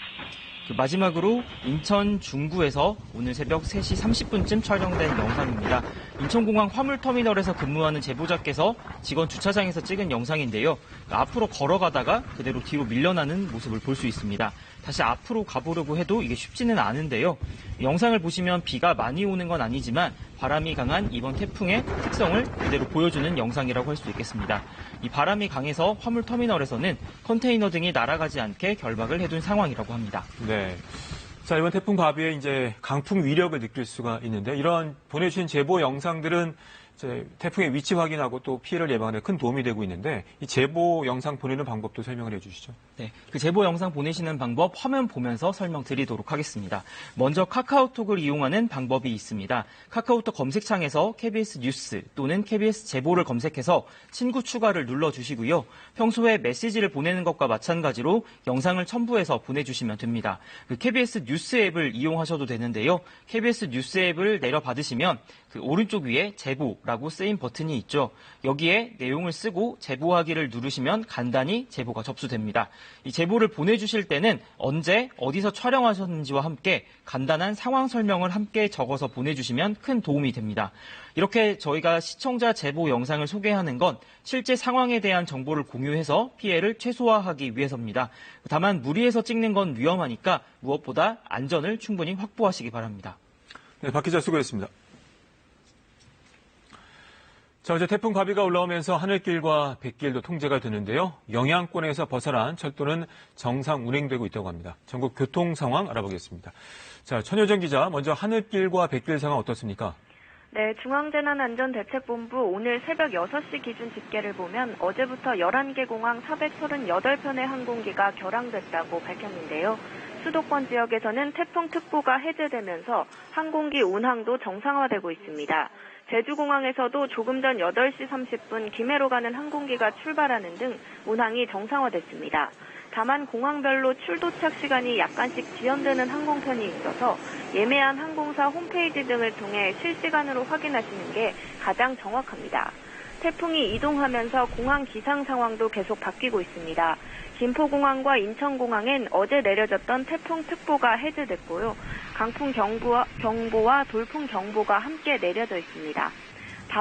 마지막으로 인천 중구에서 오늘 새벽 3시 30분쯤 촬영된 영상입니다. 인천공항 화물터미널에서 근무하는 제보자께서 직원 주차장에서 찍은 영상인데요. 앞으로 걸어가다가 그대로 뒤로 밀려나는 모습을 볼 수 있습니다. 다시 앞으로 가보려고 해도 이게 쉽지는 않은데요. 영상을 보시면 비가 많이 오는 건 아니지만 바람이 강한 이번 태풍의 특성을 그대로 보여주는 영상이라고 할 수 있겠습니다. 이 바람이 강해서 화물터미널에서는 컨테이너 등이 날아가지 않게 결박을 해둔 상황이라고 합니다. 네. 자, 이번 태풍 바비의 이제 강풍 위력을 느낄 수가 있는데 이런 보내주신 제보 영상들은 이제 태풍의 위치 확인하고 또 피해를 예방하는 데 큰 도움이 되고 있는데 이 제보 영상 보내는 방법도 설명을 해주시죠. 네, 그 제보 영상 보내시는 방법 화면 보면서 설명드리도록 하겠습니다. 먼저 카카오톡을 이용하는 방법이 있습니다. 카카오톡 검색창에서 KBS 뉴스 또는 KBS 제보를 검색해서 친구 추가를 눌러주시고요. 평소에 메시지를 보내는 것과 마찬가지로 영상을 첨부해서 보내주시면 됩니다. 그 KBS 뉴스 앱을 이용하셔도 되는데요. KBS 뉴스 앱을 내려받으시면 그 오른쪽 위에 제보라고 라고 쓰인 버튼이 있죠. 여기에 내용을 쓰고 제보하기를 누르시면 간단히 제보가 접수됩니다. 이 제보를 보내주실 때는 언제 어디서 촬영하셨는지와 함께 간단한 상황 설명을 함께 적어서 보내주시면 큰 도움이 됩니다. 이렇게 저희가 시청자 제보 영상을 소개하는 건 실제 상황에 대한 정보를 공유해서 피해를 최소화하기 위해서입니다. 다만 무리해서 찍는 건 위험하니까 무엇보다 안전을 충분히 확보하시기 바랍니다. 네, 박 기자 수고했습니다. 자, 어제 태풍 가비가 올라오면서 하늘길과 뱃길도 통제가 되는데요. 영향권에서 벗어난 철도는 정상 운행되고 있다고 합니다. 전국 교통 상황 알아보겠습니다. 자, 천효정 기자, 먼저 하늘길과 뱃길 상황 어떻습니까? 네, 중앙재난안전대책본부 오늘 새벽 6시 기준 집계를 보면 어제부터 11개 공항 438편의 항공기가 결항됐다고 밝혔는데요. 수도권 지역에서는 태풍특보가 해제되면서 항공기 운항도 정상화되고 있습니다. 제주공항에서도 조금 전 8시 30분 김해로 가는 항공기가 출발하는 등 운항이 정상화됐습니다. 다만 공항별로 출도착 시간이 약간씩 지연되는 항공편이 있어서 예매한 항공사 홈페이지 등을 통해 실시간으로 확인하시는 게 가장 정확합니다. 태풍이 이동하면서 공항 기상 상황도 계속 바뀌고 있습니다. 김포공항과 인천공항엔 어제 내려졌던 태풍특보가 해제됐고요. 강풍 경보와 돌풍 경보가 함께 내려져 있습니다.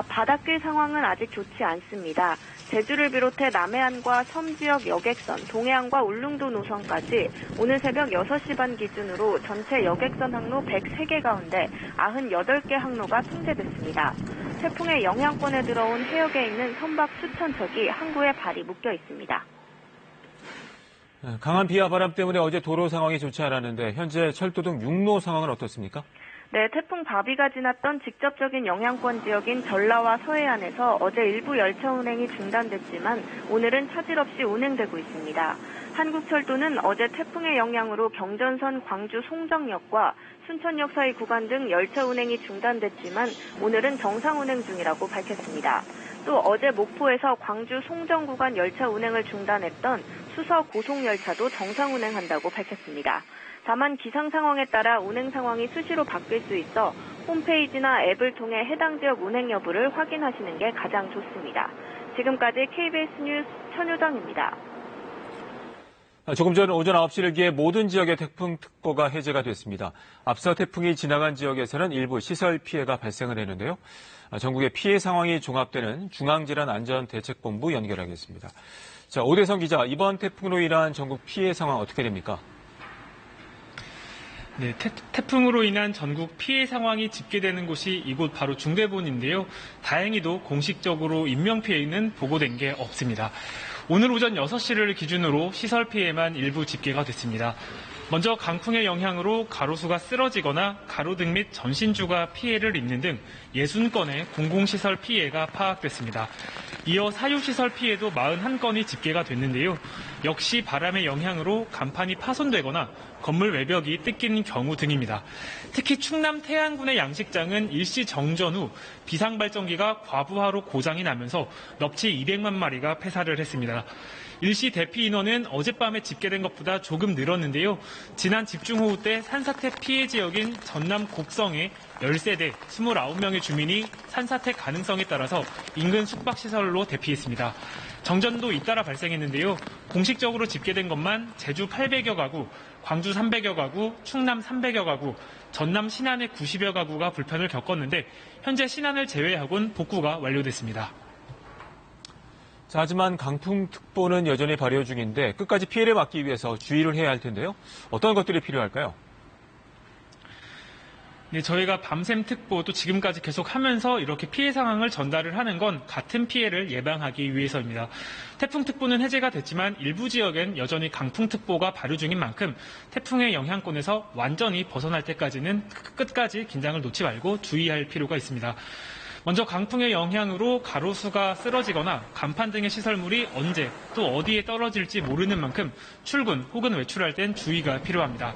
바닷길 상황은 아직 좋지 않습니다. 제주를 비롯해 남해안과 섬 지역 여객선, 동해안과 울릉도 노선까지 오늘 새벽 6시 반 기준으로 전체 여객선 항로 103개 가운데 98개 항로가 통제됐습니다. 태풍의 영향권에 들어온 해역에 있는 선박 수천 척이 항구에 발이 묶여 있습니다. 강한 비와 바람 때문에 어제 도로 상황이 좋지 않았는데 현재 철도 등 육로 상황은 어떻습니까? 네, 태풍 바비가 지났던 직접적인 영향권 지역인 전라와 서해안에서 어제 일부 열차 운행이 중단됐지만 오늘은 차질 없이 운행되고 있습니다. 한국철도는 어제 태풍의 영향으로 경전선 광주 송정역과 순천역 사이 구간 등 열차 운행이 중단됐지만 오늘은 정상 운행 중이라고 밝혔습니다. 또 어제 목포에서 광주 송정 구간 열차 운행을 중단했던 수서 고속열차도 정상 운행한다고 밝혔습니다. 다만 기상 상황에 따라 운행 상황이 수시로 바뀔 수 있어 홈페이지나 앱을 통해 해당 지역 운행 여부를 확인하시는 게 가장 좋습니다. 지금까지 KBS 뉴스 천효정입니다. 조금 전 오전 9시를 기해 모든 지역의 태풍특보가 해제가 됐습니다. 앞서 태풍이 지나간 지역에서는 일부 시설 피해가 발생을 했는데요. 전국의 피해 상황이 종합되는 중앙질환안전대책본부 연결하겠습니다. 자, 오대성 기자, 이번 태풍으로 인한 전국 피해 상황 어떻게 됩니까? 네, 태풍으로 인한 전국 피해 상황이 집계되는 곳이 이곳 바로 중대본인데요. 다행히도 공식적으로 인명피해는 보고된 게 없습니다. 오늘 오전 6시를 기준으로 시설 피해만 일부 집계가 됐습니다. 먼저 강풍의 영향으로 가로수가 쓰러지거나 가로등 및 전신주가 피해를 입는 등 60건의 공공시설 피해가 파악됐습니다. 이어 사유시설 피해도 41건이 집계가 됐는데요. 역시 바람의 영향으로 간판이 파손되거나 건물 외벽이 뜯긴 경우 등입니다. 특히 충남 태안군의 양식장은 일시 정전 후 비상발전기가 과부하로 고장이 나면서 넙치 200만 마리가 폐사를 했습니다. 일시 대피 인원은 어젯밤에 집계된 것보다 조금 늘었는데요. 지난 집중호우 때 산사태 피해 지역인 전남 곡성의 10세대 29명의 주민이 산사태 가능성에 따라서 인근 숙박시설로 대피했습니다. 정전도 잇따라 발생했는데요. 공식적으로 집계된 것만 제주 800여 가구, 광주 300여 가구, 충남 300여 가구, 전남 신안의 90여 가구가 불편을 겪었는데 현재 신안을 제외하고는 복구가 완료됐습니다. 자, 하지만 강풍특보는 여전히 발효 중인데 끝까지 피해를 막기 위해서 주의를 해야 할 텐데요. 어떤 것들이 필요할까요? 네, 저희가 밤샘 특보 또 지금까지 계속 하면서 이렇게 피해 상황을 전달을 하는 건 같은 피해를 예방하기 위해서입니다. 태풍특보는 해제가 됐지만 일부 지역엔 여전히 강풍특보가 발효 중인 만큼 태풍의 영향권에서 완전히 벗어날 때까지는 끝까지 긴장을 놓지 말고 주의할 필요가 있습니다. 먼저 강풍의 영향으로 가로수가 쓰러지거나 간판 등의 시설물이 언제 또 어디에 떨어질지 모르는 만큼 출근 혹은 외출할 땐 주의가 필요합니다.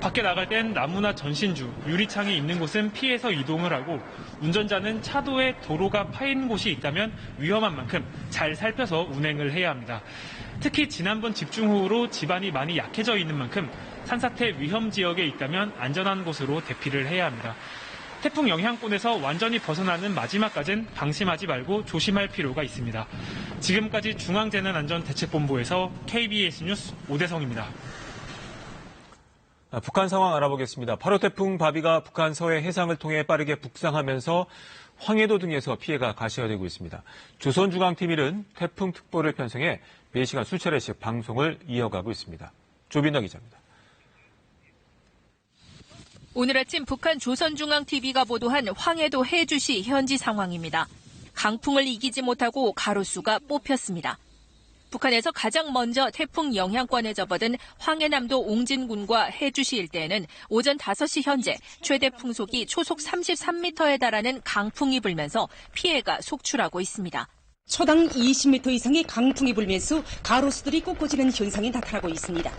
밖에 나갈 땐 나무나 전신주, 유리창이 있는 곳은 피해서 이동을 하고 운전자는 차도에 도로가 파인 곳이 있다면 위험한 만큼 잘 살펴서 운행을 해야 합니다. 특히 지난번 집중호우로 집안이 많이 약해져 있는 만큼 산사태 위험 지역에 있다면 안전한 곳으로 대피를 해야 합니다. 태풍 영향권에서 완전히 벗어나는 마지막까지는 방심하지 말고 조심할 필요가 있습니다. 지금까지 중앙재난안전대책본부에서 KBS 뉴스 오대성입니다. 북한 상황 알아보겠습니다. 8호 태풍 바비가 북한 서해 해상을 통해 빠르게 북상하면서 황해도 등에서 피해가 가시화되고 있습니다. 조선중앙TV는 태풍특보를 편성해 매시간 수차례씩 방송을 이어가고 있습니다. 조빈너 기자입니다. 오늘 아침 북한 조선중앙TV가 보도한 황해도 해주시 현지 상황입니다. 강풍을 이기지 못하고 가로수가 뽑혔습니다. 북한에서 가장 먼저 태풍 영향권에 접어든 황해남도 옹진군과 해주시 일대에는 오전 5시 현재 최대 풍속이 초속 33m에 달하는 강풍이 불면서 피해가 속출하고 있습니다. 초당 20m 이상의 강풍이 불면서 가로수들이 꺾어지는 현상이 나타나고 있습니다.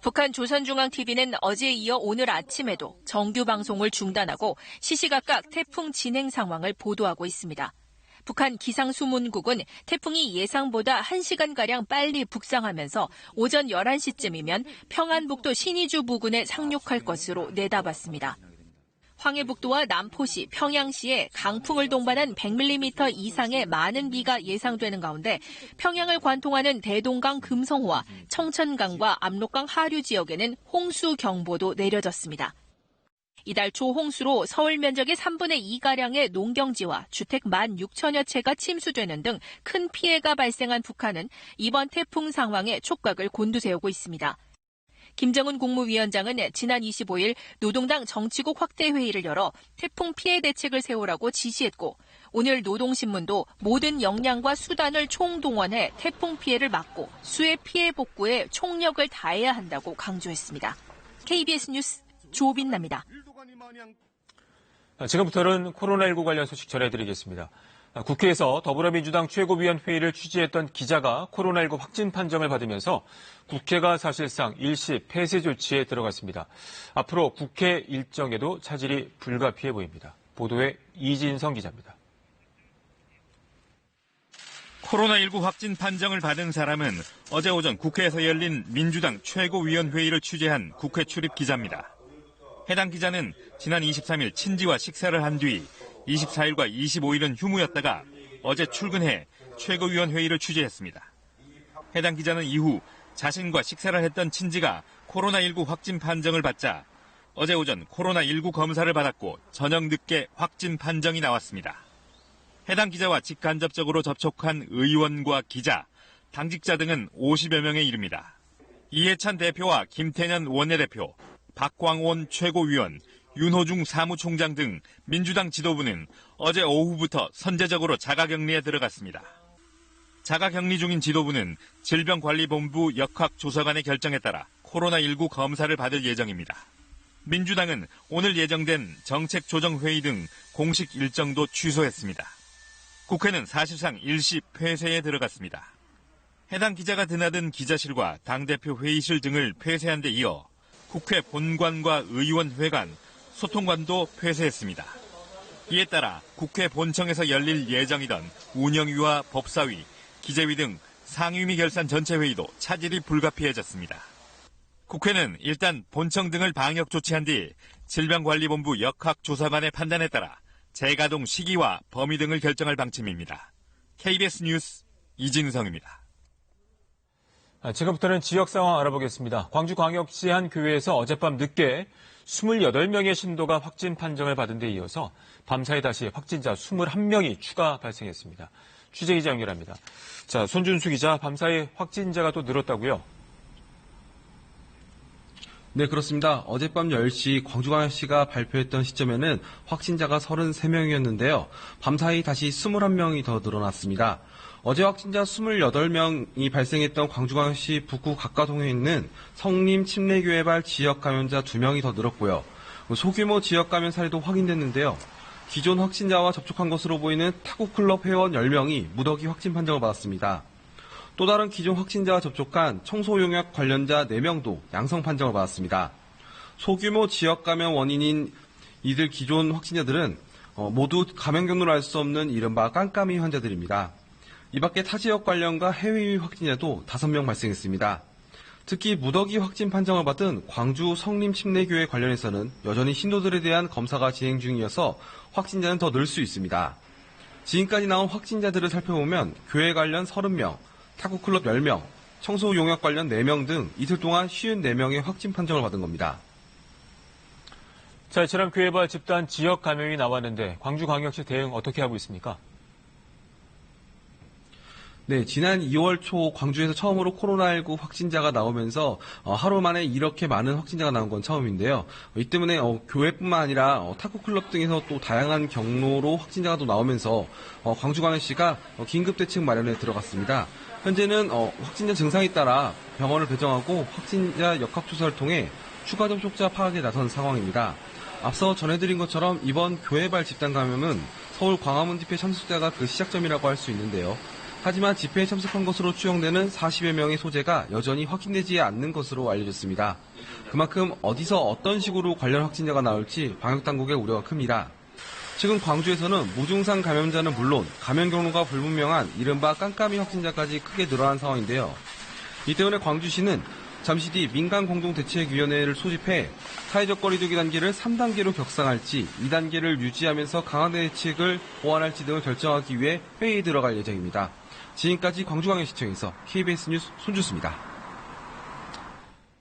북한 조선중앙TV는 어제에 이어 오늘 아침에도 정규 방송을 중단하고 시시각각 태풍 진행 상황을 보도하고 있습니다. 북한 기상수문국은 태풍이 예상보다 1시간가량 빨리 북상하면서 오전 11시쯤이면 평안북도 신의주 부근에 상륙할 것으로 내다봤습니다. 황해북도와 남포시, 평양시에 강풍을 동반한 100mm 이상의 많은 비가 예상되는 가운데 평양을 관통하는 대동강 금성호와 청천강과 압록강 하류 지역에는 홍수 경보도 내려졌습니다. 이달 초 홍수로 서울 면적의 3분의 2가량의 농경지와 주택 16,000여 채가 침수되는 등 큰 피해가 발생한 북한은 이번 태풍 상황에 촉각을 곤두세우고 있습니다. 김정은 국무위원장은 지난 25일 노동당 정치국 확대 회의를 열어 태풍 피해 대책을 세우라고 지시했고 오늘 노동신문도 모든 역량과 수단을 총동원해 태풍 피해를 막고 수해 피해 복구에 총력을 다해야 한다고 강조했습니다. KBS 뉴스 조빈나입니다. 지금부터는 코로나19 관련 소식 전해드리겠습니다. 국회에서 더불어민주당 최고위원회의를 취재했던 기자가 코로나19 확진 판정을 받으면서 국회가 사실상 일시 폐쇄 조치에 들어갔습니다. 앞으로 국회 일정에도 차질이 불가피해 보입니다. 보도에 이진성 기자입니다. 코로나19 확진 판정을 받은 사람은 어제 오전 국회에서 열린 민주당 최고위원회의를 취재한 국회 출입 기자입니다. 해당 기자는 지난 23일 친지와 식사를 한 뒤 24일과 25일은 휴무였다가 어제 출근해 최고위원회의를 취재했습니다. 해당 기자는 이후 자신과 식사를 했던 친지가 코로나19 확진 판정을 받자 어제 오전 코로나19 검사를 받았고 저녁 늦게 확진 판정이 나왔습니다. 해당 기자와 직간접적으로 접촉한 의원과 기자, 당직자 등은 50여 명에 이릅니다. 이해찬 대표와 김태년 원내대표, 박광온 최고위원, 윤호중 사무총장 등 민주당 지도부는 어제 오후부터 선제적으로 자가격리에 들어갔습니다. 자가격리 중인 지도부는 질병관리본부 역학조사관의 결정에 따라 코로나19 검사를 받을 예정입니다. 민주당은 오늘 예정된 정책조정회의 등 공식 일정도 취소했습니다. 국회는 사실상 일시 폐쇄에 들어갔습니다. 해당 기자가 드나든 기자실과 당대표 회의실 등을 폐쇄한 데 이어 국회 본관과 의원회관, 소통관도 폐쇄했습니다. 이에 따라 국회 본청에서 열릴 예정이던 운영위와 법사위, 기재위 등 상임위 결산 전체 회의도 차질이 불가피해졌습니다. 국회는 일단 본청 등을 방역 조치한 뒤 질병관리본부 역학조사관의 판단에 따라 재가동 시기와 범위 등을 결정할 방침입니다. KBS 뉴스 이진성입니다. 지금부터는 지역 상황 알아보겠습니다. 광주광역시 한 교회에서 어젯밤 늦게 28명의 신도가 확진 판정을 받은 데 이어서 밤사이 다시 확진자 21명이 추가 발생했습니다. 취재기자 연결합니다. 자, 손준수 기자, 밤사이 확진자가 또 늘었다고요? 네, 그렇습니다. 어젯밤 10시 광주광역시가 발표했던 시점에는 확진자가 33명이었는데요. 밤사이 다시 21명이 더 늘어났습니다. 어제 확진자 28명이 발생했던 광주광역시 북구 각가동에 있는 성림 침례교회발 지역 감염자 2명이 더 늘었고요. 소규모 지역 감염 사례도 확인됐는데요. 기존 확진자와 접촉한 것으로 보이는 타구클럽 회원 10명이 무더기 확진 판정을 받았습니다. 또 다른 기존 확진자와 접촉한 청소용약 관련자 4명도 양성 판정을 받았습니다. 소규모 지역 감염 원인인 이들 기존 확진자들은 모두 감염 경로를 알 수 없는 이른바 깜깜이 환자들입니다. 이 밖에 타 지역 관련과 해외 유입 확진자도 5명 발생했습니다. 특히 무더기 확진 판정을 받은 광주 성림침례교회 관련해서는 여전히 신도들에 대한 검사가 진행 중이어서 확진자는 더 늘 수 있습니다. 지금까지 나온 확진자들을 살펴보면 교회 관련 30명, 탁구클럽 10명, 청소 용역 관련 4명 등 이틀 동안 54명의 확진 판정을 받은 겁니다. 자, 이처럼 교회발 집단 지역 감염이 나왔는데 광주광역시 대응 어떻게 하고 있습니까? 네, 지난 2월 초 광주에서 처음으로 코로나19 확진자가 나오면서 하루 만에 이렇게 많은 확진자가 나온 건 처음인데요. 이 때문에 교회뿐만 아니라 탁구클럽 등에서 또 다양한 경로로 확진자가 또 나오면서 광주광역시가 긴급대책 마련에 들어갔습니다. 현재는 확진자 증상에 따라 병원을 배정하고 확진자 역학조사를 통해 추가 접촉자 파악에 나선 상황입니다. 앞서 전해드린 것처럼 이번 교회발 집단 감염은 서울 광화문 집회 참석자가 그 시작점이라고 할 수 있는데요. 하지만 집회에 참석한 것으로 추정되는 40여 명의 소재가 여전히 확인되지 않는 것으로 알려졌습니다. 그만큼 어디서 어떤 식으로 관련 확진자가 나올지 방역당국의 우려가 큽니다. 최근 광주에서는 무증상 감염자는 물론 감염 경로가 불분명한 이른바 깜깜이 확진자까지 크게 늘어난 상황인데요. 이 때문에 광주시는 잠시 뒤 민간공동대책위원회를 소집해 사회적 거리두기 단계를 3단계로 격상할지 2단계를 유지하면서 강화 대책을 보완할지 등을 결정하기 위해 회의에 들어갈 예정입니다. 지금까지 광주광역시청에서 KBS 뉴스 손주수입니다.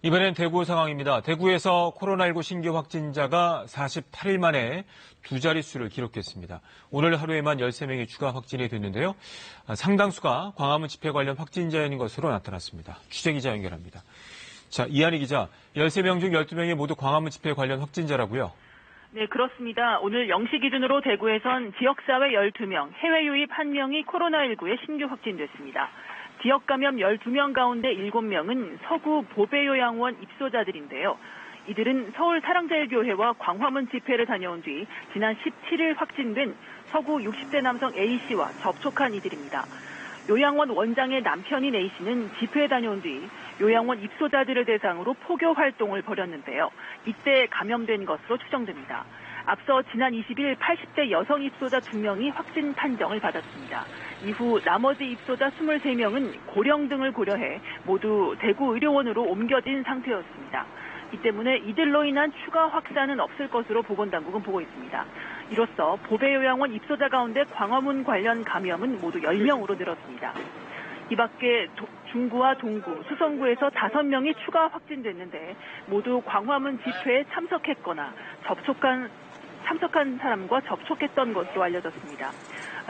이번엔 대구 상황입니다. 대구에서 코로나19 신규 확진자가 48일 만에 두 자릿수를 기록했습니다. 오늘 하루에만 13명이 추가 확진이 됐는데요. 상당수가 광화문 집회 관련 확진자인 것으로 나타났습니다. 취재기자 연결합니다. 자, 이한희 기자, 13명 중 12명이 모두 광화문 집회 관련 확진자라고요? 네, 그렇습니다. 오늘 0시 기준으로 대구에선 지역사회 12명, 해외 유입 1명이 코로나19에 신규 확진됐습니다. 지역 감염 12명 가운데 7명은 서구 보배요양원 입소자들인데요. 이들은 서울 사랑제일교회와 광화문 집회를 다녀온 뒤 지난 17일 확진된 서구 60대 남성 A씨와 접촉한 이들입니다. 요양원 원장의 남편인 A씨는 집회에 다녀온 뒤 요양원 입소자들을 대상으로 포교 활동을 벌였는데요. 이때 감염된 것으로 추정됩니다. 앞서 지난 20일 80대 여성 입소자 2명이 확진 판정을 받았습니다. 이후 나머지 입소자 23명은 고령 등을 고려해 모두 대구 의료원으로 옮겨진 상태였습니다. 이 때문에 이들로 인한 추가 확산은 없을 것으로 보건당국은 보고 있습니다. 이로써 보배요양원 입소자 가운데 광화문 관련 감염은 모두 10명으로 늘었습니다. 이 밖에 중구와 동구, 수성구에서 5명이 추가 확진됐는데 모두 광화문 집회에 참석했거나 참석한 사람과 접촉했던 것으로 알려졌습니다.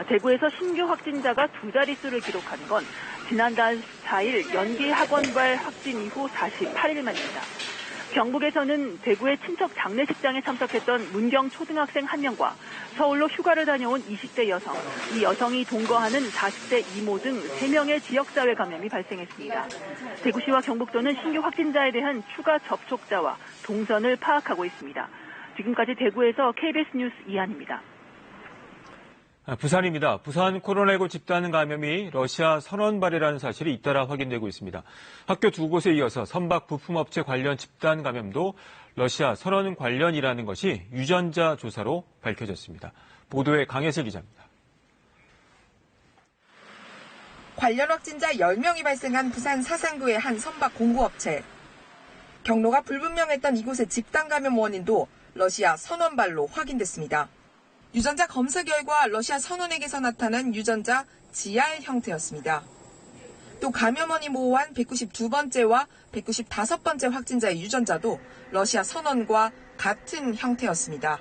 대구에서 신규 확진자가 두 자릿수를 기록한 건 지난달 4일 연기 학원발 확진 이후 48일 만입니다. 경북에서는 대구의 친척 장례식장에 참석했던 문경 초등학생 1명과 서울로 휴가를 다녀온 20대 여성, 이 여성이 동거하는 40대 이모 등 3명의 지역사회 감염이 발생했습니다. 대구시와 경북도는 신규 확진자에 대한 추가 접촉자와 동선을 파악하고 있습니다. 지금까지 대구에서 KBS 뉴스 이한입니다. 부산입니다. 부산 코로나19 집단 감염이 러시아 선원발이라는 사실이 잇따라 확인되고 있습니다. 학교 두 곳에 이어서 선박 부품업체 관련 집단 감염도 러시아 선원 관련이라는 것이 유전자 조사로 밝혀졌습니다. 보도에 강혜슬 기자입니다. 관련 확진자 10명이 발생한 부산 사상구의 한 선박 공구업체. 경로가 불분명했던 이곳의 집단 감염 원인도 러시아 선원발로 확인됐습니다. 유전자 검사 결과 러시아 선원에게서 나타난 유전자 GR 형태였습니다. 또 감염원이 모호한 192번째와 195번째 확진자의 유전자도 러시아 선원과 같은 형태였습니다.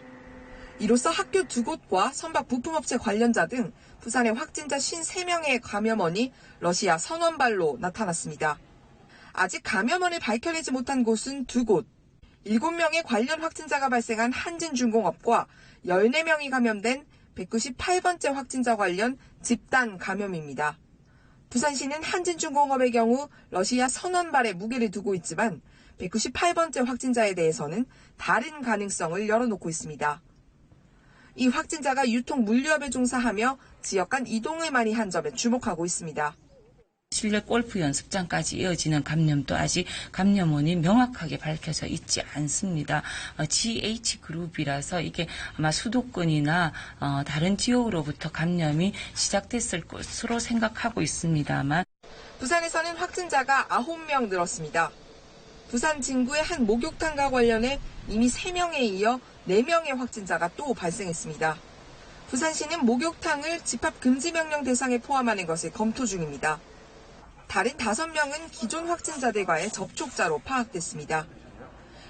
이로써 학교 두 곳과 선박 부품업체 관련자 등 부산의 확진자 53명의 감염원이 러시아 선원발로 나타났습니다. 아직 감염원을 밝혀내지 못한 곳은 두 곳. 7명의 관련 확진자가 발생한 한진중공업과 14명이 감염된 198번째 확진자 관련 집단 감염입니다. 부산시는 한진중공업의 경우 러시아 선원발에 무게를 두고 있지만 198번째 확진자에 대해서는 다른 가능성을 열어놓고 있습니다. 이 확진자가 유통물류업에 종사하며 지역 간 이동을 많이 한 점에 주목하고 있습니다. 실내 골프 연습장까지 이어지는 감염도 아직 감염원이 명확하게 밝혀져 있지 않습니다. GH그룹이라서 이게 아마 수도권이나 다른 지역으로부터 감염이 시작됐을 것으로 생각하고 있습니다만 부산에서는 확진자가 9명 늘었습니다. 부산 진구의 한 목욕탕과 관련해 이미 3명에 이어 4명의 확진자가 또 발생했습니다. 부산시는 목욕탕을 집합금지명령 대상에 포함하는 것을 검토 중입니다. 다른 5명은 기존 확진자들과의 접촉자로 파악됐습니다.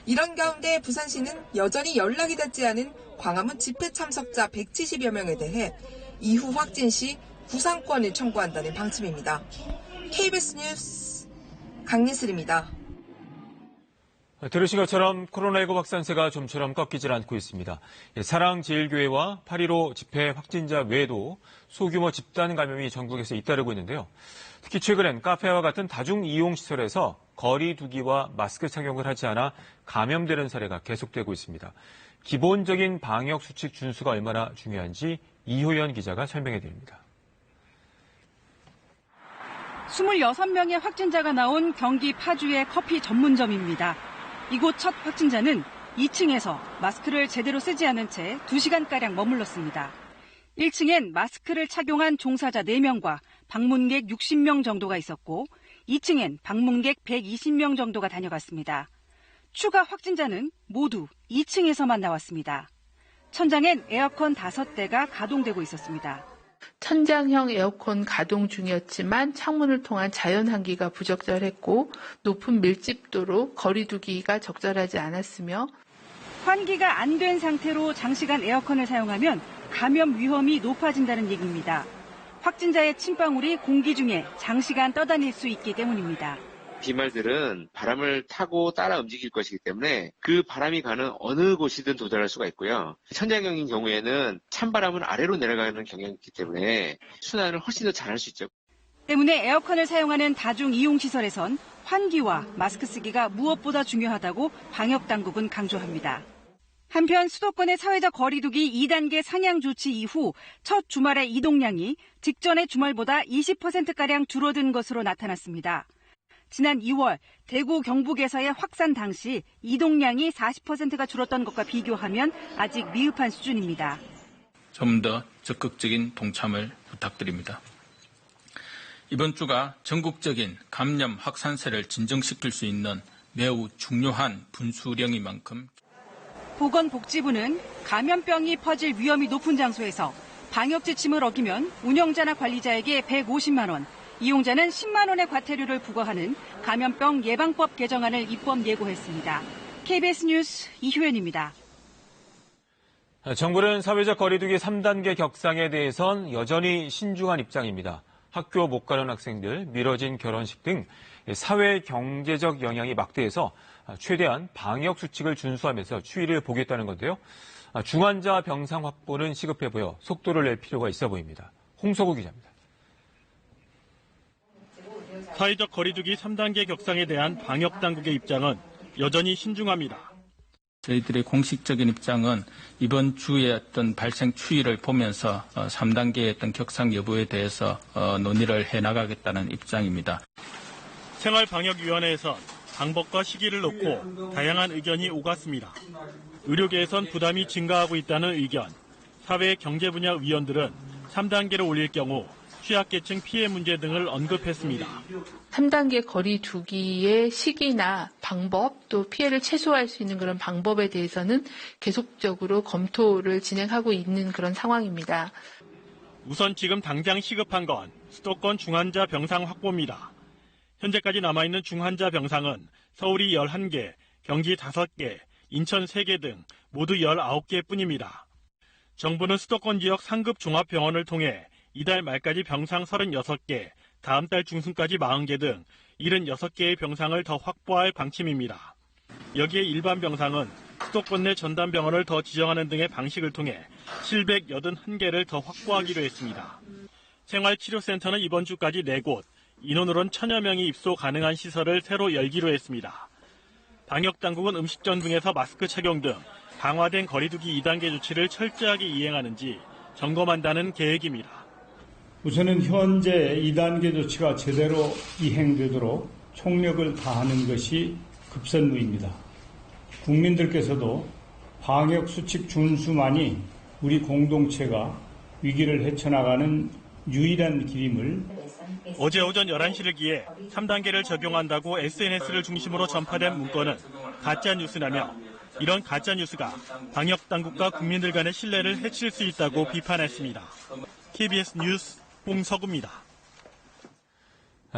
이런 가운데 부산시는 여전히 연락이 닿지 않은 광화문 집회 참석자 170여 명에 대해 이후 확진 시 구상권을 청구한다는 방침입니다. KBS 뉴스 강예슬입니다. 들으신 것처럼 코로나19 확산세가 좀처럼 꺾이질 않고 있습니다. 사랑제일교회와 8.15 집회 확진자 외에도 소규모 집단 감염이 전국에서 잇따르고 있는데요. 특히 최근엔 카페와 같은 다중이용시설에서 거리 두기와 마스크 착용을 하지 않아 감염되는 사례가 계속되고 있습니다. 기본적인 방역수칙 준수가 얼마나 중요한지 이효연 기자가 설명해 드립니다. 26명의 확진자가 나온 경기 파주의 커피 전문점입니다. 이곳 첫 확진자는 2층에서 마스크를 제대로 쓰지 않은 채 2시간가량 머물렀습니다. 1층엔 마스크를 착용한 종사자 4명과 방문객 60명 정도가 있었고 2층엔 방문객 120명 정도가 다녀갔습니다. 추가 확진자는 모두 2층에서만 나왔습니다. 천장엔 에어컨 5대가 가동되고 있었습니다. 천장형 에어컨 가동 중이었지만 창문을 통한 자연 환기가 부적절했고 높은 밀집도로 거리 두기가 적절하지 않았으며 환기가 안 된 상태로 장시간 에어컨을 사용하면 감염 위험이 높아진다는 얘기입니다. 확진자의 침방울이 공기 중에 장시간 떠다닐 수 있기 때문입니다. 비말들은 바람을 타고 따라 움직일 것이기 때문에 그 바람이 가는 어느 곳이든 도달할 수가 있고요. 천장형인 경우에는 찬바람은 아래로 내려가는 경향이 있기 때문에 순환을 훨씬 더 잘할 수 있죠. 때문에 에어컨을 사용하는 다중이용시설에선 환기와 마스크 쓰기가 무엇보다 중요하다고 방역당국은 강조합니다. 한편 수도권의 사회적 거리두기 2단계 상향 조치 이후 첫 주말의 이동량이 직전의 주말보다 20%가량 줄어든 것으로 나타났습니다. 지난 2월 대구 경북에서의 확산 당시 이동량이 40%가 줄었던 것과 비교하면 아직 미흡한 수준입니다. 좀 더 적극적인 동참을 부탁드립니다. 이번 주가 전국적인 감염 확산세를 진정시킬 수 있는 매우 중요한 분수령인 만큼 보건복지부는 감염병이 퍼질 위험이 높은 장소에서 방역 지침을 어기면 운영자나 관리자에게 150만 원, 이용자는 10만 원의 과태료를 부과하는 감염병 예방법 개정안을 입법 예고했습니다. KBS 뉴스 이효연입니다. 정부는 사회적 거리두기 3단계 격상에 대해선 여전히 신중한 입장입니다. 학교 못 가는 학생들, 미뤄진 결혼식 등 사회 경제적 영향이 막대해서 최대한 방역 수칙을 준수하면서 추이를 보겠다는 건데요. 중환자 병상 확보는 시급해 보여 속도를 낼 필요가 있어 보입니다. 홍석우 기자입니다. 사회적 거리두기 3단계 격상에 대한 방역당국의 입장은 여전히 신중합니다. 저희들의 공식적인 입장은 이번 주의 어떤 발생 추이를 보면서 3단계의 어떤 격상 여부에 대해서 논의를 해나가겠다는 입장입니다. 생활방역위원회에선 방법과 시기를 놓고 다양한 의견이 오갔습니다. 의료계에선 부담이 증가하고 있다는 의견, 사회 경제 분야 위원들은 3단계를 올릴 경우 취약계층 피해 문제 등을 언급했습니다. 3단계 거리 두기의 시기나 방법 또 피해를 최소화할 수 있는 그런 방법에 대해서는 계속적으로 검토를 진행하고 있는 그런 상황입니다. 우선 지금 당장 시급한 건 수도권 중환자 병상 확보입니다. 현재까지 남아있는 중환자 병상은 서울이 11개, 경기 5개, 인천 3개 등 모두 19개 뿐입니다. 정부는 수도권 지역 상급 종합병원을 통해 이달 말까지 병상 36개, 다음 달 중순까지 40개 등 76개의 병상을 더 확보할 방침입니다. 여기에 일반 병상은 수도권 내 전담병원을 더 지정하는 등의 방식을 통해 781개를 더 확보하기로 했습니다. 생활치료센터는 이번 주까지 4곳, 인원으론 1000여 명이 입소 가능한 시설을 새로 열기로 했습니다. 방역당국은 음식점 등에서 마스크 착용 등 강화된 거리두기 2단계 조치를 철저하게 이행하는지 점검한다는 계획입니다. 우선은 현재 2단계 조치가 제대로 이행되도록 총력을 다하는 것이 급선무입니다. 국민들께서도 방역수칙 준수만이 우리 공동체가 위기를 헤쳐나가는 유일한 길임을 어제 오전 11시를 기해 3단계를 적용한다고 SNS를 중심으로 전파된 문건은 가짜뉴스라며 이런 가짜뉴스가 방역당국과 국민들 간의 신뢰를 해칠 수 있다고 비판했습니다. KBS 뉴스 홍석우입니다.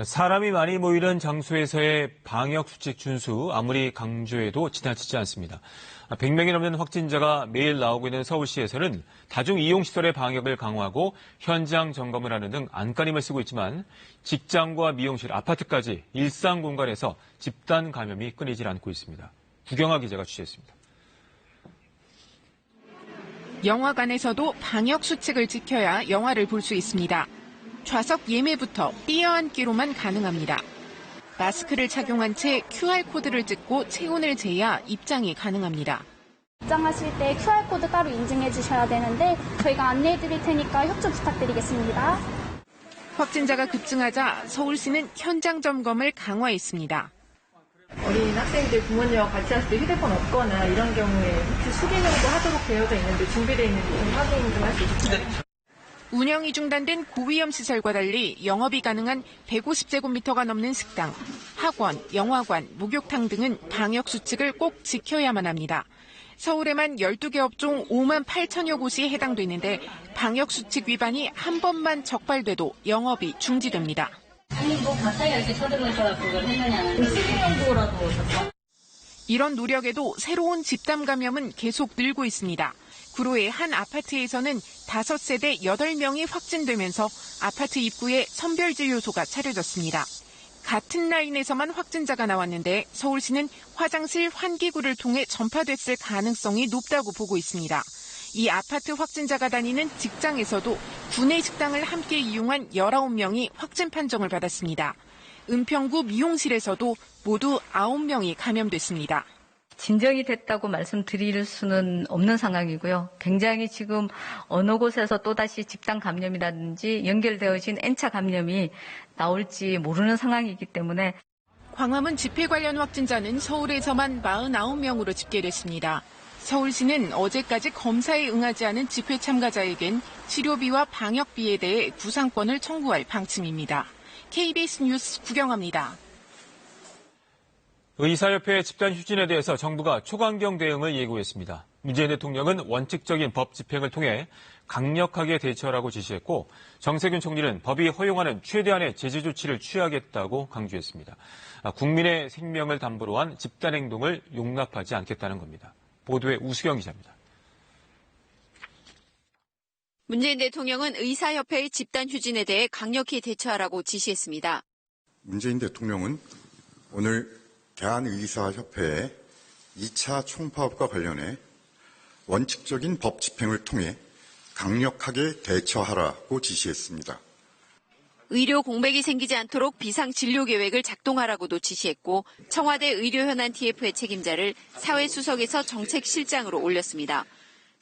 사람이 많이 모이는 장소에서의 방역수칙 준수 아무리 강조해도 지나치지 않습니다. 100명이 넘는 확진자가 매일 나오고 있는 서울시에서는 다중이용시설의 방역을 강화하고 현장 점검을 하는 등 안간힘을 쓰고 있지만 직장과 미용실, 아파트까지 일상 공간에서 집단 감염이 끊이질 않고 있습니다. 구경하 기자가 취재했습니다. 영화관에서도 방역수칙을 지켜야 영화를 볼 수 있습니다. 좌석 예매부터 뛰어앉기로만 가능합니다. 마스크를 착용한 채 QR코드를 찍고 체온을 재야 입장이 가능합니다. 입장하실 때 QR코드 따로 인증해 주셔야 되는데 저희가 안내해 드릴 테니까 협조 부탁드리겠습니다. 확진자가 급증하자 서울시는 현장 점검을 강화했습니다. 어린 학생들 부모님과 같이 왔을 때 휴대폰 없거나 이런 경우에 혹시 수기명도 하도록 되어져 있는데 준비되어 있는지 좀 확인 좀 할 수 있을까요? 운영이 중단된 고위험 시설과 달리 영업이 가능한 150제곱미터가 넘는 식당, 학원, 영화관, 목욕탕 등은 방역 수칙을 꼭 지켜야만 합니다. 서울에만 12개 업종 5만 8천여 곳이 해당되는데 방역 수칙 위반이 한 번만 적발돼도 영업이 중지됩니다. 아니 뭐 갑자기 이렇게 쳐들어서 그걸 했느냐는 수기명도라도 이런 노력에도 새로운 집단 감염은 계속 늘고 있습니다. 구로의 한 아파트에서는 5세대 8명이 확진되면서 아파트 입구에 선별진료소가 차려졌습니다. 같은 라인에서만 확진자가 나왔는데 서울시는 화장실 환기구를 통해 전파됐을 가능성이 높다고 보고 있습니다. 이 아파트 확진자가 다니는 직장에서도 구내 식당을 함께 이용한 19명이 확진 판정을 받았습니다. 은평구 미용실에서도 모두 9명이 감염됐습니다. 진정이 됐다고 말씀드릴 수는 없는 상황이고요. 굉장히 지금 어느 곳에서 또다시 집단 감염이라든지 연결되어진 N차 감염이 나올지 모르는 상황이기 때문에 광화문 집회 관련 확진자는 서울에서만 49명으로 집계됐습니다. 서울시는 어제까지 검사에 응하지 않은 집회 참가자에겐 치료비와 방역비에 대해 구상권을 청구할 방침입니다. KBS 뉴스 구경합니다. 의사협회 집단 휴진에 대해서 정부가 초강경 대응을 예고했습니다. 문재인 대통령은 원칙적인 법 집행을 통해 강력하게 대처하라고 지시했고 정세균 총리는 법이 허용하는 최대한의 제재 조치를 취하겠다고 강조했습니다. 국민의 생명을 담보로 한 집단 행동을 용납하지 않겠다는 겁니다. 보도에 우수경 기자입니다. 문재인 대통령은 의사협회의 집단 휴진에 대해 강력히 대처하라고 지시했습니다. 문재인 대통령은 오늘 대한의사협회의 2차 총파업과 관련해 원칙적인 법 집행을 통해 강력하게 대처하라고 지시했습니다. 의료 공백이 생기지 않도록 비상진료 계획을 작동하라고도 지시했고 청와대 의료현안 TF의 책임자를 사회수석에서 정책실장으로 올렸습니다.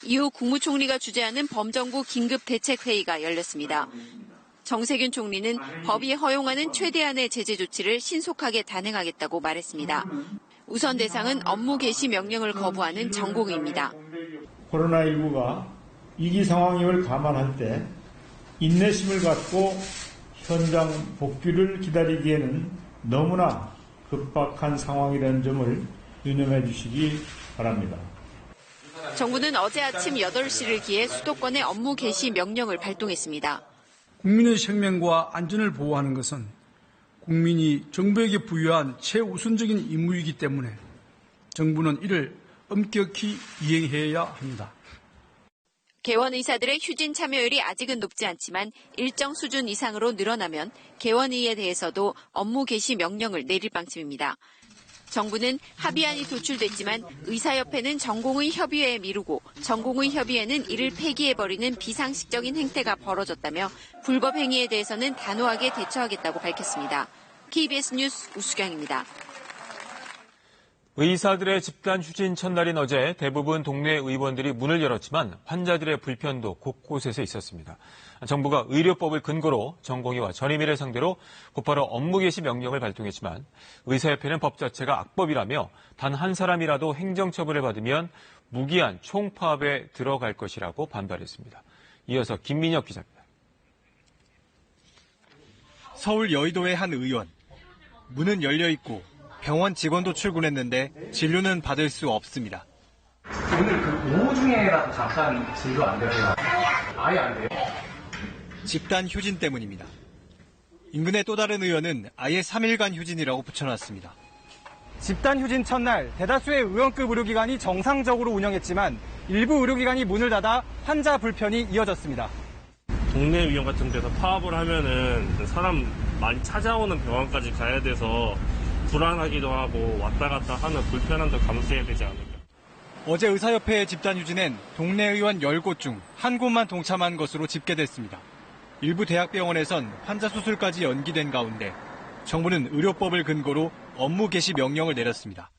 이후 국무총리가 주재하는 범정부 긴급대책회의가 열렸습니다. 정세균 총리는 법이 허용하는 최대한의 제재 조치를 신속하게 단행하겠다고 말했습니다. 우선 대상은 업무 개시 명령을 거부하는 전공의입니다. 코로나19가 위기 상황임을 감안할 때 인내심을 갖고 현장 복귀를 기다리기에는 너무나 급박한 상황이라는 점을 유념해 주시기 바랍니다. 정부는 어제 아침 8시를 기해 수도권의 업무 개시 명령을 발동했습니다. 국민의 생명과 안전을 보호하는 것은 국민이 정부에게 부여한 최우선적인 임무이기 때문에 정부는 이를 엄격히 이행해야 합니다. 개원 의사들의 휴진 참여율이 아직은 높지 않지만 일정 수준 이상으로 늘어나면 개원의에 대해서도 업무 개시 명령을 내릴 방침입니다. 정부는 합의안이 도출됐지만 의사협회는 전공의 협의회에 미루고 전공의 협의회는 이를 폐기해버리는 비상식적인 행태가 벌어졌다며 불법 행위에 대해서는 단호하게 대처하겠다고 밝혔습니다. KBS 뉴스 우수경입니다. 의사들의 집단 휴진 첫날인 어제 대부분 동네 의원들이 문을 열었지만 환자들의 불편도 곳곳에서 있었습니다. 정부가 의료법을 근거로 전공의와 전임의를 상대로 곧바로 업무 개시 명령을 발동했지만 의사협회는 법 자체가 악법이라며 단 한 사람이라도 행정처분을 받으면 무기한 총파업에 들어갈 것이라고 반발했습니다. 이어서 김민혁 기자입니다. 서울 여의도의 한 의원. 문은 열려 있고 병원 직원도 출근했는데 진료는 받을 수 없습니다. 오늘 그 오후 중에라도 잠깐 진료 안 되세요? 아예 안 돼요? 집단 휴진 때문입니다. 인근의 또 다른 의원은 아예 3일간 휴진이라고 붙여놨습니다. 집단 휴진 첫날 대다수의 의원급 의료기관이 정상적으로 운영했지만 일부 의료기관이 문을 닫아 환자 불편이 이어졌습니다. 동네 의원 같은 데서 파업을 하면은 사람 많이 찾아오는 병원까지 가야 돼서 불안하기도 하고 왔다 갔다 하는 불편함도 감수해야 되지 않을까. 어제 의사협회의 집단 휴진엔 동네 의원 10곳 중 한 곳만 동참한 것으로 집계됐습니다. 일부 대학병원에선 환자 수술까지 연기된 가운데 정부는 의료법을 근거로 업무 개시 명령을 내렸습니다.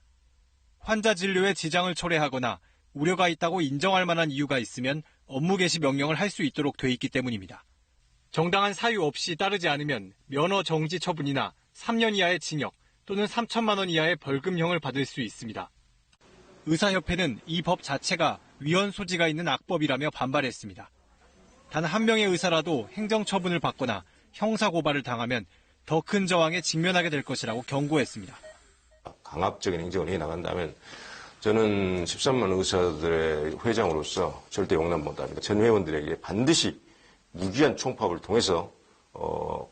환자 진료에 지장을 초래하거나 우려가 있다고 인정할 만한 이유가 있으면 업무 개시 명령을 할 수 있도록 돼 있기 때문입니다. 정당한 사유 없이 따르지 않으면 면허 정지 처분이나 3년 이하의 징역 또는 3천만 원 이하의 벌금형을 받을 수 있습니다. 의사협회는 이 법 자체가 위헌 소지가 있는 악법이라며 반발했습니다. 단 한 명의 의사라도 행정처분을 받거나 형사고발을 당하면 더 큰 저항에 직면하게 될 것이라고 경고했습니다. 강압적인 행정을 해나간다면 저는 13만 의사들의 회장으로서 절대 용납 못합니다. 전 회원들에게 반드시 무기한 총파업을 통해서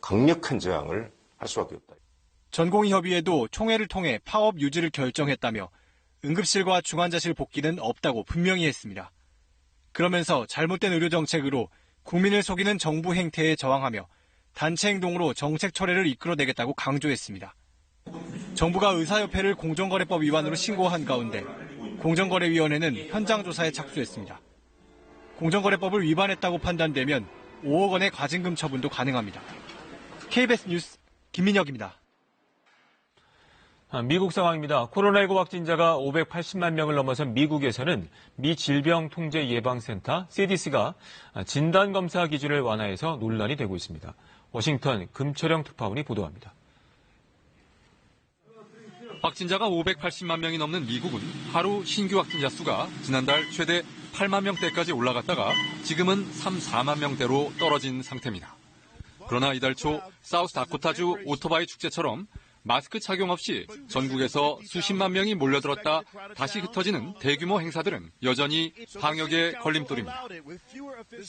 강력한 저항을 할 수밖에 없다. 전공의협의회도 총회를 통해 파업 유지를 결정했다며 응급실과 중환자실 복귀는 없다고 분명히 했습니다. 그러면서 잘못된 의료정책으로 국민을 속이는 정부 행태에 저항하며 단체 행동으로 정책 철회를 이끌어내겠다고 강조했습니다. 정부가 의사협회를 공정거래법 위반으로 신고한 가운데 공정거래위원회는 현장 조사에 착수했습니다. 공정거래법을 위반했다고 판단되면 5억 원의 과징금 처분도 가능합니다. KBS 뉴스 김민혁입니다. 미국 상황입니다. 코로나19 확진자가 580만 명을 넘어선 미국에서는 미 질병통제예방센터 CDC가 진단검사 기준을 완화해서 논란이 되고 있습니다. 워싱턴 금철영 특파원이 보도합니다. 확진자가 580만 명이 넘는 미국은 하루 신규 확진자 수가 지난달 최대 8만 명대까지 올라갔다가 지금은 4만 명대로 떨어진 상태입니다. 그러나 이달 초 사우스다코타주 오토바이 축제처럼 마스크 착용 없이 전국에서 수십만 명이 몰려들었다 다시 흩어지는 대규모 행사들은 여전히 방역의 걸림돌입니다.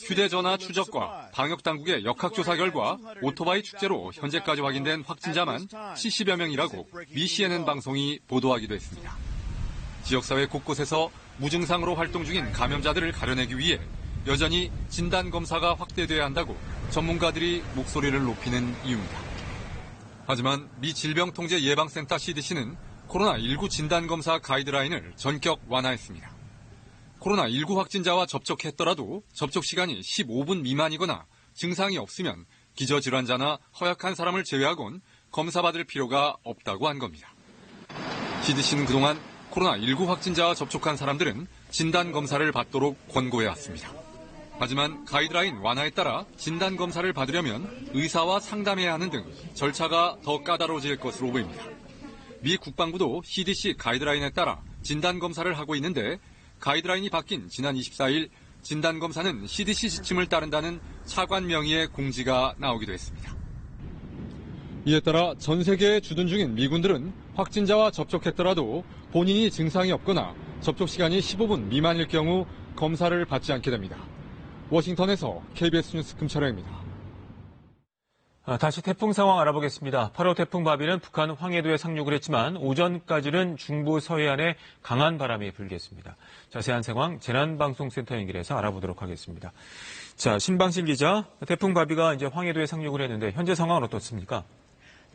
휴대전화 추적과 방역당국의 역학조사 결과 오토바이 축제로 현재까지 확인된 확진자만 70여 명이라고 미 CNN 방송이 보도하기도 했습니다. 지역사회 곳곳에서 무증상으로 활동 중인 감염자들을 가려내기 위해 여전히 진단검사가 확대돼야 한다고 전문가들이 목소리를 높이는 이유입니다. 하지만 미 질병통제예방센터 CDC는 코로나19 진단검사 가이드라인을 전격 완화했습니다. 코로나19 확진자와 접촉했더라도 접촉 시간이 15분 미만이거나 증상이 없으면 기저질환자나 허약한 사람을 제외하곤 검사받을 필요가 없다고 한 겁니다. CDC는 그동안 코로나19 확진자와 접촉한 사람들은 진단검사를 받도록 권고해왔습니다. 하지만 가이드라인 완화에 따라 진단검사를 받으려면 의사와 상담해야 하는 등 절차가 더 까다로워질 것으로 보입니다. 미 국방부도 CDC 가이드라인에 따라 진단검사를 하고 있는데 가이드라인이 바뀐 지난 24일 진단검사는 CDC 지침을 따른다는 차관 명의의 공지가 나오기도 했습니다. 이에 따라 전 세계에 주둔 중인 미군들은 확진자와 접촉했더라도 본인이 증상이 없거나 접촉 시간이 15분 미만일 경우 검사를 받지 않게 됩니다. 워싱턴에서 KBS 뉴스 금철영입니다. 다시 태풍 상황 알아보겠습니다. 8호 태풍 바비는 북한 황해도에 상륙을 했지만 오전까지는 중부 서해안에 강한 바람이 불겠습니다. 자세한 상황 재난방송센터 연결해서 알아보도록 하겠습니다. 자, 신방실 기자, 태풍 바비가 이제 황해도에 상륙을 했는데 현재 상황은 어떻습니까?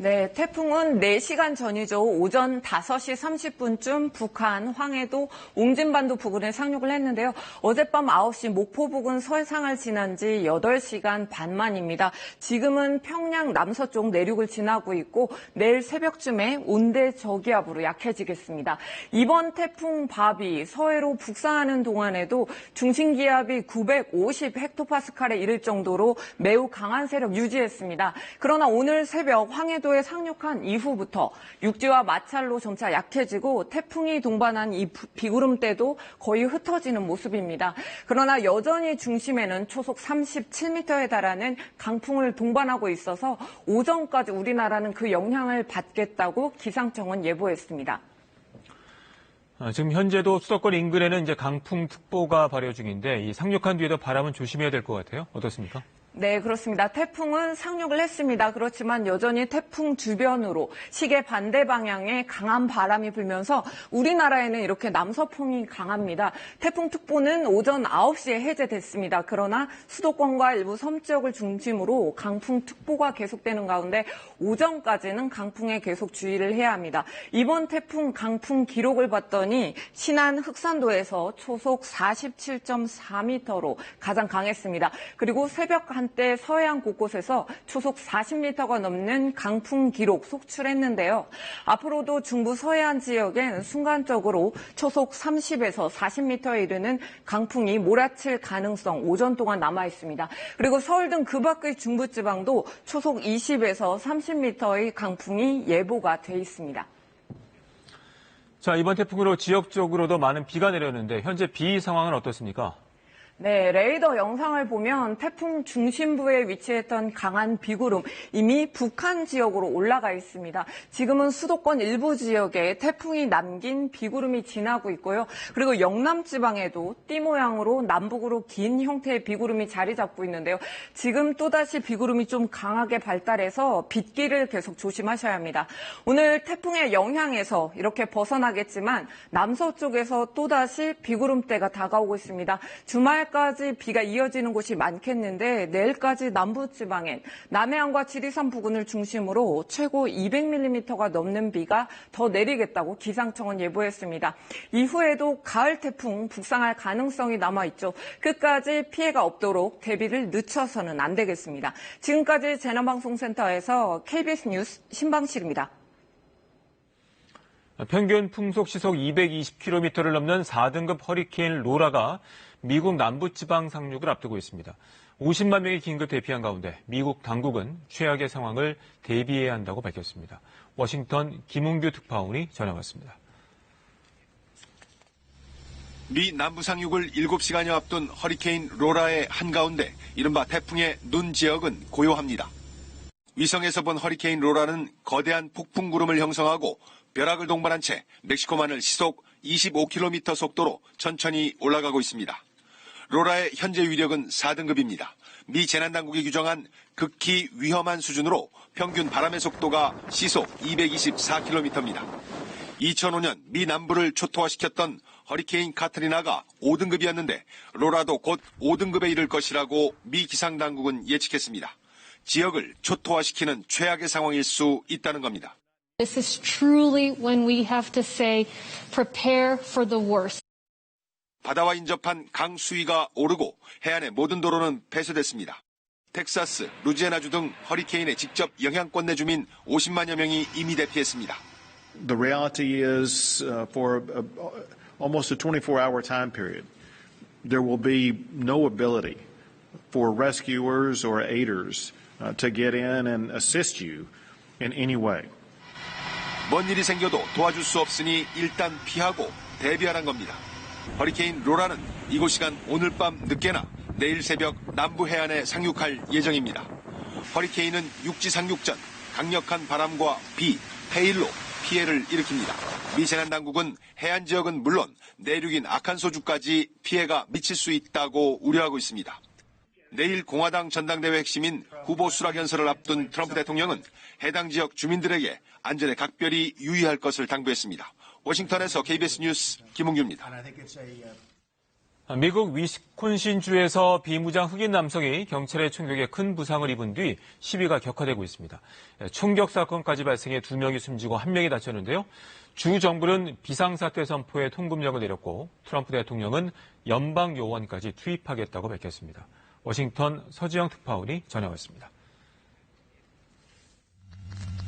네, 태풍은 4시간 전이죠. 오전 5시 30분쯤 북한 황해도 옹진반도 부근에 상륙을 했는데요. 어젯밤 9시 목포 부근 설상을 지난 지 8시간 반 만입니다. 지금은 평양 남서쪽 내륙을 지나고 있고 내일 새벽쯤에 온대 저기압으로 약해지겠습니다. 이번 태풍 바비 서해로 북상하는 동안에도 중심기압이 950 헥토파스칼에 이를 정도로 매우 강한 세력 유지했습니다. 그러나 오늘 새벽 황해도 제주도에 상륙한 이후부터 육지와 마찰로 점차 약해지고 태풍이 동반한 이 비구름대도 거의 흩어지는 모습입니다. 그러나 여전히 중심에는 초속 37m에 달하는 강풍을 동반하고 있어서 오전까지 우리나라는 그 영향을 받겠다고 기상청은 예보했습니다. 지금 현재도 수도권 인근에는 이제 강풍특보가 발효 중인데 이 상륙한 뒤에도 바람은 조심해야 될 것 같아요. 어떻습니까? 네, 그렇습니다. 태풍은 상륙을 했습니다. 그렇지만 여전히 태풍 주변으로 시계 반대 방향에 강한 바람이 불면서 우리나라에는 이렇게 남서풍이 강합니다. 태풍특보는 오전 9시에 해제됐습니다. 그러나 수도권과 일부 섬 지역을 중심으로 강풍특보가 계속되는 가운데 오전까지는 강풍에 계속 주의를 해야 합니다. 이번 태풍 강풍 기록을 봤더니 신안 흑산도에서 초속 47.4m로 가장 강했습니다. 그리고 새벽 한때 서해안 곳곳에서 초속 40m가 넘는 강풍 기록 속출했는데요. 앞으로도 중부 서해안 지역엔 순간적으로 초속 30에서 40m에 이르는 강풍이 몰아칠 가능성 오전 동안 남아 있습니다. 그리고 서울 등 그 밖의 중부지방도 초속 20에서 30m의 강풍이 예보가 돼 있습니다. 자, 이번 태풍으로 지역적으로도 많은 비가 내렸는데 현재 비 상황은 어떻습니까? 네, 레이더 영상을 보면 태풍 중심부에 위치했던 강한 비구름 이미 북한 지역으로 올라가 있습니다. 지금은 수도권 일부 지역에 태풍이 남긴 비구름이 지나고 있고요. 그리고 영남 지방에도 띠 모양으로 남북으로 긴 형태의 비구름이 자리 잡고 있는데요. 지금 또다시 비구름이 좀 강하게 발달해서 빗길을 계속 조심하셔야 합니다. 오늘 태풍의 영향에서 이렇게 벗어나겠지만 남서쪽에서 또다시 비구름대가 다가오고 있습니다. 주말까지 비가 이어지는 곳이 많겠는데 내일까지 남부지방엔 남해안과 지리산 부근을 중심으로 최고 200mm가 넘는 비가 더 내리겠다고 기상청은 예보했습니다. 이후에도 가을 태풍 북상할 가능성이 남아있죠. 끝까지 피해가 없도록 대비를 늦춰서는 안 되겠습니다. 지금까지 재난방송센터에서 KBS 뉴스 신방실입니다. 평균 풍속 시속 220km를 넘는 4등급 허리케인 로라가 미국 남부지방 상륙을 앞두고 있습니다. 50만 명이 긴급 대피한 가운데 미국 당국은 최악의 상황을 대비해야 한다고 밝혔습니다. 워싱턴 김웅규 특파원이 전해왔습니다. 미 남부 상륙을 7시간여 앞둔 허리케인 로라의 한가운데 이른바 태풍의 눈 지역은 고요합니다. 위성에서 본 허리케인 로라는 거대한 폭풍 구름을 형성하고 벼락을 동반한 채 멕시코만을 시속 25km 속도로 천천히 올라가고 있습니다. 로라의 현재 위력은 4등급입니다. 미 재난당국이 규정한 극히 위험한 수준으로 평균 바람의 속도가 시속 224km입니다. 2005년 미 남부를 초토화시켰던 허리케인 카트리나가 5등급이었는데 로라도 곧 5등급에 이를 것이라고 미 기상당국은 예측했습니다. 지역을 초토화시키는 최악의 상황일 수 있다는 겁니다. This is truly when we have to say, prepare for the worst. 바다와 인접한 강 수위가 오르고 해안의 모든 도로는 폐쇄됐습니다. 텍사스, 루지애나주 등 허리케인의 직접 영향권 내 주민 50만여 명이 이미 대피했습니다. The reality is for almost a 24-hour time period, there will be no ability for rescuers or aiders to get in and assist you in any way. 뭔 일이 생겨도 도와줄 수 없으니 일단 피하고 대비하란 겁니다. 허리케인 로라는 이곳 시간 오늘 밤 늦게나 내일 새벽 남부 해안에 상륙할 예정입니다. 허리케인은 육지 상륙 전 강력한 바람과 비, 해일로 피해를 일으킵니다. 미 재난당국은 해안 지역은 물론 내륙인 아칸소주까지 피해가 미칠 수 있다고 우려하고 있습니다. 내일 공화당 전당대회 핵심인 후보 수락 연설을 앞둔 트럼프 대통령은 해당 지역 주민들에게 안전에 각별히 유의할 것을 당부했습니다. 워싱턴에서 KBS 뉴스 김웅규입니다. 미국 위스콘신주에서 비무장 흑인 남성이 경찰의 총격에 큰 부상을 입은 뒤 시위가 격화되고 있습니다. 총격 사건까지 발생해 2명이 숨지고 1명이 다쳤는데요. 주 정부는 비상사태 선포에 통금령을 내렸고 트럼프 대통령은 연방요원까지 투입하겠다고 밝혔습니다. 워싱턴 서지영 특파원이 전해왔습니다.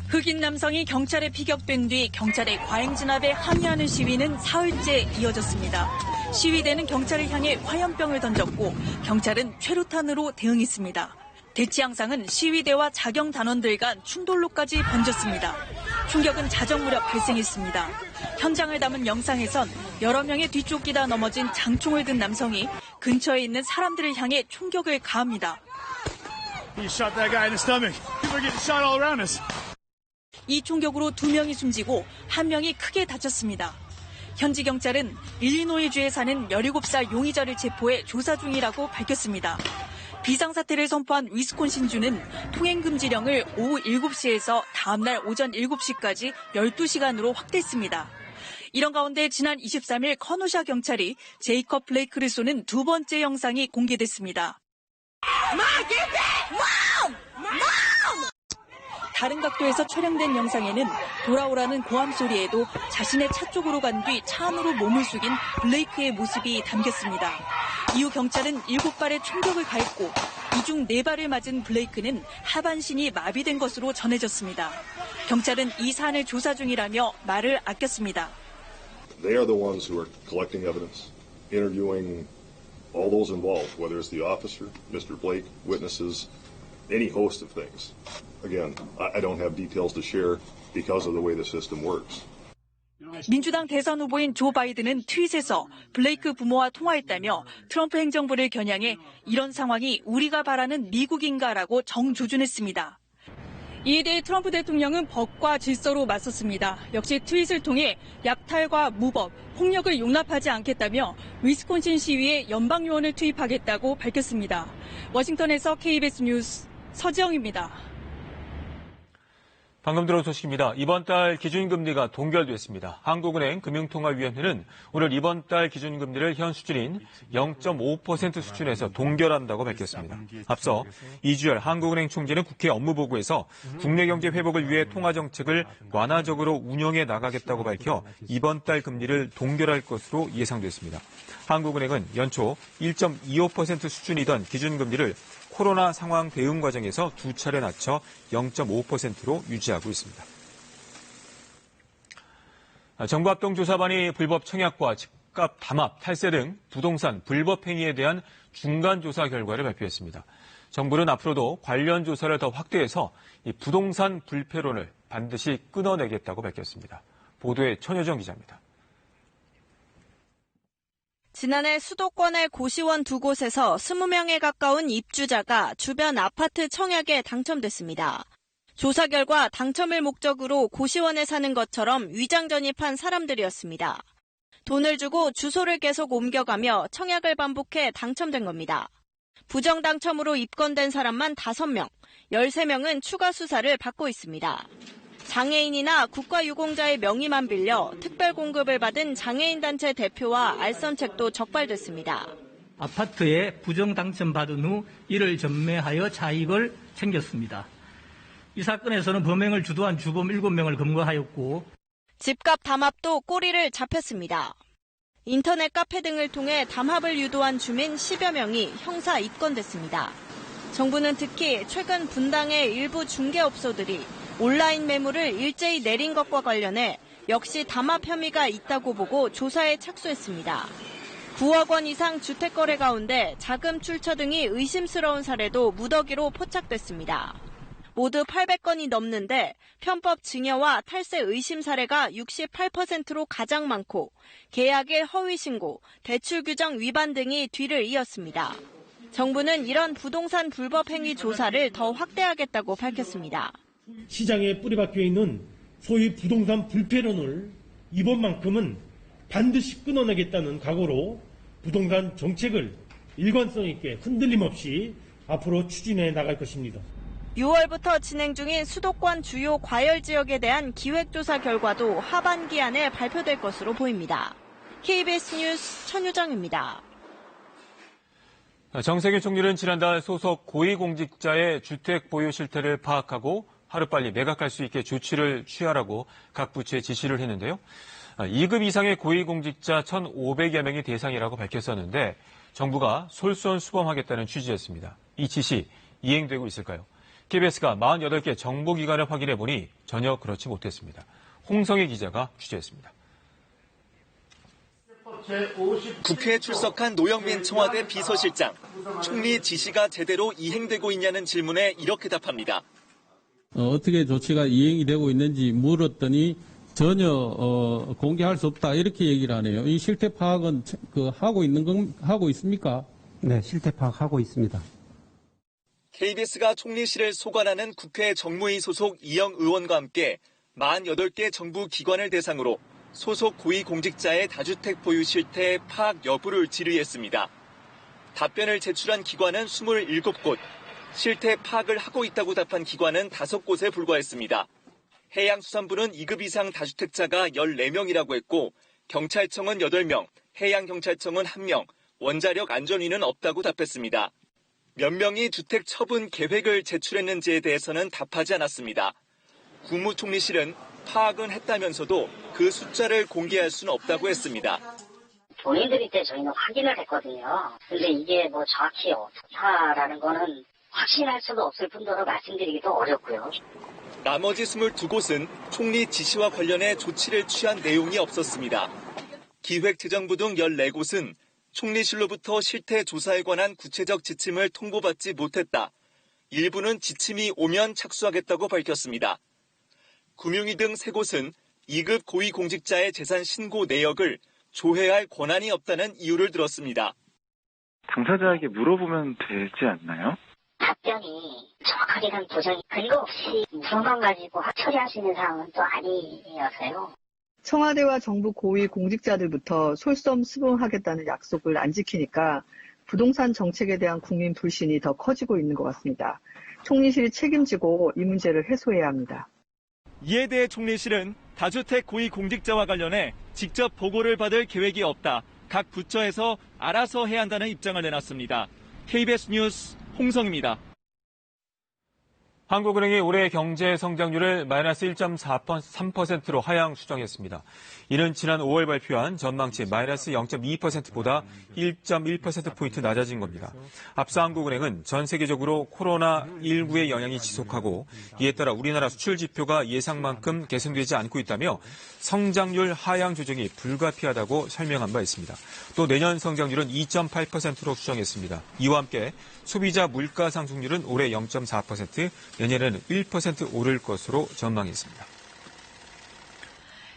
흑인 남성이 경찰에 피격된 뒤 경찰의 과잉 진압에 항의하는 시위는 사흘째 이어졌습니다. 시위대는 경찰을 향해 화염병을 던졌고 경찰은 최루탄으로 대응했습니다. 대치 양상은 시위대와 자경 단원들 간 충돌로까지 번졌습니다. 충격은 자정 무렵 발생했습니다. 현장을 담은 영상에선 여러 명의 뒤쫓기다 넘어진 장총을 든 남성이 근처에 있는 사람들을 향해 총격을 가합니다. He shot that guy in the stomach. People are getting shot all around us. 이 총격으로 2명이 숨지고 1명이 크게 다쳤습니다. 현지 경찰은 일리노이주에 사는 17살 용의자를 체포해 조사 중이라고 밝혔습니다. 비상사태를 선포한 위스콘신주는 통행금지령을 오후 7시에서 다음날 오전 7시까지 12시간으로 확대했습니다. 이런 가운데 지난 23일 커노샤 경찰이 제이컵 블레이크를 쏘는 두 번째 영상이 공개됐습니다. 다른 각도에서 촬영된 영상에는 돌아오라는 고함 소리에도 자신의 차 쪽으로 간 뒤 차 안으로 몸을 숙인 블레이크의 모습이 담겼습니다. 이후 경찰은 7발의 총격을 가했고 이 중 4발을 맞은 블레이크는 하반신이 마비된 것으로 전해졌습니다. 경찰은 이 사안을 조사 중이라며 말을 아꼈습니다. They are the ones who are collecting evidence, interviewing all those involved, whether it's the officer, Mr. Blake, witnesses, any host of things. Again, I don't have details to share because of the way the system works. 민주당 대선 후보인 조 바이든은 트윗에서 블레이크 부모와 통화했다며 트럼프 행정부를 겨냥해 이런 상황이 우리가 바라는 미국인가라고 정조준했습니다. 이에 대해 트럼프 대통령은 법과 질서로 맞섰습니다. 역시 트윗을 통해 약탈과 무법, 폭력을 용납하지 않겠다며 위스콘신 시위에 연방요원을 투입하겠다고 밝혔습니다. 워싱턴에서 KBS 뉴스 서지영입니다. 방금 들어온 소식입니다. 이번 달 기준금리가 동결됐습니다. 한국은행 금융통화위원회는 오늘 이번 달 기준금리를 현 수준인 0.5% 수준에서 동결한다고 밝혔습니다. 앞서 이주열 한국은행 총재는 국회 업무보고에서 국내 경제 회복을 위해 통화정책을 완화적으로 운영해 나가겠다고 밝혀 이번 달 금리를 동결할 것으로 예상됐습니다. 한국은행은 연초 1.25% 수준이던 기준금리를 코로나 상황 대응 과정에서 2차례 낮춰 0.5%로 유지하고 있습니다. 정부 합동조사반이 불법 청약과 집값 담합, 탈세 등 부동산 불법 행위에 대한 중간조사 결과를 발표했습니다. 정부는 앞으로도 관련 조사를 더 확대해서 이 부동산 불패론을 반드시 끊어내겠다고 밝혔습니다. 보도에 천효정 기자입니다. 지난해 수도권의 고시원 2곳에서 20명에 가까운 입주자가 주변 아파트 청약에 당첨됐습니다. 조사 결과 당첨을 목적으로 고시원에 사는 것처럼 위장 전입한 사람들이었습니다. 돈을 주고 주소를 계속 옮겨가며 청약을 반복해 당첨된 겁니다. 부정 당첨으로 입건된 사람만 5명, 13명은 추가 수사를 받고 있습니다. 장애인이나 국가유공자의 명의만 빌려 특별 공급을 받은 장애인단체 대표와 알선책도 적발됐습니다. 아파트에 부정 당첨받은 후 이를 전매하여 차익을 챙겼습니다. 이 사건에서는 범행을 주도한 주범 7명을 검거하였고 집값 담합도 꼬리를 잡혔습니다. 인터넷 카페 등을 통해 담합을 유도한 주민 10여 명이 형사 입건됐습니다. 정부는 특히 최근 분당의 일부 중개업소들이 온라인 매물을 일제히 내린 것과 관련해 역시 담합 혐의가 있다고 보고 조사에 착수했습니다. 9억 원 이상 주택 거래 가운데 자금 출처 등이 의심스러운 사례도 무더기로 포착됐습니다. 모두 800건이 넘는데 편법 증여와 탈세 의심 사례가 68%로 가장 많고 계약일 허위 신고, 대출 규정 위반 등이 뒤를 이었습니다. 정부는 이런 부동산 불법 행위 조사를 더 확대하겠다고 밝혔습니다. 시장에 뿌리박혀 있는 소위 부동산 불패론을 이번만큼은 반드시 끊어내겠다는 각오로 부동산 정책을 일관성 있게 흔들림 없이 앞으로 추진해 나갈 것입니다. 6월부터 진행 중인 수도권 주요 과열 지역에 대한 기획조사 결과도 하반기 안에 발표될 것으로 보입니다. KBS 뉴스 천유정입니다. 정세균 총리는 지난달 소속 고위공직자의 주택 보유 실태를 파악하고 하루빨리 매각할 수 있게 조치를 취하라고 각 부처에 지시를 했는데요. 2급 이상의 고위공직자 1,500여 명이 대상이라고 밝혔었는데 정부가 솔선수범하겠다는 취지였습니다. 이 지시 이행되고 있을까요? KBS가 48개 정보기관을 확인해보니 전혀 그렇지 못했습니다. 홍성희 기자가 취재했습니다. 국회에 출석한 노영민 청와대 비서실장. 총리 지시가 제대로 이행되고 있냐는 질문에 이렇게 답합니다. 어떻게 조치가 이행이 되고 있는지 물었더니 전혀 공개할 수 없다 이렇게 얘기를 하네요. 이 실태 파악은 하고 있습니까? 네, 실태 파악하고 있습니다. KBS가 총리실을 소관하는 국회 정무위 소속 이영 의원과 함께 48개 정부 기관을 대상으로 소속 고위공직자의 다주택 보유 실태 파악 여부를 질의했습니다. 답변을 제출한 기관은 27곳, 실태 파악을 하고 있다고 답한 기관은 5곳에 불과했습니다. 해양수산부는 2급 이상 다주택자가 14명이라고 했고 경찰청은 8명, 해양경찰청은 1명, 원자력 안전위는 없다고 답했습니다. 몇 명이 주택 처분 계획을 제출했는지에 대해서는 답하지 않았습니다. 국무총리실은 파악은 했다면서도 그 숫자를 공개할 수는 없다고 했습니다. 본인들이 때 저희는 확인을 했거든요. 근데 이게 뭐 정확히 어떻다라는 거는 확신할 수도 없을 뿐더러 말씀드리기도 어렵고요. 나머지 22곳은 총리 지시와 관련해 조치를 취한 내용이 없었습니다. 기획재정부 등 14곳은 총리실로부터 실태 조사에 관한 구체적 지침을 통보받지 못했다. 일부는 지침이 오면 착수하겠다고 밝혔습니다. 금융위 등 3곳은 2급 고위공직자의 재산 신고 내역을 조회할 권한이 없다는 이유를 들었습니다. 당사자에게 물어보면 되지 않나요? 답변이 정확하게 된 보장이 근거 없이 무슨만 가지고 처리할 수 있는 상황은 또 아니어서요. 청와대와 정부 고위 공직자들부터 솔선수범하겠다는 약속을 안 지키니까 부동산 정책에 대한 국민 불신이 더 커지고 있는 것 같습니다. 총리실이 책임지고 이 문제를 해소해야 합니다. 이에 대해 총리실은 다주택 고위 공직자와 관련해 직접 보고를 받을 계획이 없다. 각 부처에서 알아서 해야 한다는 입장을 내놨습니다. KBS 뉴스 홍성입니다. 한국은행이 올해 경제 성장률을 마이너스 1.3%로 하향 수정했습니다. 이는 지난 5월 발표한 전망치 마이너스 0.2%보다 1.1%포인트 낮아진 겁니다. 앞서 한국은행은 전 세계적으로 코로나19의 영향이 지속하고 이에 따라 우리나라 수출 지표가 예상만큼 개선되지 않고 있다며 성장률 하향 조정이 불가피하다고 설명한 바 있습니다. 또 내년 성장률은 2.8%로 수정했습니다. 이와 함께 소비자 물가 상승률은 올해 0.4%, 내년에는 1% 오를 것으로 전망했습니다.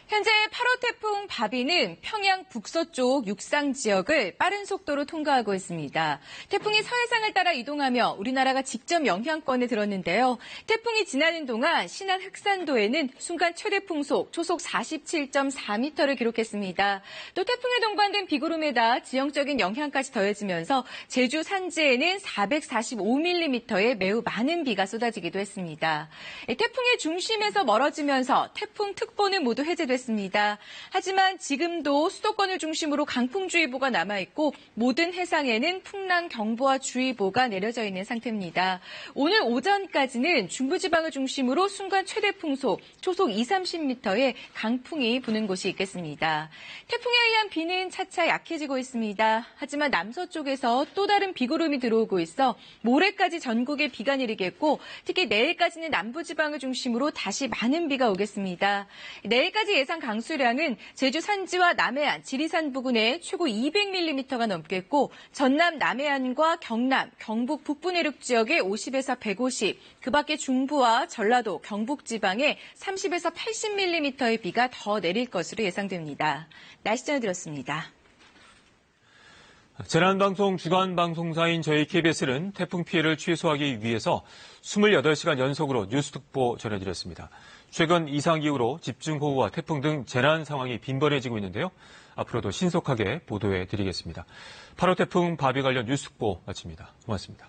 현재 8호 태풍 바비는 평양 북서쪽 육상 지역을 빠른 속도로 통과하고 있습니다. 태풍이 서해상을 따라 이동하며 우리나라가 직접 영향권에 들었는데요. 태풍이 지나는 동안 신안 흑산도에는 순간 최대 풍속 초속 47.4m를 기록했습니다. 또 태풍에 동반된 비구름에다 지형적인 영향까지 더해지면서 제주 산지에는 445mm의 매우 많은 비가 쏟아지기도 했습니다. 태풍의 중심에서 멀어지면서 태풍 특보는 모두 해제됐습니다. 하지만 지금도 수도권을 중심으로 강풍주의보가 남아있고 모든 해상에는 풍랑경보와 주의보가 내려져 있는 상태입니다. 오늘 오전까지는 중부지방을 중심으로 순간 최대 풍속 초속 20-30m의 강풍이 부는 곳이 있겠습니다. 태풍에 의한 비는 차차 약해지고 있습니다. 하지만 남서쪽에서 또 다른 비구름이 들어오고 있어 모레까지 전국에 비가 내리겠고 특히 내일까지는 남부지방을 중심으로 다시 많은 비가 오겠습니다. 내일까지 예상 강수량은 제주 산지와 남해안, 지리산 부근에 최고 200mm가 넘겠고 전남 남해안과 경남, 경북 북부 내륙 지역에 50에서 150, 그 밖에 중부와 전라도, 경북 지방에 30에서 80mm의 비가 더 내릴 것으로 예상됩니다. 날씨 전해드렸습니다. 재난방송 주간방송사인 저희 KBS는 태풍 피해를 최소화하기 위해서 28시간 연속으로 뉴스특보 전해드렸습니다. 최근 이상기후로 집중호우와 태풍 등 재난 상황이 빈번해지고 있는데요. 앞으로도 신속하게 보도해드리겠습니다. 8호 태풍 바비 관련 뉴스특보 마칩니다. 고맙습니다.